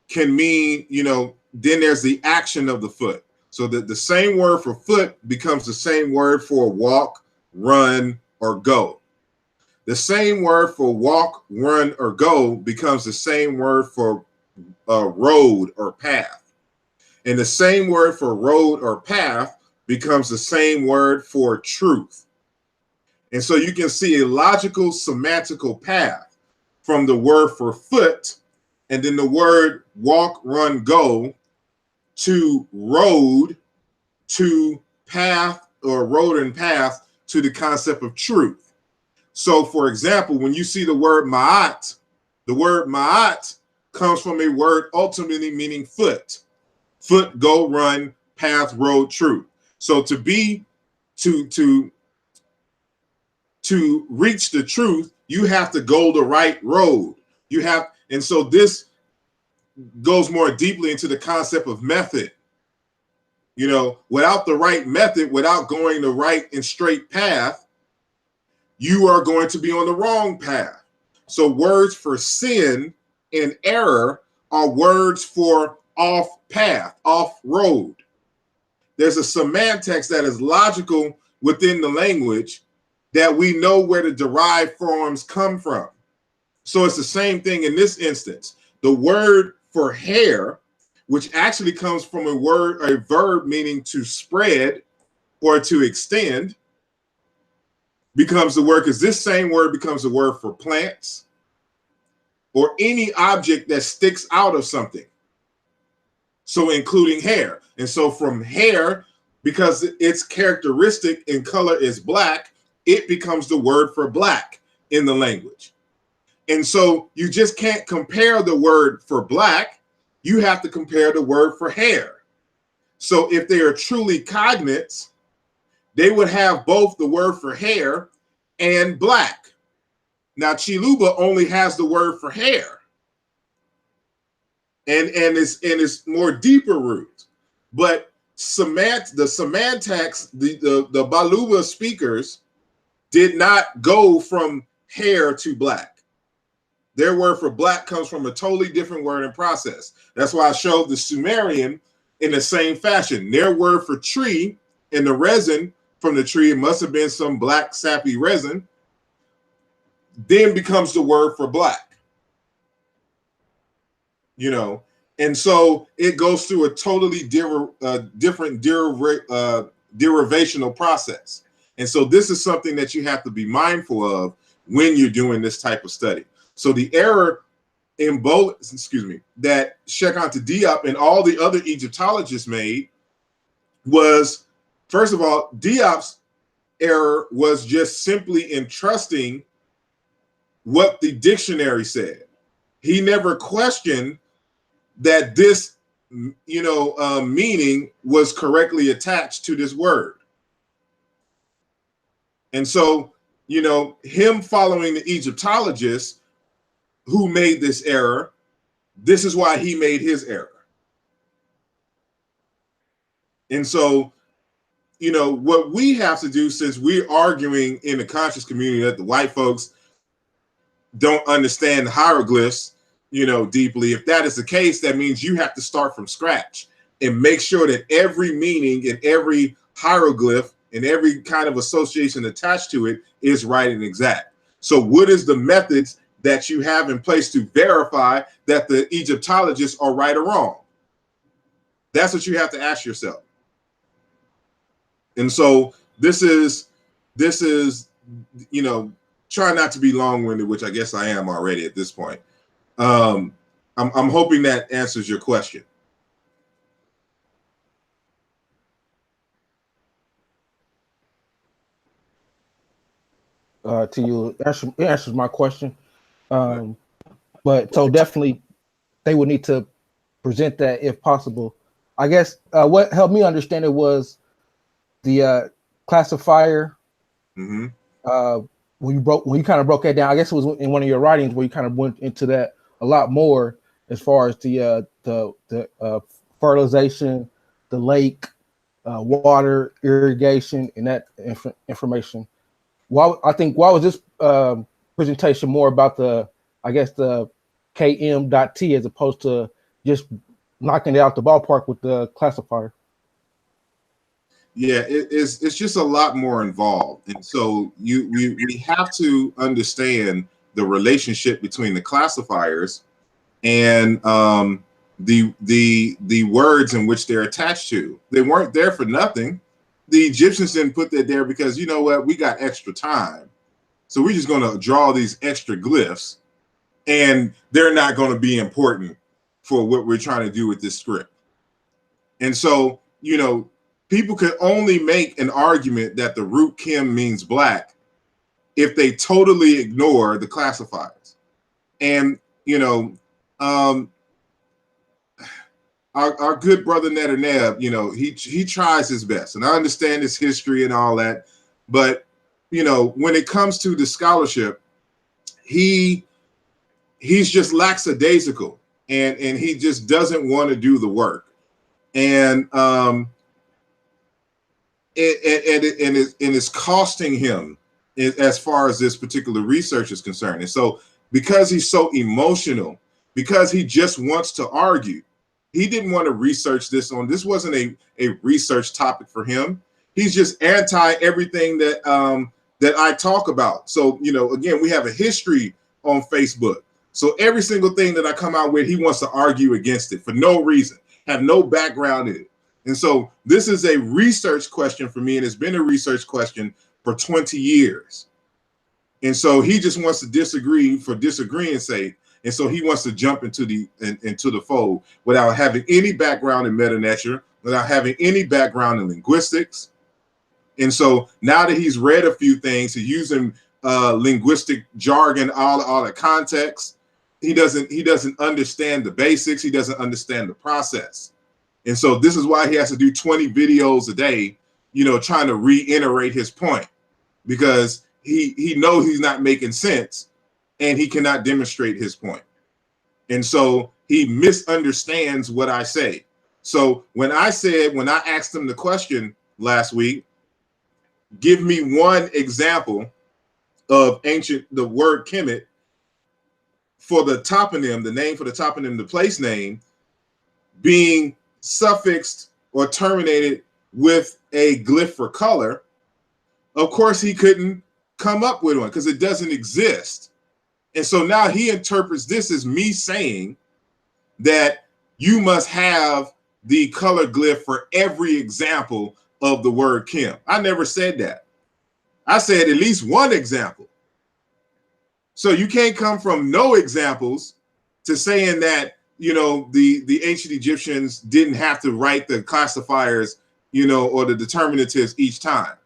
can mean, then there's the action of the foot. So the same word for foot becomes the same word for walk, run, or go. The same word for walk, run, or go becomes the same word for road or path. And the same word for road or path becomes the same word for truth. And so you can see a logical semantical path from the word for foot and then the word walk, run, go to road to path, or road and path to the concept of truth. So for example, when you see the word ma'at, the word ma'at comes from a word ultimately meaning foot. Foot, go, run, path, road, truth. So to reach the truth, you have to go the right road. And so this goes more deeply into the concept of method. Without the right method, without going the right and straight path, you are going to be on the wrong path. So words for sin and error are words for off path, off road. There's a semantics that is logical within the language that we know where the derived forms come from. So it's the same thing in this instance. The word for hair, which actually comes from a verb meaning to spread or to extend, becomes the word, because this same word becomes the word for plants or any object that sticks out of something. So including hair. And so from hair, because its characteristic in color is black, it becomes the word for black in the language. And so you just can't compare the word for black. You have to compare the word for hair. So if they are truly cognates, they would have both the word for hair and black. Now, Chiluba only has the word for hair. And it's more deeper root. But the semantics, the Baluba speakers did not go from hair to black. Their word for black comes from a totally different word and process. That's why I showed the Sumerian in the same fashion. Their word for tree and the resin from the tree, it must have been some black sappy resin, then becomes the word for black. And so it goes through a totally different derivational process. And so this is something that you have to be mindful of when you're doing this type of study. So the error in both, that Km.t Diop and all the other Egyptologists made was, first of all, Diop's error was just simply entrusting what the dictionary said. He never questioned that this, meaning was correctly attached to this word. And so, him following the Egyptologists who made this error, this is why he made his error. And so, what we have to do, since we're arguing in the conscious community that the white folks don't understand hieroglyphs, deeply, if that is the case, that means you have to start from scratch and make sure that every meaning and every hieroglyph and every kind of association attached to it is right and exact. So what is the methods that you have in place to verify that the Egyptologists are right or wrong? That's what you have to ask yourself. And so this is, try not to be long-winded, which I guess I am already at this point. I'm hoping that answers your question. To you, it answers my question. But so definitely they would need to present that if possible. I guess what helped me understand it was the classifier. Mm-hmm. When you kind of broke that down, I guess it was in one of your writings where you kind of went into that a lot more as far as the fertilization, the lake, water, irrigation, and that information. Why was this presentation more about the Km.t as opposed to just knocking it out the ballpark with the classifier. Yeah, it's just a lot more involved, and so we have to understand the relationship between the classifiers and the words in which they're attached to. They weren't there for nothing. The Egyptians didn't put that there because, you know what, we got extra time, so we're just going to draw these extra glyphs, and they're not going to be important for what we're trying to do with this script. And so, you know, people can only make an argument that the root Kim means black if they totally ignore the classifiers. And, you know, our good brother Netanyahu, you know, he tries his best, and I understand his history and all that, but, you know, when it comes to the scholarship, he's just lackadaisical, and he just doesn't want to do the work. And it's costing him as far as this particular research is concerned. And so, because he's so emotional, because he just wants to argue, he didn't want to research this on. This wasn't a research topic for him. He's just anti everything that that I talk about. So, you know, again, we have a history on Facebook. So every single thing that I come out with, he wants to argue against it for no reason, have no background in it. And so this is a research question for me, and it's been a research question for 20 years. And so he just wants to disagree for disagreeing's sake. And so he wants to jump into the fold without having any background in meta nature, without having any background in linguistics. And so now that he's read a few things, he's using linguistic jargon, all the context. He doesn't understand the basics. He doesn't understand the process. And so this is why he has to do 20 videos a day, you know, trying to reiterate his point, because he knows he's not making sense and he cannot demonstrate his point. And so he misunderstands what I say. So when I asked him the question last week, give me one example of the word Kemet for the toponym, the name for the toponym, the place name, being suffixed or terminated with a glyph for color, of course he couldn't come up with one because it doesn't exist. And so now he interprets this as me saying that you must have the color glyph for every example of the word Kim. I never said that. I said at least one example. So you can't come from no examples to saying that, you know, the ancient Egyptians didn't have to write the classifiers, you know, or the determinatives each time.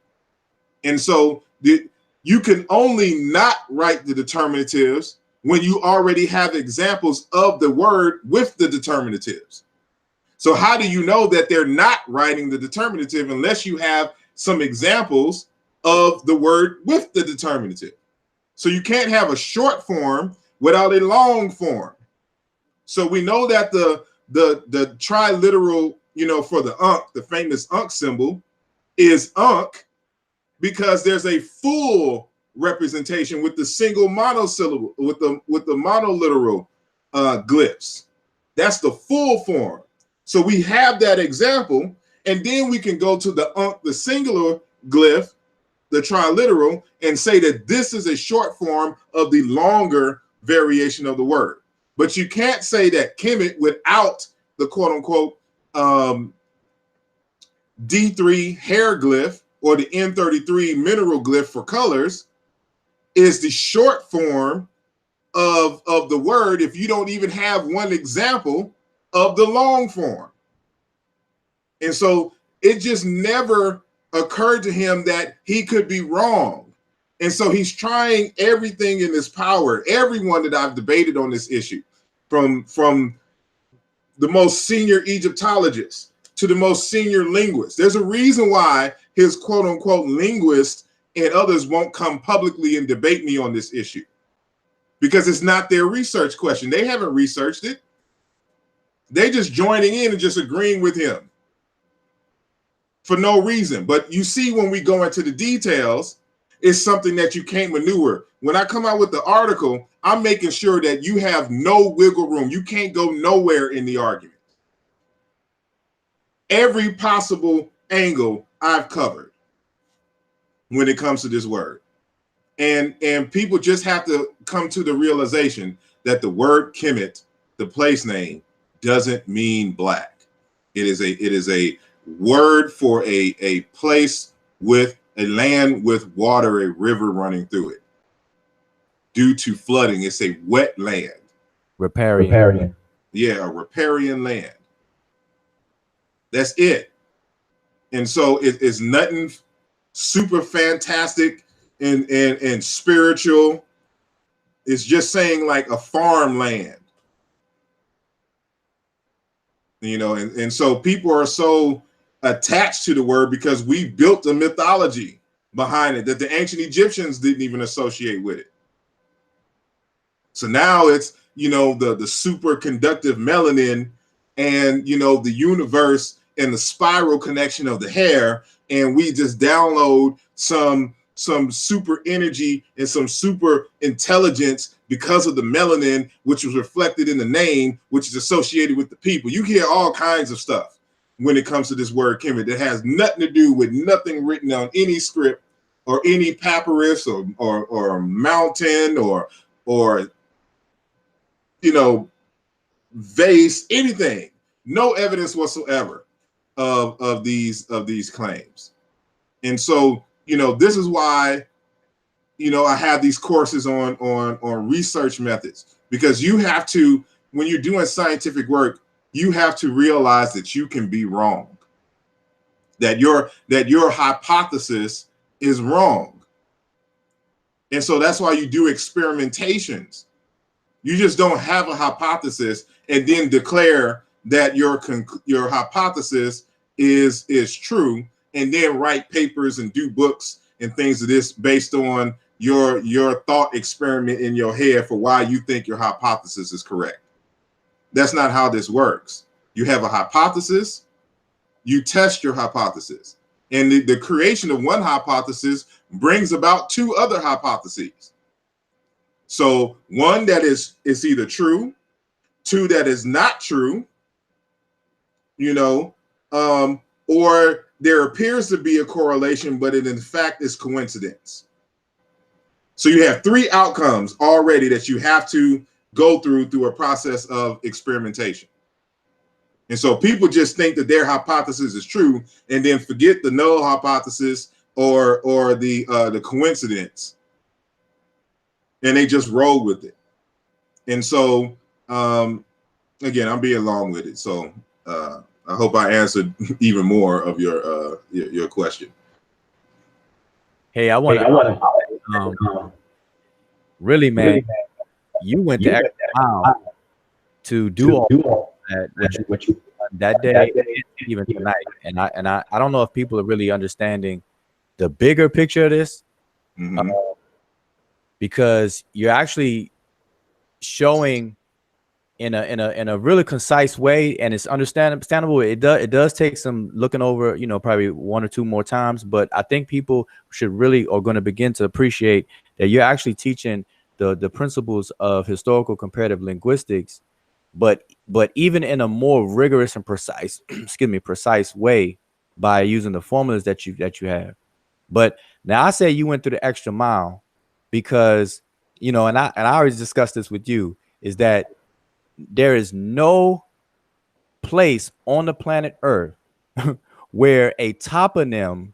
And so you can only not write the determinatives when you already have examples of the word with the determinatives. So how do you know that they're not writing the determinative unless you have some examples of the word with the determinative? So you can't have a short form without a long form. So we know that the triliteral, you know, for the Ankh, the famous Ankh symbol, is Ankh because there's a full representation with the single monosyllable, with the monoliteral glyphs. That's the full form. So we have that example, and then we can go to the Ankh, the singular glyph, the triliteral, and say that this is a short form of the longer variation of the word. But you can't say that Kemet without the quote unquote D3 hair glyph or the N33 mineral glyph for colors is the short form of the word if you don't even have one example of the long form. And so it just never occurred to him that he could be wrong. And so he's trying everything in his power, everyone that I've debated on this issue, from the most senior Egyptologist to the most senior linguist. There's a reason why his quote unquote linguists and others won't come publicly and debate me on this issue, because it's not their research question. They haven't researched it. They're just joining in and just agreeing with him for no reason. But you see, when we go into the details, is something that you can't maneuver. When I come out with the article, I'm making sure that you have no wiggle room. You can't go nowhere in the argument. Every possible angle I've covered when it comes to this word. And people just have to come to the realization that the word Kemet, the place name, doesn't mean black. It is a word for a place with a land with water, a river running through it. Due to flooding, it's a wet land. Riparian. Yeah, a riparian land. That's it. And so it's nothing super fantastic and spiritual. It's just saying like a farmland. You know, and so people are so attached to the word because we built a mythology behind it that the ancient Egyptians didn't even associate with it. So now it's, you know, the superconductive melanin and, you know, the universe and the spiral connection of the hair, and we just download some super energy and some super intelligence because of the melanin, which was reflected in the name, which is associated with the people. You hear all kinds of stuff when it comes to this word Kemet that has nothing to do with nothing written on any script or any papyrus or mountain or you know, vase, anything. No evidence whatsoever of these claims. And so, you know, this is why, you know, I have these courses on research methods, because you have to, when you're doing scientific work, you have to realize that you can be wrong, that your hypothesis is wrong. And so that's why you do experimentations. You just don't have a hypothesis and then declare that your hypothesis is true, and then write papers and do books and things of this based on your thought experiment in your head for why you think your hypothesis is correct. That's not how this works. You have a hypothesis, you test your hypothesis, and the creation of one hypothesis brings about two other hypotheses. So one that is either true, two that is not true, you know, or there appears to be a correlation, but it in fact is coincidence. So you have three outcomes already that you have to go through a process of experimentation. And so people just think that their hypothesis is true and then forget the null hypothesis or the coincidence, and they just roll with it. And so again, I'm being long with it. So I hope I answered even more of your question. Hey, I want to really, man, you went the extra mile to do all that, what you that day, even tonight. And I don't know if people are really understanding the bigger picture of this, because you're actually showing in a really concise way, and it's understandable. It does take some looking over, you know, probably one or two more times, but I think people should really are going to begin to appreciate that you're actually teaching the principles of historical comparative linguistics, but even in a more rigorous and precise precise way by using the formulas that you have. But now I say you went through the extra mile because, you know, and I already discussed this with you, is that there is no place on the planet Earth where a toponym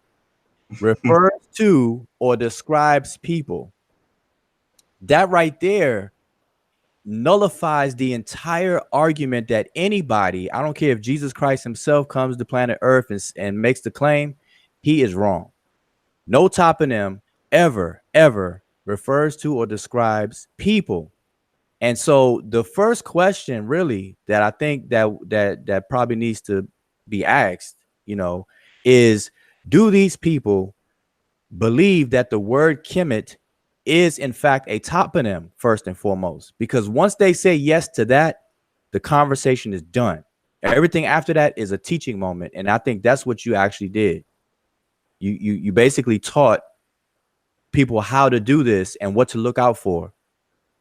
refers to or describes people. That right there nullifies the entire argument that anybody, I don't care if Jesus Christ himself comes to planet Earth and makes the claim, he is wrong. No toponym ever refers to or describes people. And so the first question really that I think that probably needs to be asked, you know, is, do these people believe that the word Kemet is in fact a toponym first and foremost? Because once they say yes to that, the conversation is done. Everything after that is a teaching moment. And I think that's what you actually did. You basically taught people how to do this and what to look out for.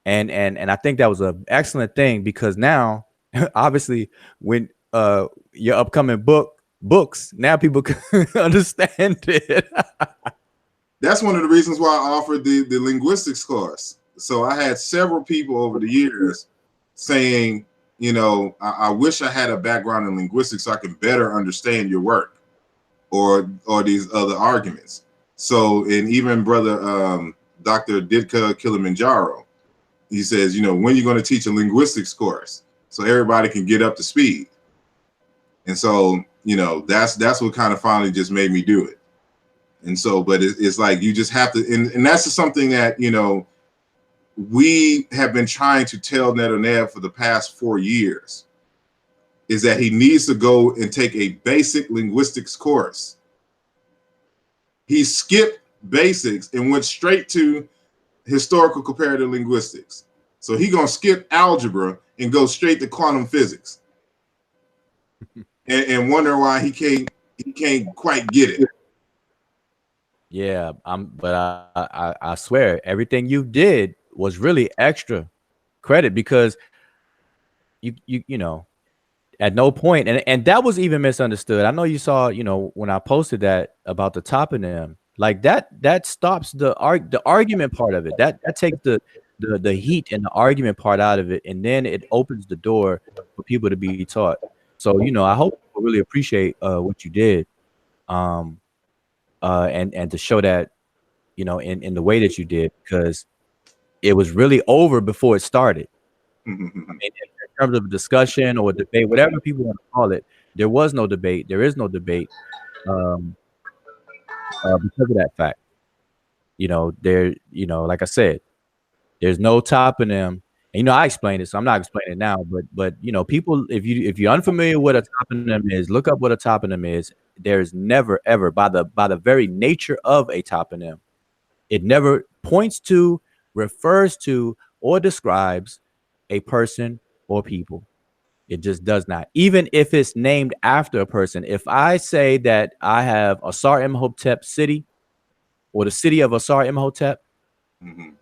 And I think that was an excellent thing, because now, obviously, when your upcoming books, now people can understand it. That's one of the reasons why I offered the linguistics course. So I had several people over the years saying, you know, I wish I had a background in linguistics so I can better understand your work or these other arguments. So, and even brother Dr. Ditka Kilimanjaro, he says, you know, when you're going to teach a linguistics course so everybody can get up to speed. And so, you know, that's what kind of finally just made me do it. And so, but it's like you just have to, and that's just something that, you know, we have been trying to tell Netanyahu for the past 4 years, is that he needs to go and take a basic linguistics course. He skipped basics and went straight to historical comparative linguistics. So he gonna skip algebra and go straight to quantum physics, and wonder why he can't quite get it. Yeah, but I swear everything you did was really extra credit, because you know, at no point, and that was even misunderstood. I know you saw, you know, when I posted that about the toponym, like that stops the argument part of it. That takes the heat and the argument part out of it, and then it opens the door for people to be taught. So, you know, I hope people really appreciate what you did, and to show that, you know, in the way that you did, because it was really over before it started. I mean, in terms of a discussion or debate, whatever people want to call it, there was no debate. There is no debate because of that fact. You know, you know, like I said, there's no toponym. And, you know, I explained it, so I'm not explaining it now. But you know, people, if you're unfamiliar with what a toponym is, look up what a toponym is. There's never ever, by the very nature of a toponym, it never points to, refers to, or describes a person or people. It just does not. Even if it's named after a person. If I say that I have Asar Imhotep city, or the city of Asar Imhotep,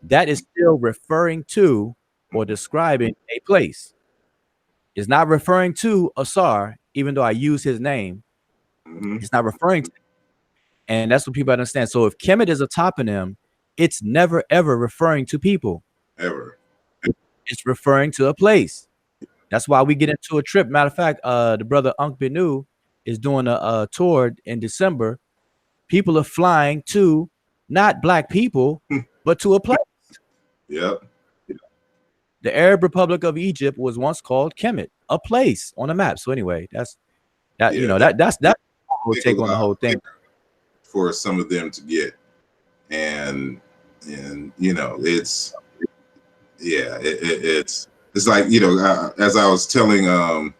that is still referring to or describing a place. It's not referring to Asar, even though I use his name. It's not referring to, and that's what people understand. So if Kemet is a toponym, it's never ever referring to people. Ever. It's referring to a place. That's why we get into a trip. Matter of fact, the brother Unc Benu is doing a tour in December. People are flying to not black people, but to a place. Yep. The Arab Republic of Egypt was once called Kemet, a place on a map. So anyway, that's that. Yeah, you know, that's whole take on the whole thing for some of them to get, and you know, it's it's like, you know, as I was telling who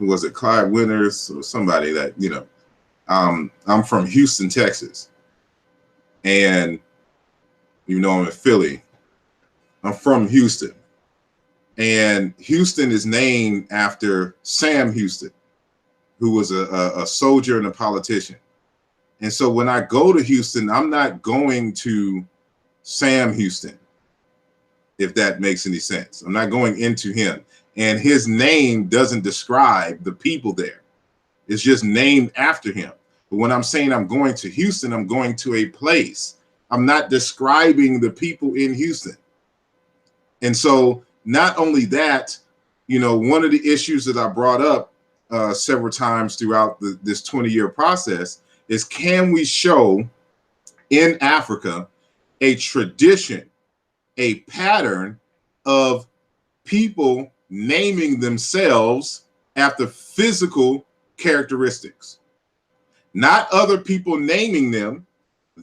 was it, Clyde Winters or somebody, that, you know, I'm from Houston, Texas, and you know, I'm in Philly. I'm from Houston, and Houston is named after Sam Houston, who was a soldier and a politician. And so when I go to Houston, I'm not going to Sam Houston, if that makes any sense. I'm not going into him. And his name doesn't describe the people there. It's just named after him. But when I'm saying I'm going to Houston, I'm going to a place. I'm not describing the people in Houston. And so not only that, you know, one of the issues that I brought up several times throughout this 20-year process is, can we show in Africa a tradition, a pattern of people naming themselves after physical characteristics, not other people naming them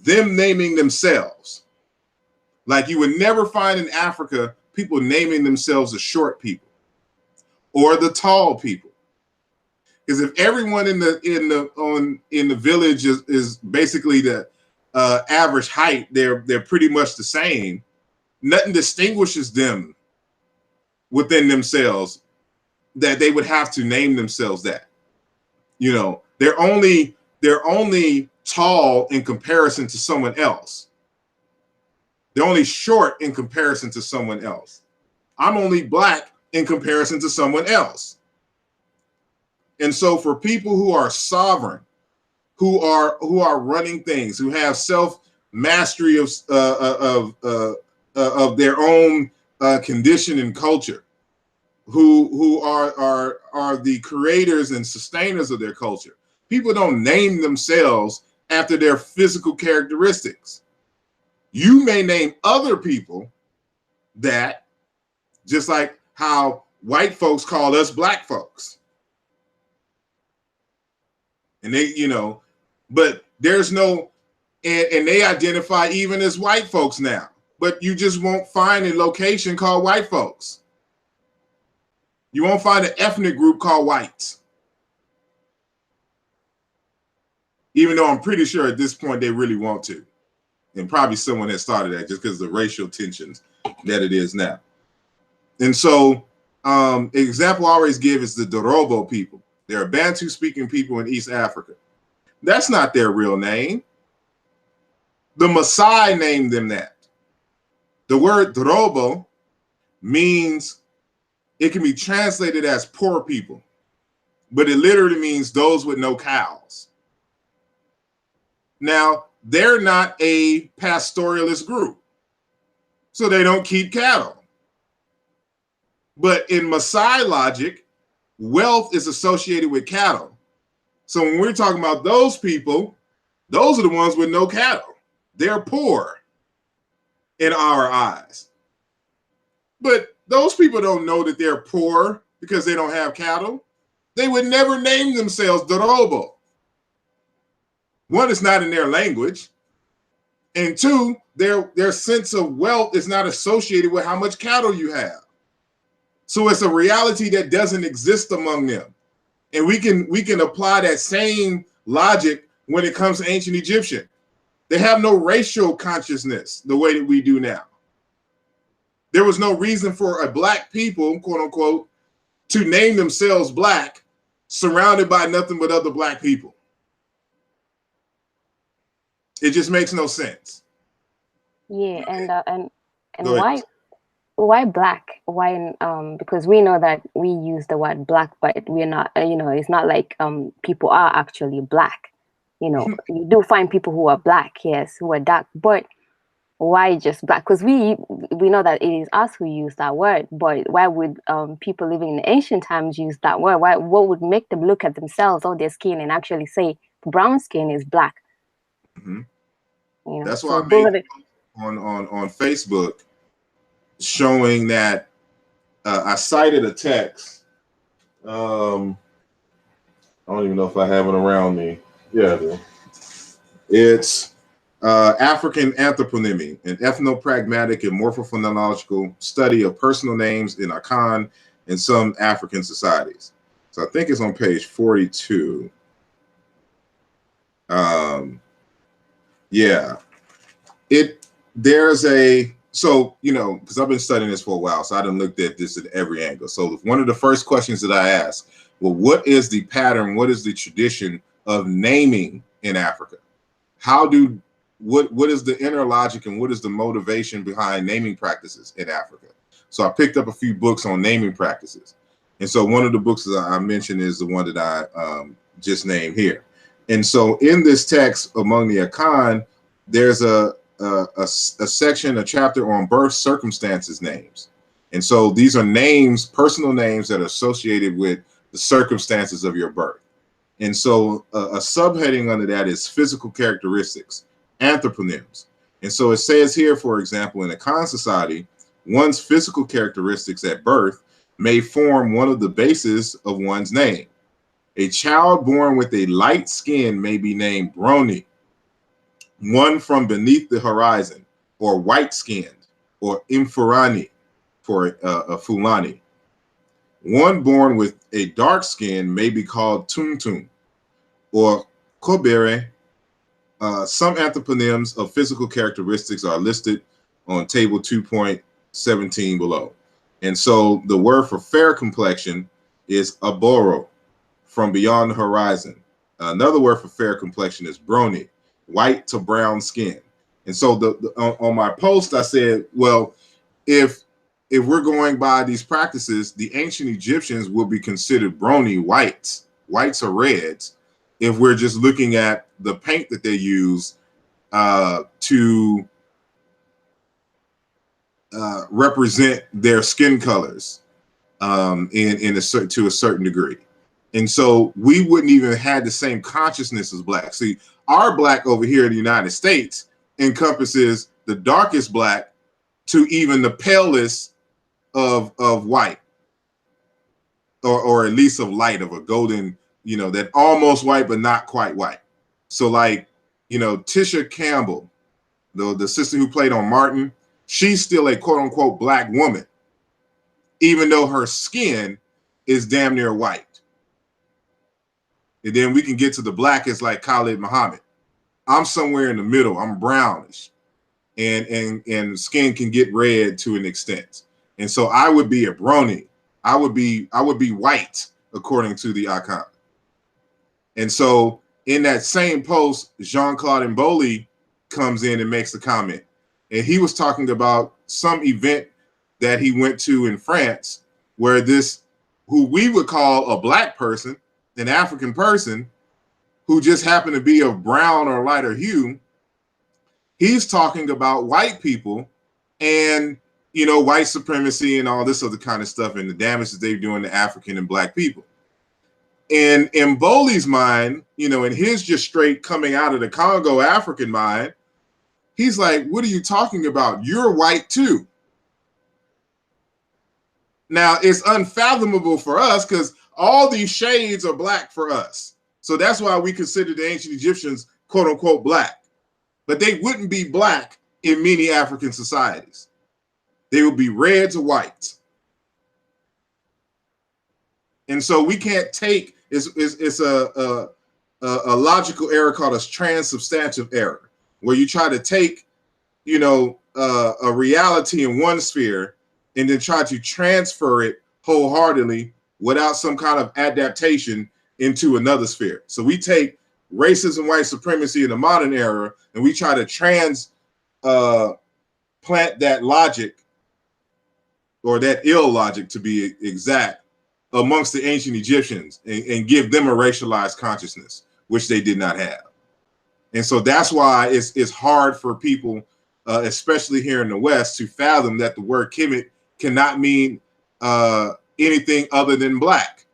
naming themselves. Like, you would never find in Africa people naming themselves the short people or the tall people. Because if everyone in the village is basically the average height, they're pretty much the same. Nothing distinguishes them within themselves that they would have to name themselves that. You know, they're only tall in comparison to someone else. They're only short in comparison to someone else. I'm only black in comparison to someone else. And so for people who are sovereign, who are running things, who have self-mastery of their own condition and culture, who are the creators and sustainers of their culture. People don't name themselves after their physical characteristics. You may name other people that, just like how white folks call us black folks. And they, but there's no, and they identify even as white folks now, but you just won't find a location called white folks. You won't find an ethnic group called whites. Even though I'm pretty sure at this point they really want to. And probably someone has started that just because of the racial tensions that it is now. And so example I always give is the Dorobo people. They're a Bantu speaking people in East Africa. That's not their real name. The Maasai named them that. The word Dorobo means, it can be translated as poor people, but it literally means those with no cows. Now, they're not a pastoralist group, so they don't keep cattle. But in Maasai logic, wealth is associated with cattle. So when we're talking about those people, those are the ones with no cattle. They're poor in our eyes. But those people don't know that they're poor because they don't have cattle. They would never name themselves Dorobo. One, it's not in their language. And two, their sense of wealth is not associated with how much cattle you have. So it's a reality that doesn't exist among them. And we can apply that same logic when it comes to ancient Egyptian. They have no racial consciousness the way that we do now. There was no reason for a black people, quote unquote, to name themselves black, surrounded by nothing but other black people. It just makes no sense. Yeah, and why black? Why because we know that we use the word black, but we're not. It's not like people are actually black. You do find people who are black, yes, who are dark, but why just black? Because we know that it is us who use that word, but why would people living in ancient times use that word? What would make them look at themselves or their skin and actually say brown skin is black? Mm-hmm. That's why I made on Facebook showing that I cited a text. I don't even know if I have it around me. Yeah, I do. It's African anthroponymy, an ethnopragmatic and morphophonological study of personal names in Akan and some African societies. So I think it's on page 42. Yeah, because I've been studying this for a while, so I done looked at this at every angle. So one of the first questions that I asked, well, what is the pattern? What is the tradition of naming in Africa? What is the inner logic and what is the motivation behind naming practices in Africa? So I picked up a few books on naming practices. And so one of the books that I mentioned is the one that I just named here. And so in this text among the Akan, there's a section, a chapter on birth circumstances names. And so these are names, personal names that are associated with the circumstances of your birth. And so a subheading under that is physical characteristics, anthroponyms. And so it says here, for example, in a Akan society, one's physical characteristics at birth may form one of the bases of one's name. A child born with a light skin may be named Brony, one from beneath the horizon, or white-skinned, or Imfurani for a Fulani. One born with a dark skin may be called Tumtum, or Kobere. Some anthroponyms of physical characteristics are listed on table 2.17 below. And so the word for fair complexion is Aboro, from beyond the horizon. Another word for fair complexion is Brony, white to brown skin. And so on my post, I said, well, if we're going by these practices, the ancient Egyptians will be considered brony whites or reds, if we're just looking at the paint that they use to represent their skin colors to a certain degree. And so we wouldn't even have the same consciousness as black. See, our black over here in the United States encompasses the darkest black to even the palest of white, or at least of light, of a golden, that almost white but not quite white. So like, Tisha Campbell, the sister who played on Martin, she's still a quote unquote black woman, even though her skin is damn near white. And then we can get to the blackest like Khalid Muhammad. I'm somewhere in the middle. I'm brownish, and skin can get red to an extent. And so I would be a brony. I would be white according to the icon. And so in that same post, Jean-Claude Mboli comes in and makes a comment. And he was talking about some event that he went to in France, where this, who we would call a black person, an African person, who just happened to be of brown or lighter hue, he's talking about white people and, white supremacy and all this other kind of stuff and the damage that they're doing to African and black people. And in Mboli's mind, in his just straight coming out of the Congo African mind, he's like, what are you talking about? You're white too. Now, it's unfathomable for us because all these shades are black for us. So that's why we consider the ancient Egyptians, quote unquote, black. But they wouldn't be black in many African societies. They would be red to white. And so we can't take, it's a logical error called a transubstantive error, where you try to take, a reality in one sphere and then try to transfer it wholeheartedly without some kind of adaptation into another sphere. So we take racism, white supremacy in the modern era, and we try to plant that logic, or that ill logic to be exact, amongst the ancient Egyptians and give them a racialized consciousness, which they did not have. And so that's why it's hard for people, especially here in the West, to fathom that the word Kemet cannot mean anything other than black.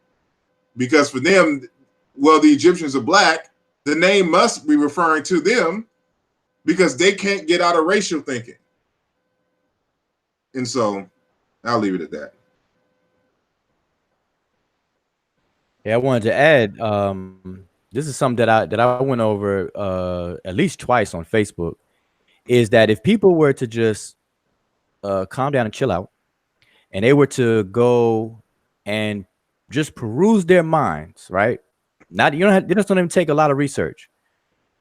Because for them, well, the Egyptians are black, the name must be referring to them because they can't get out of racial thinking. And so I'll leave it at that. Yeah, I wanted to add, this is something that I went over at least twice on Facebook, is that if people were to just calm down and chill out, and they were to go and just peruse their minds, right? Not you don't even take a lot of research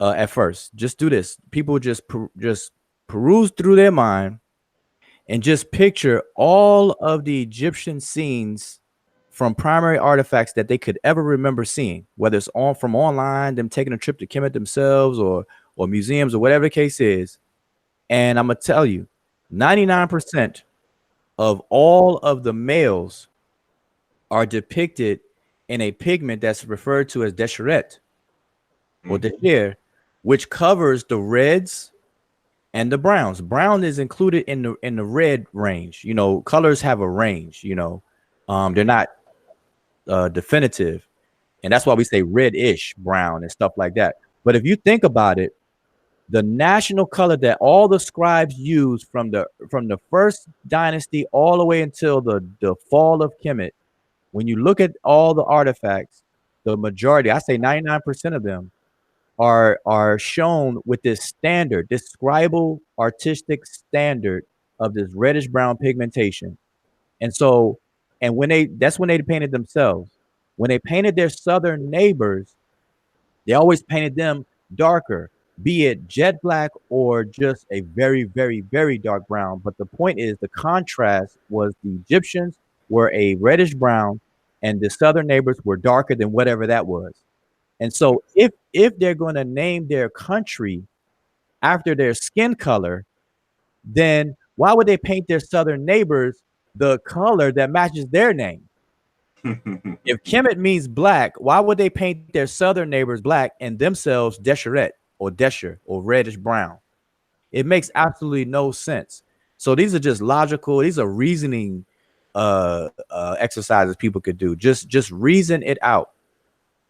at first. Just do this. People just peruse through their mind and just picture all of the Egyptian scenes from primary artifacts that they could ever remember seeing, whether it's from online, them taking a trip to Kemet themselves, or museums, or whatever the case is. And I'm gonna tell you, 99% of all of the males are depicted in a pigment that's referred to as desheret or desher, which covers the reds and the browns. Brown is included in the red range. Colors have a range. They're not definitive, and that's why we say reddish brown and stuff like that. But if you think about it, the national color that all the scribes used from the first dynasty all the way until the fall of Kemet, when you look at all the artifacts, the majority, I say 99% of them, are shown with this standard, this scribal artistic standard of this reddish brown pigmentation. And so, that's when they painted themselves. When they painted their southern neighbors, they always painted them darker, be it jet black or just a very, very, very dark brown. But the point is, the contrast was the Egyptians were a reddish brown and the southern neighbors were darker than whatever that was. And so if they're going to name their country after their skin color, then why would they paint their southern neighbors the color that matches their name? If Kemet means black, why would they paint their southern neighbors black and themselves Deseret or Desher or reddish brown? It makes absolutely no sense. So these are just logical, these are reasoning exercises people could do. Just reason it out,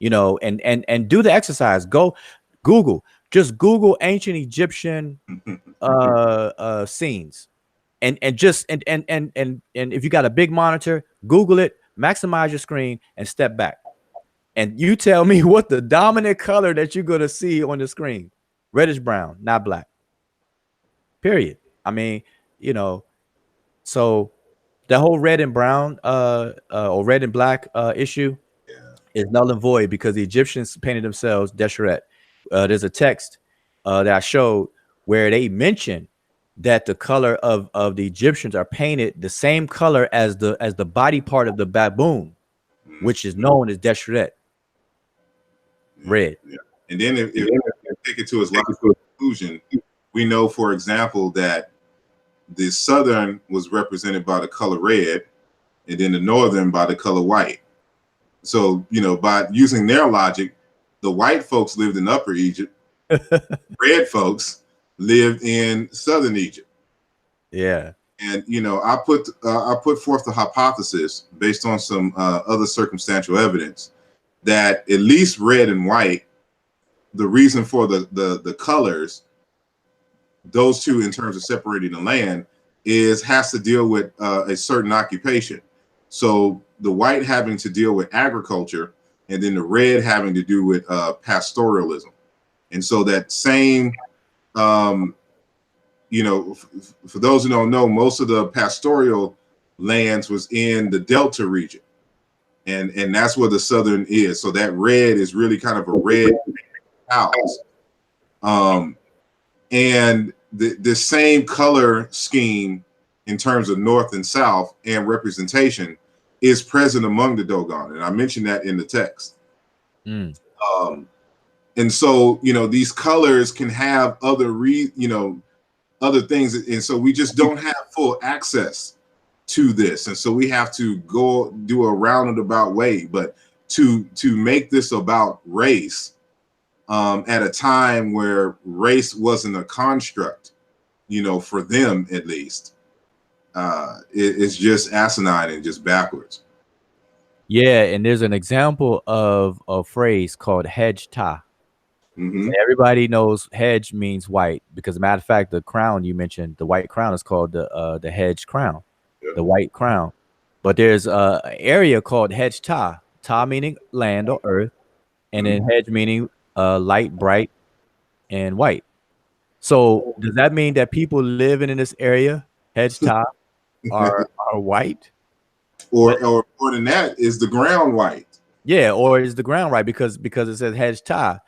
you know, and do the exercise. Go Google, just Google ancient Egyptian scenes. And if you got a big monitor, Google it, maximize your screen, and step back. And you tell me what the dominant color that you're gonna see on the screen. Reddish brown, not black. Period. I mean, you know, so the whole red and brown or red and black issue is null and void because the Egyptians painted themselves Deseret. There's a text that I showed where they mention that the color of the Egyptians are painted the same color as the body part of the baboon, which is known as Deseret. Red. Yeah. And then if you take it to its logical conclusion, we know, for example, that the southern was represented by the color red, and then the northern by the color white. So, you know, by using their logic, the white folks lived in Upper Egypt, red folks lived in Southern Egypt. Yeah. And, you know, I put forth the hypothesis based on some other circumstantial evidence that at least red and white, the reason for the colors, those two in terms of separating the land, has to deal with a certain occupation. So the white having to deal with agriculture, and then the red having to do with pastoralism. And so that same, you know, for those who don't know, most of the pastoral lands was in the Delta region. And that's where the southern is. So that red is really kind of a red house. And the same color scheme in terms of north and south and representation is present among the Dogon. And I mentioned that in the text. And so, you know, these colors can have other other things. And so we just don't have full access to this. And so we have to go do a roundabout way. But to make this about race at a time where race wasn't a construct, you know, for them at least, it's just asinine and just backwards. Yeah, and there's an example of a phrase called hedge ta. Everybody knows hedge means white because, as a matter of fact, the crown you mentioned, the white crown, is called the hedge crown, the white crown. But there's an area called hedge ta, ta meaning land or earth, and then hedge meaning light, bright, and white. So does that mean that people living in this area, hedge ta, are white? Or more than that, is the ground white? Yeah, or is the ground right because it says hedge ta,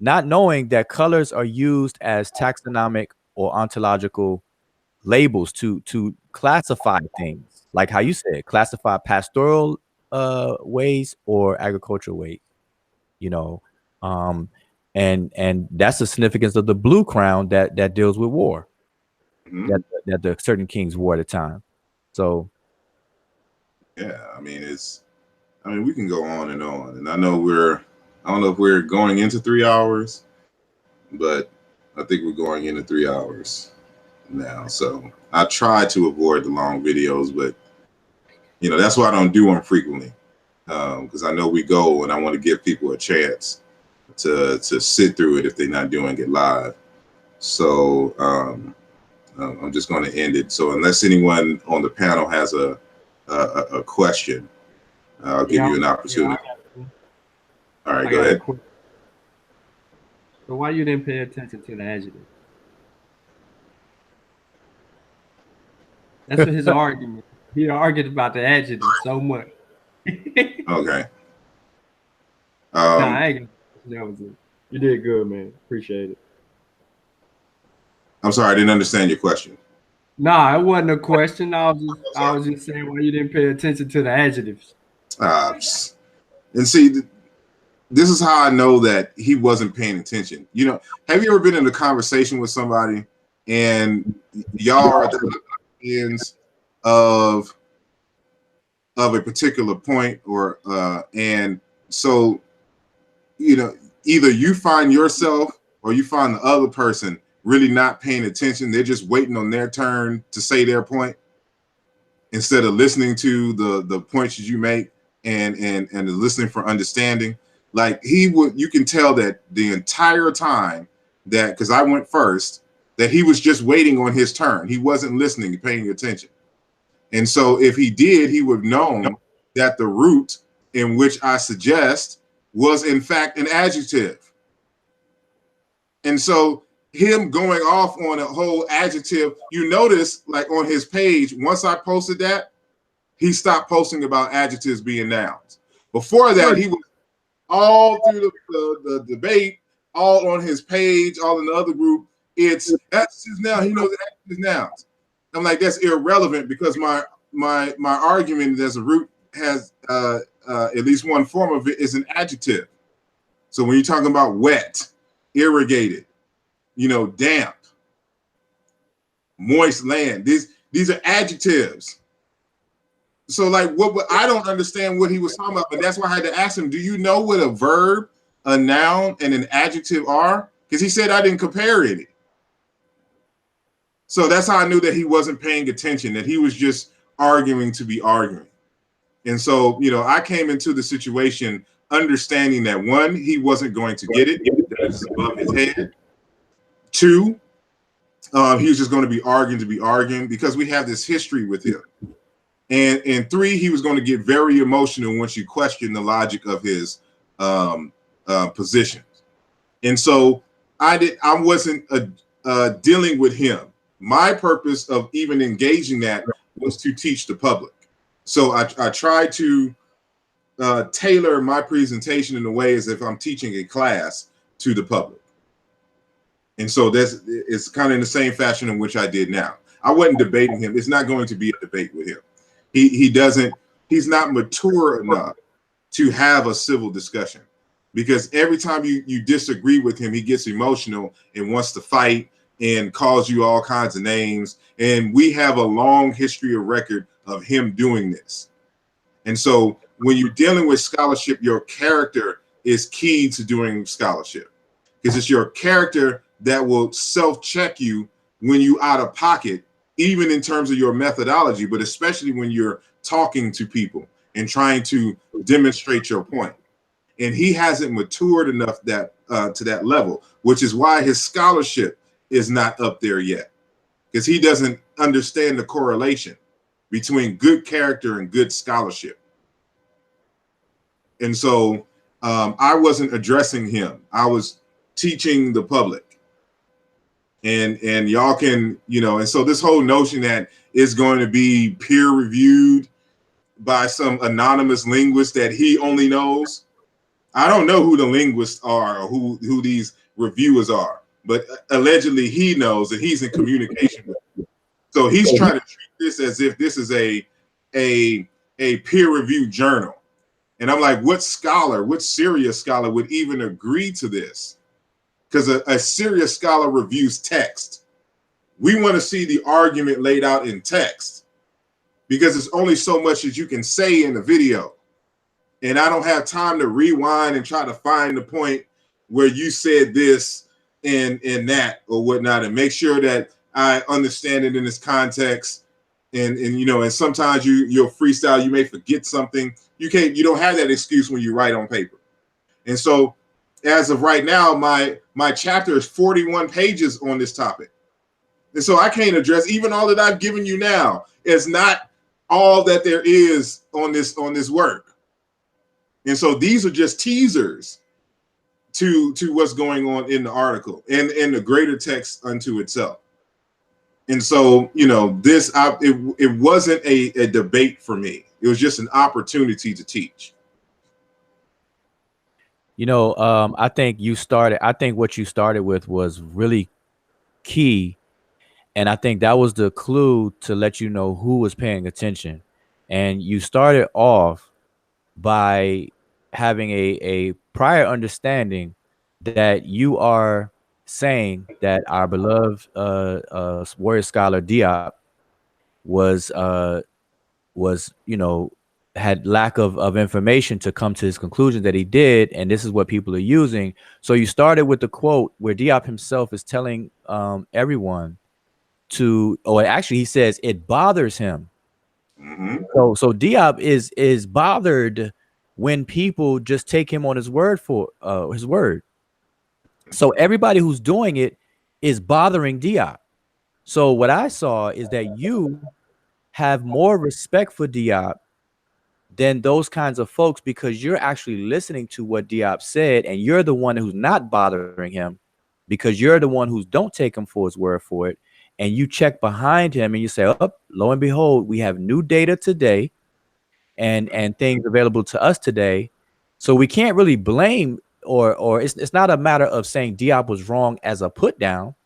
not knowing that colors are used as taxonomic or ontological labels to classify things, like how you said, classify pastoral ways or agricultural ways, you know, and that's the significance of the blue crown that deals with war, that the certain kings wore at the time. So yeah, I mean, we can go on, and I know I don't know if we're going into 3 hours, but I think we're going into 3 hours now. So I try to avoid the long videos, but you know, that's why I don't do them frequently, because I know we go and I want to give people a chance to sit through it if they're not doing it live. So I'm just going to end it. So unless anyone on the panel has a question, I'll give you an opportunity. All right, go ahead. So why you didn't pay attention to the adjective? That's what his argument. He argued about the adjective so much. Okay. Nah, I ain't gonna, that was it. You did good, man. Appreciate it. I'm sorry, I didn't understand your question. Nah, it wasn't a question. I was just saying why you didn't pay attention to the adjectives. And see, this is how I know that he wasn't paying attention. You know, have you ever been in a conversation with somebody and y'all are at the ends of a particular point, or and so, you know, either you find yourself or you find the other person really not paying attention. They're just waiting on their turn to say their point instead of listening to the points that you make and listening for understanding. Like you can tell that the entire time that, because I went first, that he was just waiting on his turn. He wasn't listening, paying attention. And so if he did, he would have known that the root in which I suggest was in fact an adjective. And so him going off on a whole adjective, you notice like on his page, once I posted that, he stopped posting about adjectives being nouns. Before that, he was all through the debate, all on his page, all in the other group. It's adjectives now. He knows adjectives nouns. I'm like, that's irrelevant because my argument as a root has at least one form of it is an adjective. So when you're talking about wet, irrigated, you know, damp, moist land, these are adjectives. So like what I don't understand what he was talking about, but that's why I had to ask him, do you know what a verb, a noun, and an adjective are? Because he said I didn't compare any. So that's how I knew that he wasn't paying attention, that he was just arguing to be arguing. And so, you know, I came into the situation understanding that one, he wasn't going to get it, that it's above his head. Two, he was just going to be arguing because we have this history with him. And three, he was going to get very emotional once you question the logic of his positions. And so I wasn't dealing with him. My purpose of even engaging that was to teach the public. So I tried to tailor my presentation in a way as if I'm teaching a class to the public. And so it's kind of in the same fashion in which I did now. I wasn't debating him. It's not going to be a debate with him. He's not mature enough to have a civil discussion, because every time you disagree with him, he gets emotional and wants to fight and calls you all kinds of names. And we have a long history of record of him doing this. And so when you're dealing with scholarship, your character is key to doing scholarship, because it's your character that will self-check you when you out of pocket, even in terms of your methodology, but especially when you're talking to people and trying to demonstrate your point. And he hasn't matured enough that to that level, which is why his scholarship is not up there yet, because he doesn't understand the correlation between good character and good scholarship. And so I wasn't addressing him. I was teaching the public. And y'all can, you know, and so this whole notion that it's going to be peer reviewed by some anonymous linguist that he only knows. I don't know who the linguists are or who these reviewers are, but allegedly he knows that he's in communication with them. So he's trying to treat this as if this is a peer-reviewed journal. And I'm like, what serious scholar would even agree to this? Because a serious scholar reviews text. We want to see the argument laid out in text, because it's only so much that you can say in the video. And I don't have time to rewind and try to find the point where you said this and that or whatnot, and make sure that I understand it in its context. And you know, and sometimes you'll freestyle, you may forget something. You don't have that excuse when you write on paper. And so as of right now, my chapter is 41 pages on this topic. And so I can't address even all that I've given you now. It's not all that there is on this work. And so these are just teasers to what's going on in the article and the greater text unto itself. And so, you know, it wasn't a debate for me. It was just an opportunity to teach. You know, I think what you started with was really key. And I think that was the clue to let you know who was paying attention. And you started off by having a prior understanding that you are saying that our beloved warrior scholar Diop was had lack of information to come to his conclusion that he did, and this is what people are using. So you started with the quote where Diop himself is telling everyone to, or actually he says it bothers him. So Diop is bothered when people just take him on his word for his word. So everybody who's doing it is bothering Diop. So what I saw is that you have more respect for Diop than those kinds of folks, because you're actually listening to what Diop said, and you're the one who's not bothering him, because you're the one who's don't take him for his word for it. And you check behind him and you say, oh, lo and behold, we have new data today and things available to us today. So we can't really blame or it's not a matter of saying Diop was wrong as a put down,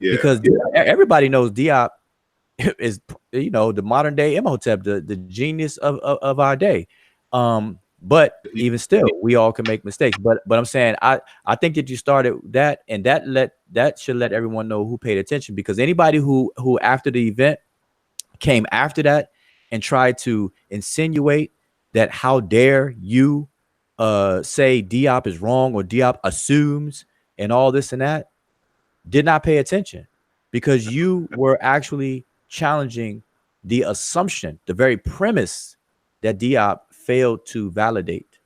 because everybody knows Diop is, the modern day Imhotep, the genius of our day. But even still, we all can make mistakes. But I'm saying I think that you started that, and that should let everyone know who paid attention, because anybody who after the event came after that and tried to insinuate that how dare you say Diop is wrong or Diop assumes and all this and that, did not pay attention, because you were actually challenging the assumption, the very premise that Diop failed to validate.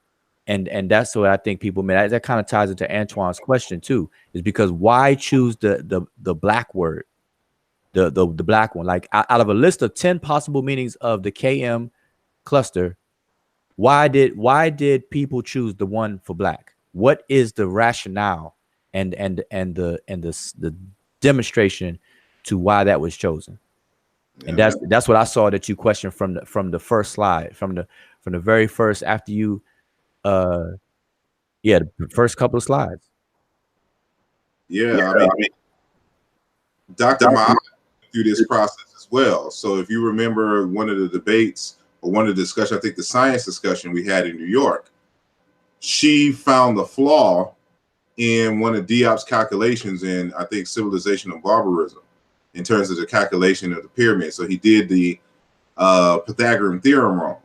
And that's what I think people meant. That kind of ties into Antoine's question too, is because why choose the black word, the black one? Like out of a list of 10 possible meanings of the KM cluster, why did people choose the one for black? What is the rationale and the demonstration to why that was chosen? And that's what I saw that you questioned from the first slide, from the very first, after you the first couple of slides. I mean, Dr. Ma went through this process as well. So if you remember one of the debates or one of the discussions, I think the science discussion we had in New York, she found the flaw in one of Diop's calculations in, I think, Civilization of Barbarism, in terms of the calculation of the pyramid. So he did the Pythagorean theorem wrong.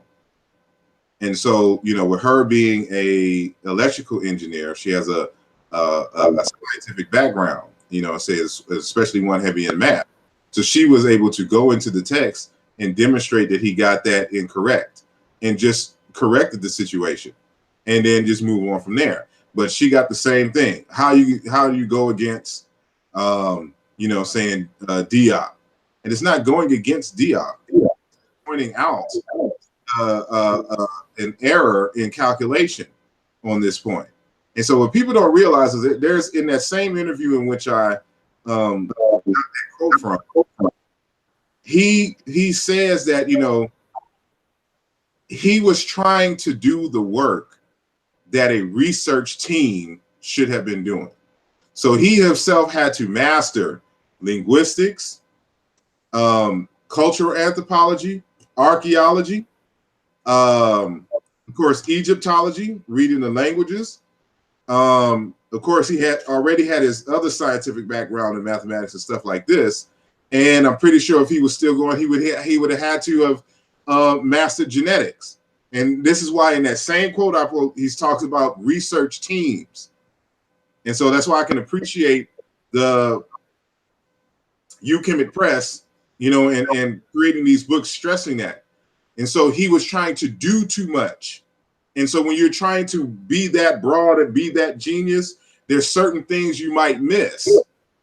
And so, with her being a electrical engineer, she has a scientific background, says, especially one heavy in math. So she was able to go into the text and demonstrate that he got that incorrect and just corrected the situation and then just move on from there. But she got the same thing. How do you go against, saying Diop? And it's not going against Diop. It's pointing out an error in calculation on this point. And so what people don't realize is that there's, in that same interview in which I got that quote from, he says that, he was trying to do the work that a research team should have been doing. So he himself had to master linguistics, cultural anthropology, archaeology, of course, Egyptology, reading the languages. Of course, he had already had his other scientific background in mathematics and stuff like this. And I'm pretty sure if he was still going, he would have had to have mastered genetics. And this is why in that same quote I quote, he talks about research teams. And so that's why I can appreciate the Kemet Press, and creating these books stressing that. And so he was trying to do too much. And so when you're trying to be that broad and be that genius, there's certain things you might miss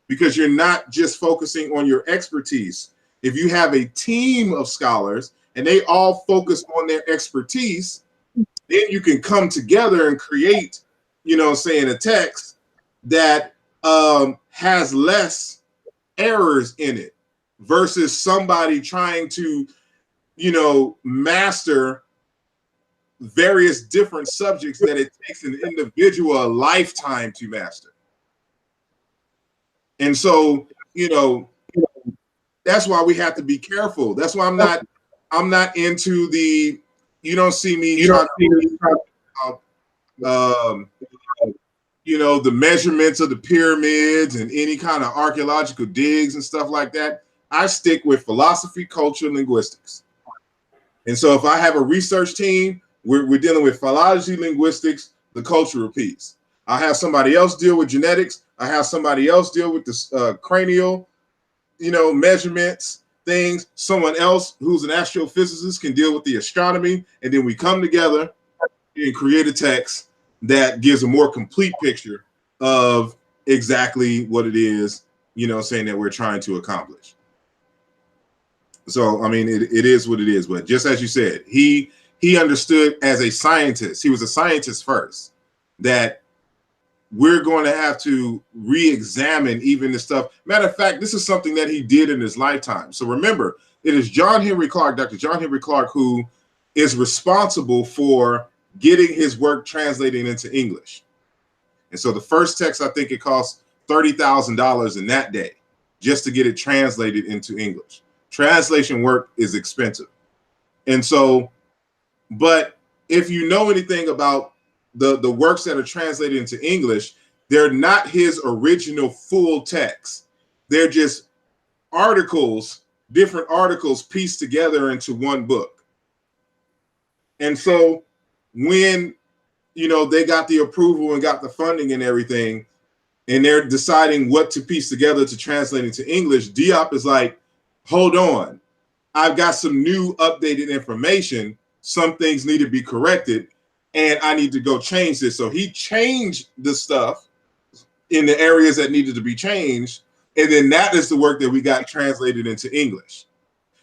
because you're not just focusing on your expertise. If you have a team of scholars and they all focus on their expertise, then you can come together and create, a text that has less errors in it versus somebody trying to, master various different subjects that it takes an individual a lifetime to master. And so, that's why we have to be careful. That's why I'm not into the, you don't see me trying to know, the measurements of the pyramids and any kind of archaeological digs and stuff like that, I stick with philosophy, culture, linguistics. And so if I have a research team, we're dealing with philology, linguistics, the cultural piece. I have somebody else deal with genetics. I have somebody else deal with the cranial, you know, measurements, things. Someone else who's an astrophysicist can deal with the astronomy. And then we come together and create a text that gives a more complete picture of exactly what it is, you know, saying that we're trying to accomplish. So, I mean, it is what it is. But just as you said, he understood as a scientist, he was a scientist first, that we're going to have to re-examine even the stuff. Matter of fact, this is something that he did in his lifetime. So remember, it is John Henry Clark, Dr. John Henry Clark, who is responsible for getting his work translated into English. And so the first text, I think it cost $30,000 in that day just to get it translated into English. Translation work is expensive. And so, but if you know anything about the works that are translated into English, they're not his original full text. They're just articles, different articles pieced together into one book. And so when, you know, they got the approval and got the funding and everything, and they're deciding what to piece together to translate into English, Diop is like, hold on, I've got some new updated information. Some things need to be corrected, and I need to go change this. So he changed the stuff in the areas that needed to be changed, and then that is the work that we got translated into English.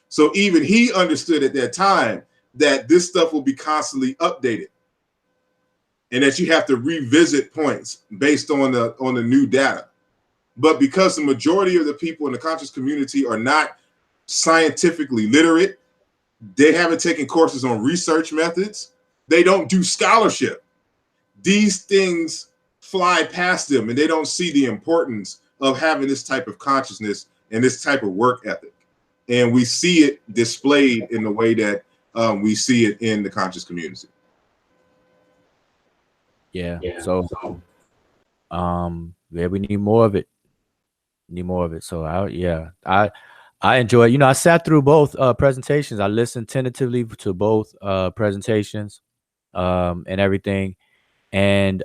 So even he understood at that time that this stuff will be constantly updated, and that you have to revisit points based on the new data. But because the majority of the people in the conscious community are not scientifically literate, they haven't taken courses on research methods, they don't do scholarship, these things fly past them and they don't see the importance of having this type of consciousness and this type of work ethic. And we see it displayed in the way that we see it in the conscious community. Yeah. So yeah, we need more of it. So I enjoy it. You know, I sat through both presentations. I listened tentatively to both presentations and everything. And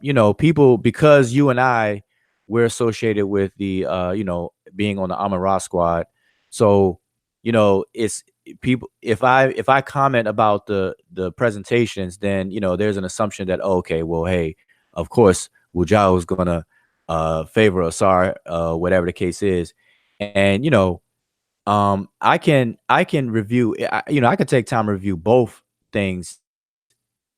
you know, people, because you and I, we're associated with the you know, being on the Amun-Ra squad. So, you know, it's people, if I comment about the presentations, then, you know, there's an assumption that, oh, okay, well, hey, of course Wujao is gonna favor Asar, whatever the case is. And, you know, I can review, you know, I can take time to review both things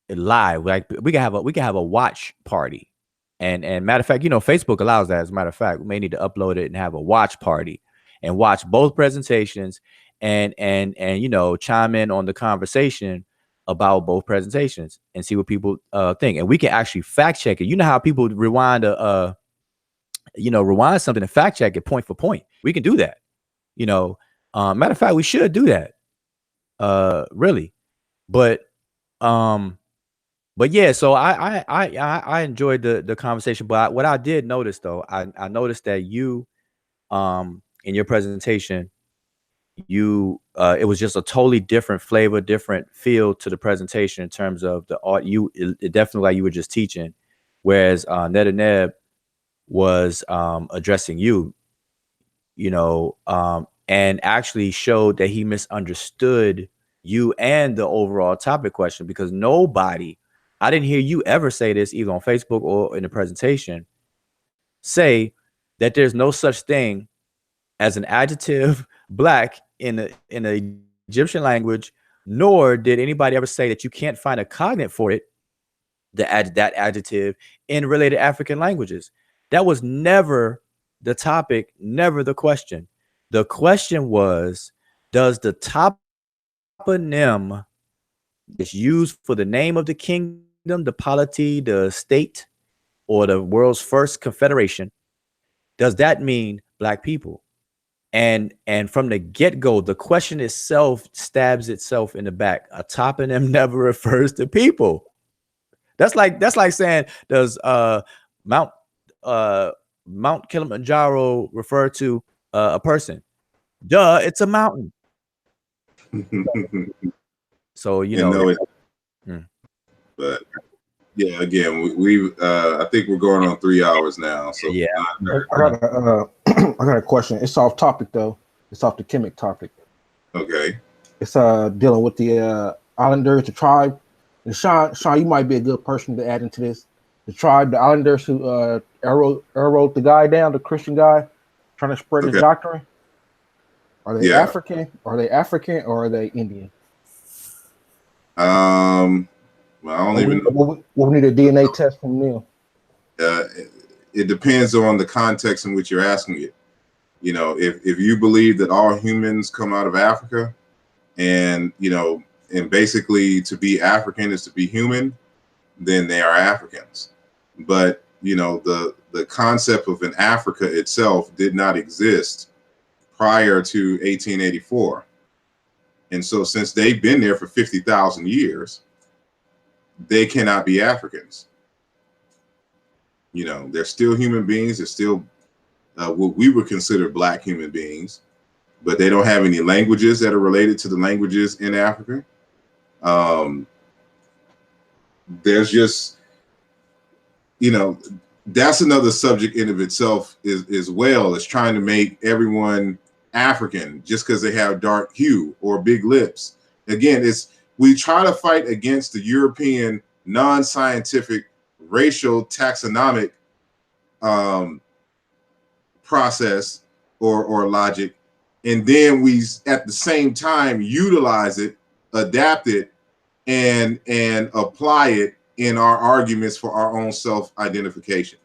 live. Like we can have a watch party. And matter of fact, you know, Facebook allows that. As a matter of fact, we may need to upload it and have a watch party and watch both presentations and you know, chime in on the conversation about both presentations and see what people think. And we can actually fact check it. You know how people rewind rewind something and fact check it point for point. We can do that. You know, matter of fact, we should do that. Really. But yeah, so I enjoyed the conversation. But what I did notice, though, I noticed that you in your presentation, you it was just a totally different flavor, different feel to the presentation in terms of the art. It definitely like you were just teaching, whereas Netaneb was addressing you, you know, and actually showed that he misunderstood you and the overall topic question, because I didn't hear you ever say this either on Facebook or in the presentation, say that there's no such thing as an adjective black in the Egyptian language, nor did anybody ever say that you can't find a cognate for it, that adjective, in related African languages. That was never the topic, never the question. The question was, does the toponym that's used for the name of the kingdom, the polity, the state, or the world's first confederation, does that mean black people? And from the get-go, the question itself stabs itself in the back. A toponym never refers to people. That's like saying, does Mount Kilimanjaro refer to a person? Duh, it's a mountain. So you know, but yeah, again, we I think we're going on 3 hours now. So yeah, I got a question. It's off topic though. It's off the Kemet topic. okay. It's dealing with the Islanders, the tribe. And Sean, you might be a good person to add into this. The tribe, the Islanders who arrowed the guy down, the Christian guy, trying to spread his doctrine. Are they African? Are they African or are they Indian? Well, I don't even know. We'll need a DNA test from them. It depends on the context in which you're asking it. You know, if you believe that all humans come out of Africa, and you know, and basically to be African is to be human, then they are Africans. But you know, the concept of an Africa itself did not exist prior to 1884. And so since they've been there for 50,000 years, they cannot be Africans. You know, they're still human beings. They're still what we would consider black human beings, but they don't have any languages that are related to the languages in Africa. There's just, you know, that's another subject in of itself as well, as trying to make everyone African just because they have dark hue or big lips. Again, we try to fight against the European non-scientific racial taxonomic process or logic, and then we at the same time utilize it, adapt it, and apply it in our arguments for our own self-identification.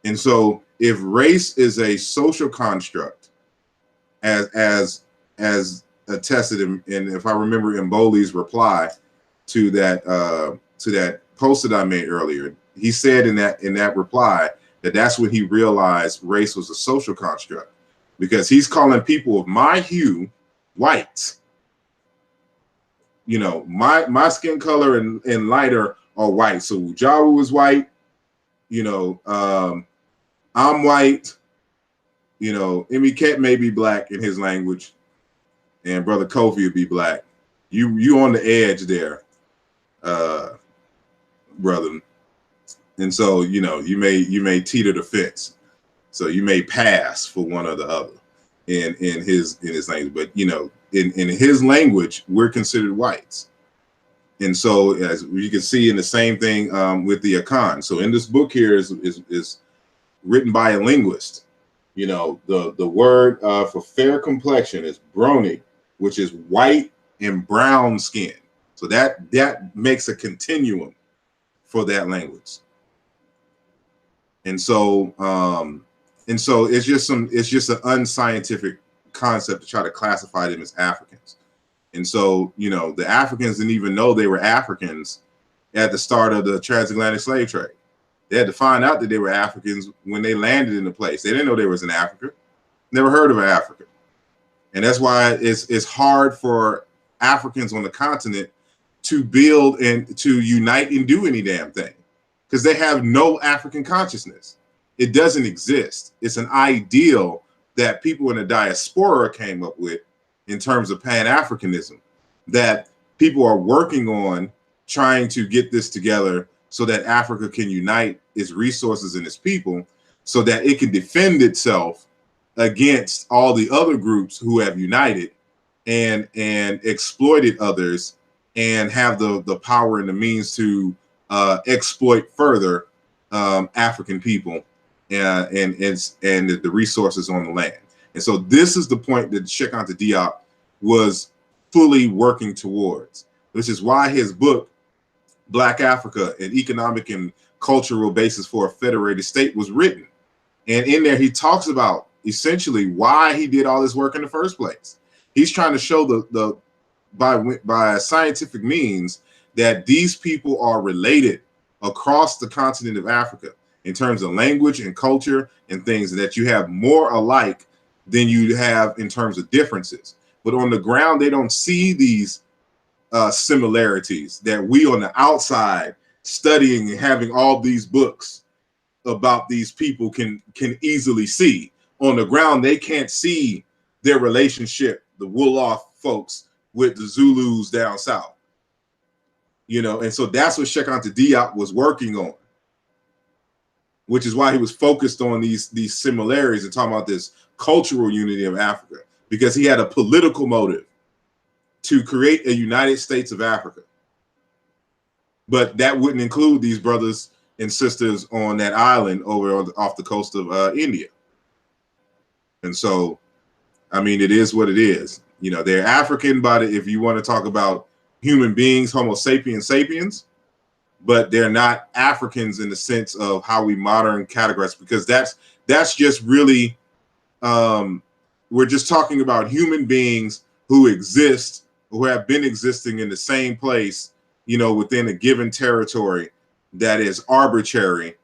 And so if race is a social construct, as attested in if I remember in Bowley's reply to that post that I made earlier, he said in that reply that that's when he realized race was a social construct, because he's calling people of my hue white. You know, my skin color and lighter are white. So Ujaru is white. You know, I'm white. You know, Emiket may be black in his language, and Brother Kofi would be black. You on the edge there, brother. And so, you know, you may teeter the fence. So you may pass for one or the other in his language. But you know, in his language, we're considered whites. And so as you can see in the same thing with the Akan. So in this book here is written by a linguist. You know, the word for fair complexion is brony, which is white and brown skin. So that makes a continuum for that language. And so it's just an unscientific concept to try to classify them as Africans. And so, you know, the Africans didn't even know they were Africans at the start of the transatlantic slave trade. They had to find out that they were Africans when they landed in the place. They didn't know they was in Africa. Never heard of Africa. And that's why it's hard for Africans on the continent to build and to unite and do any damn thing, because they have no African consciousness. It doesn't exist. It's an ideal that people in the diaspora came up with in terms of Pan-Africanism, that people are working on trying to get this together so that Africa can unite its resources and its people so that it can defend itself against all the other groups who have united and exploited others and have the power and the means to exploit further African people and the resources on the land. And so this is the point that Km.t was fully working towards, which is why his book, Black Africa, an Economic and Cultural Basis for a Federated State, was written. And in there, he talks about essentially why he did all this work in the first place. He's trying to show by scientific means that these people are related across the continent of Africa in terms of language and culture and things, that you have more alike than you have in terms of differences. But on the ground, they don't see these similarities that we on the outside studying and having all these books about these people can easily see. On the ground, they can't see their relationship, the Wolof folks with the Zulus down south. You know, and so that's what Km.t was working on, which is why he was focused on these similarities and talking about this cultural unity of Africa, because he had a political motive to create a United States of Africa. But that wouldn't include these brothers and sisters on that island over off the coast of India. And so, I mean, it is what it is. You know, they're African, but if you want to talk about human beings, Homo sapiens sapiens, but they're not Africans in the sense of how we modern categorize, because that's just really, we're just talking about human beings who exist, who have been existing in the same place, you know, within a given territory that is arbitrary,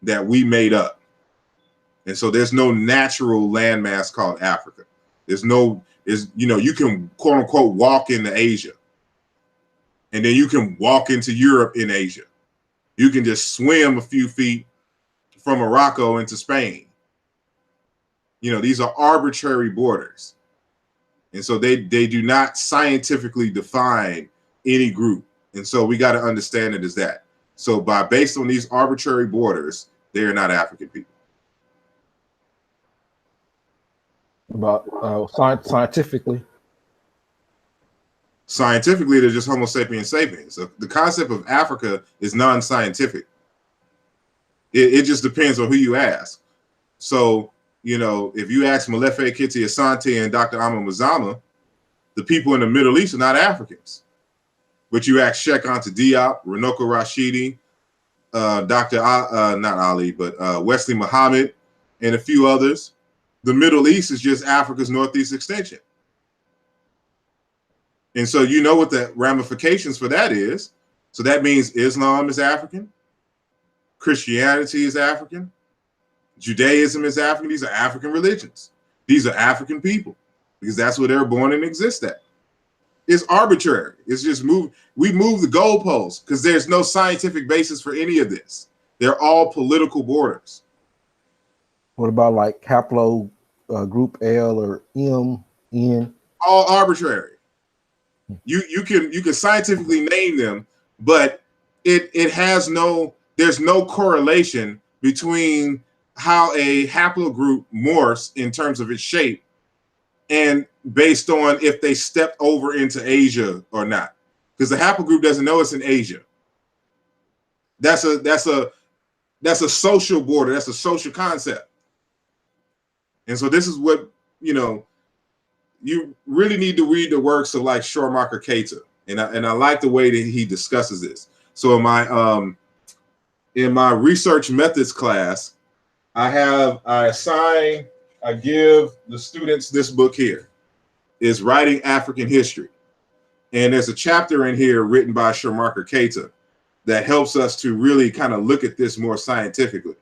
that we made up. And so there's no natural landmass called Africa. You know, you can quote unquote walk into Asia, and then you can walk into Europe in Asia. You can just swim a few feet from Morocco into Spain. You know, these are arbitrary borders. And so they do not scientifically define any group. And so we got to understand it as that. So based on these arbitrary borders, they are not African people. About scientifically. Scientifically, they're just Homo sapiens sapiens. So the concept of Africa is non-scientific. It just depends on who you ask. So, you know, if you ask Molefe Kete Asante and Dr. Amma Mazama, the people in the Middle East are not Africans. But you ask Km.t, Runoko Rashidi, Dr. not Ali, but Wesley Muhammad, and a few others, the Middle East is just Africa's northeast extension. And so you know what the ramifications for that is. So that means Islam is African, Christianity is African, Judaism is African. These are African religions. These are African people, because that's where they're born and exist at. It's arbitrary. It's just we move the goalposts because there's no scientific basis for any of this. They're all political borders. What about like haplo group L or M, N? All arbitrary. You can scientifically name them, but there's no correlation between how a haplogroup morphs in terms of its shape and based on if they stepped over into Asia or not, because the haplogroup doesn't know it's in Asia. That's a social border. That's a social concept. And so this is what, you know, you really need to read the works of like Schleiermacher Keita, and I like the way that he discusses this. So in my research methods class, I give the students this book here. Is Writing African History, and there's a chapter in here written by Schleiermacher Keita that helps us to really kind of look at this more scientifically,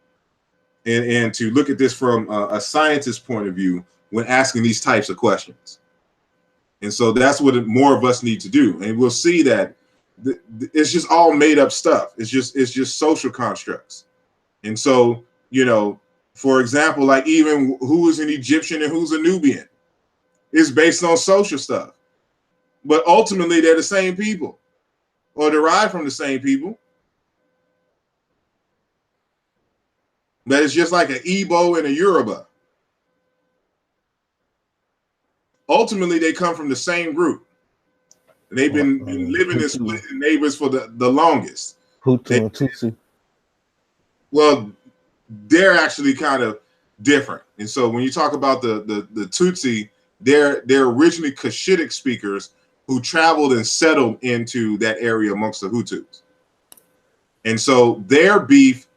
and to look at this from a scientist's point of view when asking these types of questions. And so that's what more of us need to do. And we'll see that it's just all made up stuff. It's just social constructs. And so, you know, for example, like even who is an Egyptian and who's a Nubian is based on social stuff. But ultimately, they're the same people or derived from the same people. But it's just like an Igbo and a Yoruba. Ultimately, they come from the same group. And they've been living and splitting neighbors for the longest. Hutu and Tutsi. Well, they're actually kind of different. And so when you talk about the Tutsi, they're originally Cushitic speakers who traveled and settled into that area amongst the Hutus. And so their beef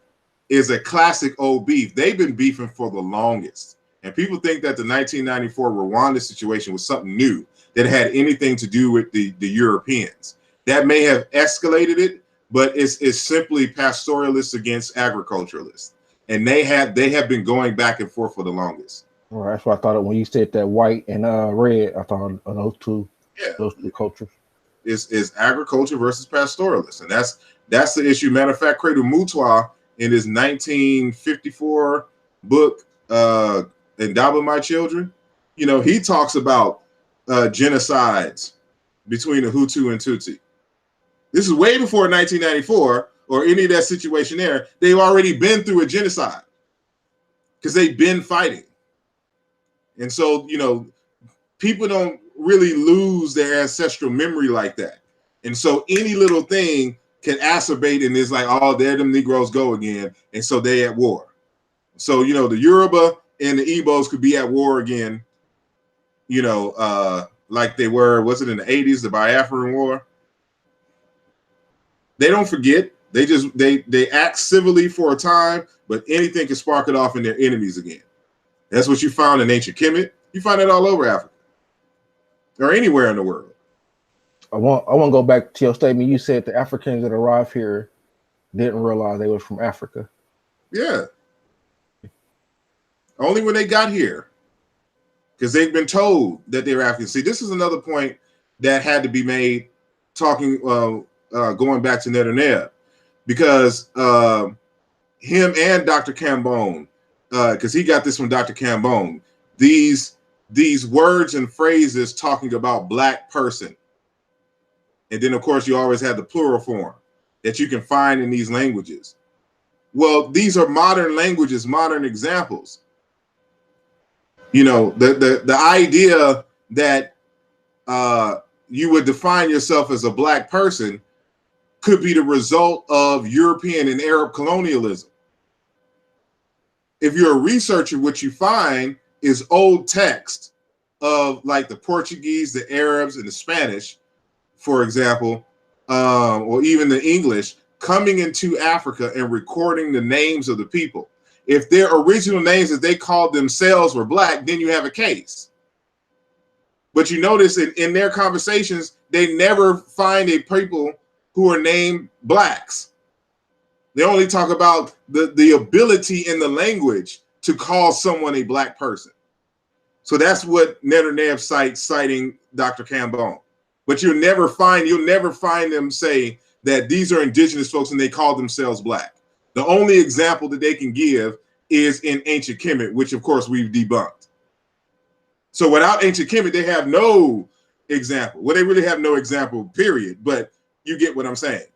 is a classic old beef. They've been beefing for the longest. And people think that the 1994 Rwanda situation was something new that had anything to do with the Europeans. That may have escalated it, but it's simply pastoralists against agriculturalists. And they have been going back and forth for the longest. All right, that's what I thought when you said that white and red, I thought of those two cultures. Is agriculture versus pastoralists. And that's the issue. Matter of fact, Credo Mutwa in his 1954 book, Endaba My Children, you know, he talks about genocides between the Hutu and Tutsi. This is way before 1994 or any of that situation there. They've already been through a genocide because they've been fighting. And so, you know, people don't really lose their ancestral memory like that. And so any little thing can acerbate, and it's like, oh, there them Negroes go again. And so they at war. So, you know, the Yoruba and the Igbos could be at war again, you know, like they were, was it in the 80s, the Biafran War? They don't forget. They just, they act civilly for a time, but anything can spark it off in their enemies again. That's what you found in ancient Kemet. You find it all over Africa or anywhere in the world. I want to go back to your statement. You said the Africans that arrived here didn't realize they were from Africa. Yeah. Only when they got here, because they've been told that they're African. See, this is another point that had to be made, talking, going back to Netanyahu, because him and Dr. Cambone, because he got this from Dr. Cambone, these words and phrases talking about black person. And then, of course, you always have the plural form that you can find in these languages. Well, these are modern languages, modern examples. You know, the idea that you would define yourself as a black person could be the result of European and Arab colonialism. If you're a researcher, what you find is old text of like the Portuguese, the Arabs, and the Spanish, for example, or even the English, coming into Africa and recording the names of the people. If their original names that they called themselves were black, then you have a case. But you notice in their conversations, they never find a people who are named blacks. They only talk about the ability in the language to call someone a black person. So that's what Netanyahu cites, citing Dr. Cambone. But you'll never find them say that these are indigenous folks and they call themselves black. The only example that they can give is in ancient Kemet, which of course we've debunked. So without ancient Kemet, they have no example. Well, they really have no example, period. But you get what I'm saying.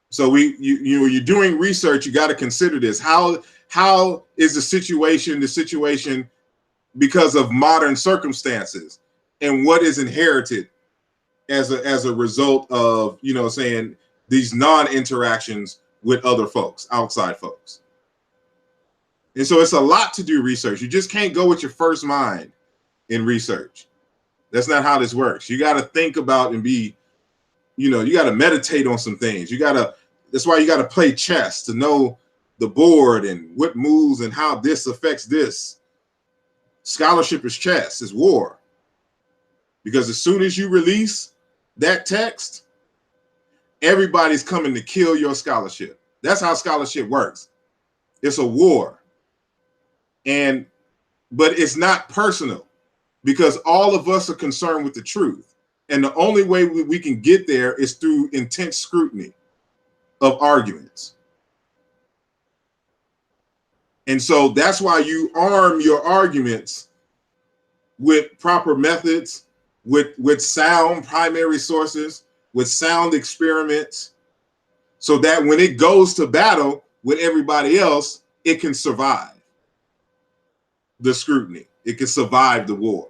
So you're doing research, you got to consider this. How is the situation because of modern circumstances, and what is inherited as a result of, you know, saying these non-interactions with other folks, outside folks. And so it's a lot to do research. You just can't go with your first mind in research. That's not how this works. You got to think about and be, you know, you got to meditate on some things. That's why you got to play chess to know the board and what moves and how this affects this. Scholarship is chess, is war. Because as soon as you release that text, everybody's coming to kill your scholarship. That's how scholarship works. It's a war. But it's not personal, because all of us are concerned with the truth. And the only way we can get there is through intense scrutiny of arguments. And so that's why you arm your arguments with proper methods, with sound primary sources, with sound experiments, so that when it goes to battle with everybody else, it can survive the scrutiny. It can survive the war.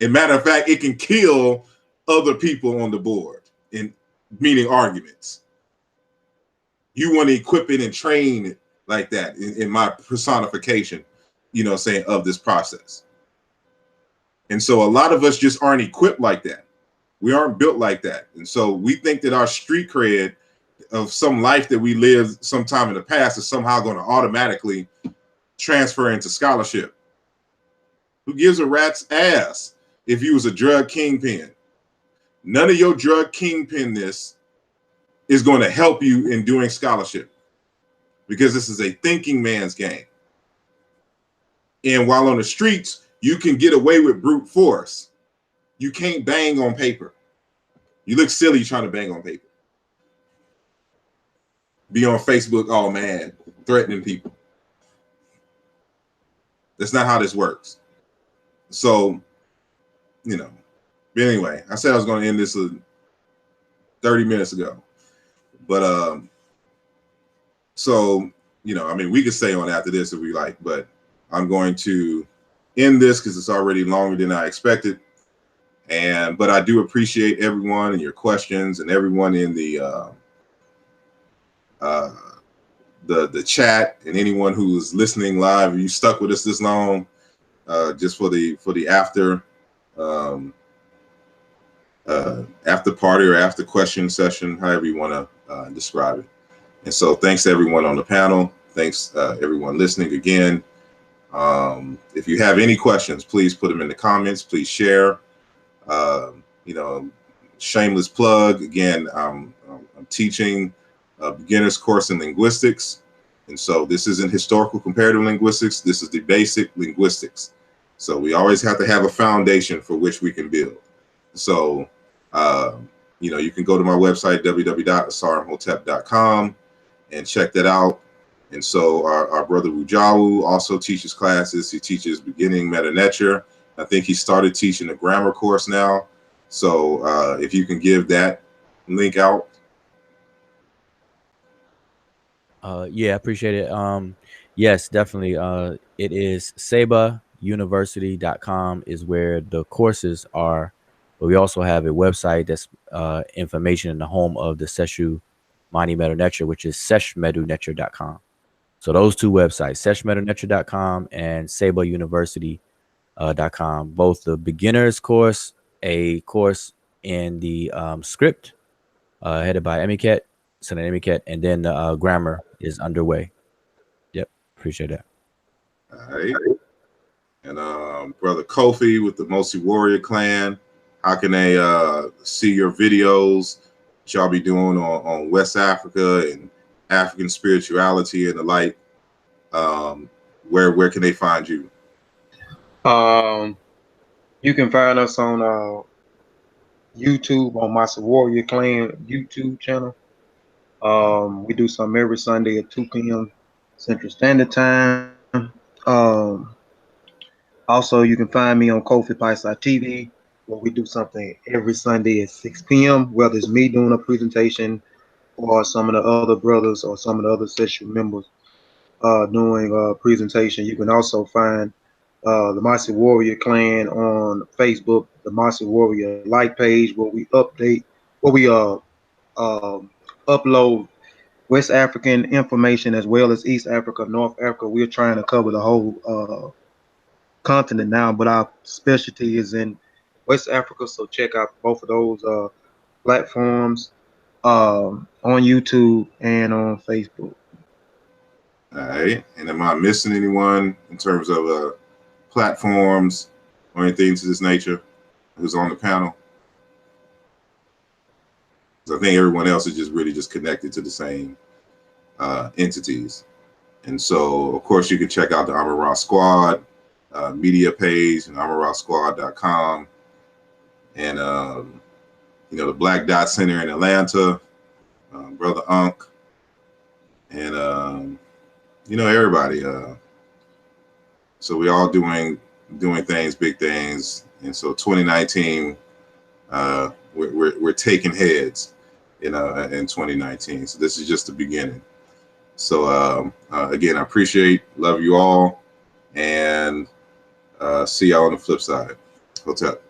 As a matter of fact, it can kill other people on the board, meaning arguments. You want to equip it and train it like that in my personification, you know, saying of this process. And so a lot of us just aren't equipped like that. We aren't built like that. And so we think that our street cred of some life that we lived sometime in the past is somehow going to automatically transfer into scholarship. Who gives a rat's ass if you was a drug kingpin? None of your drug kingpinness is going to help you in doing scholarship, because this is a thinking man's game. And while on the streets, you can get away with brute force. You can't bang on paper. You look silly trying to bang on paper. be on Facebook, oh man, threatening people. That's not how this works. So, you know, but anyway, I said I was going to end this 30 minutes ago. But so, you know, I mean, we could stay on after this if we like, but I'm going to end this because it's already longer than I expected. But I do appreciate everyone and your questions and everyone in the chat and anyone who's listening live. If you stuck with us this long, just for the after party or after question session, however you want to describe it. And so thanks to everyone on the panel. Thanks everyone listening again. If you have any questions, please put them in the comments. Please share. You know, shameless plug again. I'm teaching a beginner's course in linguistics, and so this isn't historical comparative linguistics. This is the basic linguistics. So we always have to have a foundation for which we can build. So you know, you can go to my website www.asarimhotep.com and check that out. And so our brother Wujawu also teaches classes. He teaches beginning Meta Nature. I think he started teaching a grammar course now. So if you can give that link out. Yeah, I appreciate it. Yes, definitely. It is sebauniversity.com is where the courses are. But we also have a website that's information in the home of the Seshu Mani Meta Nature, which is seshmedunature.com. So those two websites, seshmedunature.com and sebauniversity.com, both the beginner's course, a course in the script headed by Emiket, Senator Emiket, and then the grammar is underway. Yep, appreciate that. All right. And brother Kofi with the Mosi Warrior Clan, how can they see your videos that y'all be doing on West Africa and African spirituality and the like? Where can they find you? You can find us on YouTube on Mosi Warrior Clan YouTube channel. We do some every Sunday at 2 p.m. Central Standard Time. Also, you can find me on Kofi Paisa TV, where we do something every Sunday at 6 p.m., whether it's me doing a presentation or some of the other brothers or some of the other session members doing a presentation. You can also find the Mosi Warrior Clan on Facebook, the Mosi Warrior like page, where we upload West African information as well as East Africa, North Africa. We're trying to cover the whole continent now, but our specialty is in West Africa. So check out both of those platforms on YouTube and on Facebook. All right. And am I missing anyone in terms of platforms or anything to this nature who's on the panel? I think everyone else is just really just connected to the same entities. And so, of course, you can check out the Amara Squad media page and amarawsquad.com. And, you know, the Black Dot Center in Atlanta, Brother Unk, and, you know, everybody. So we all doing things, big things. And so 2019, we're taking heads, you know, in 2019. So this is just the beginning. So again, I love you all, and see y'all on the flip side. Hotep.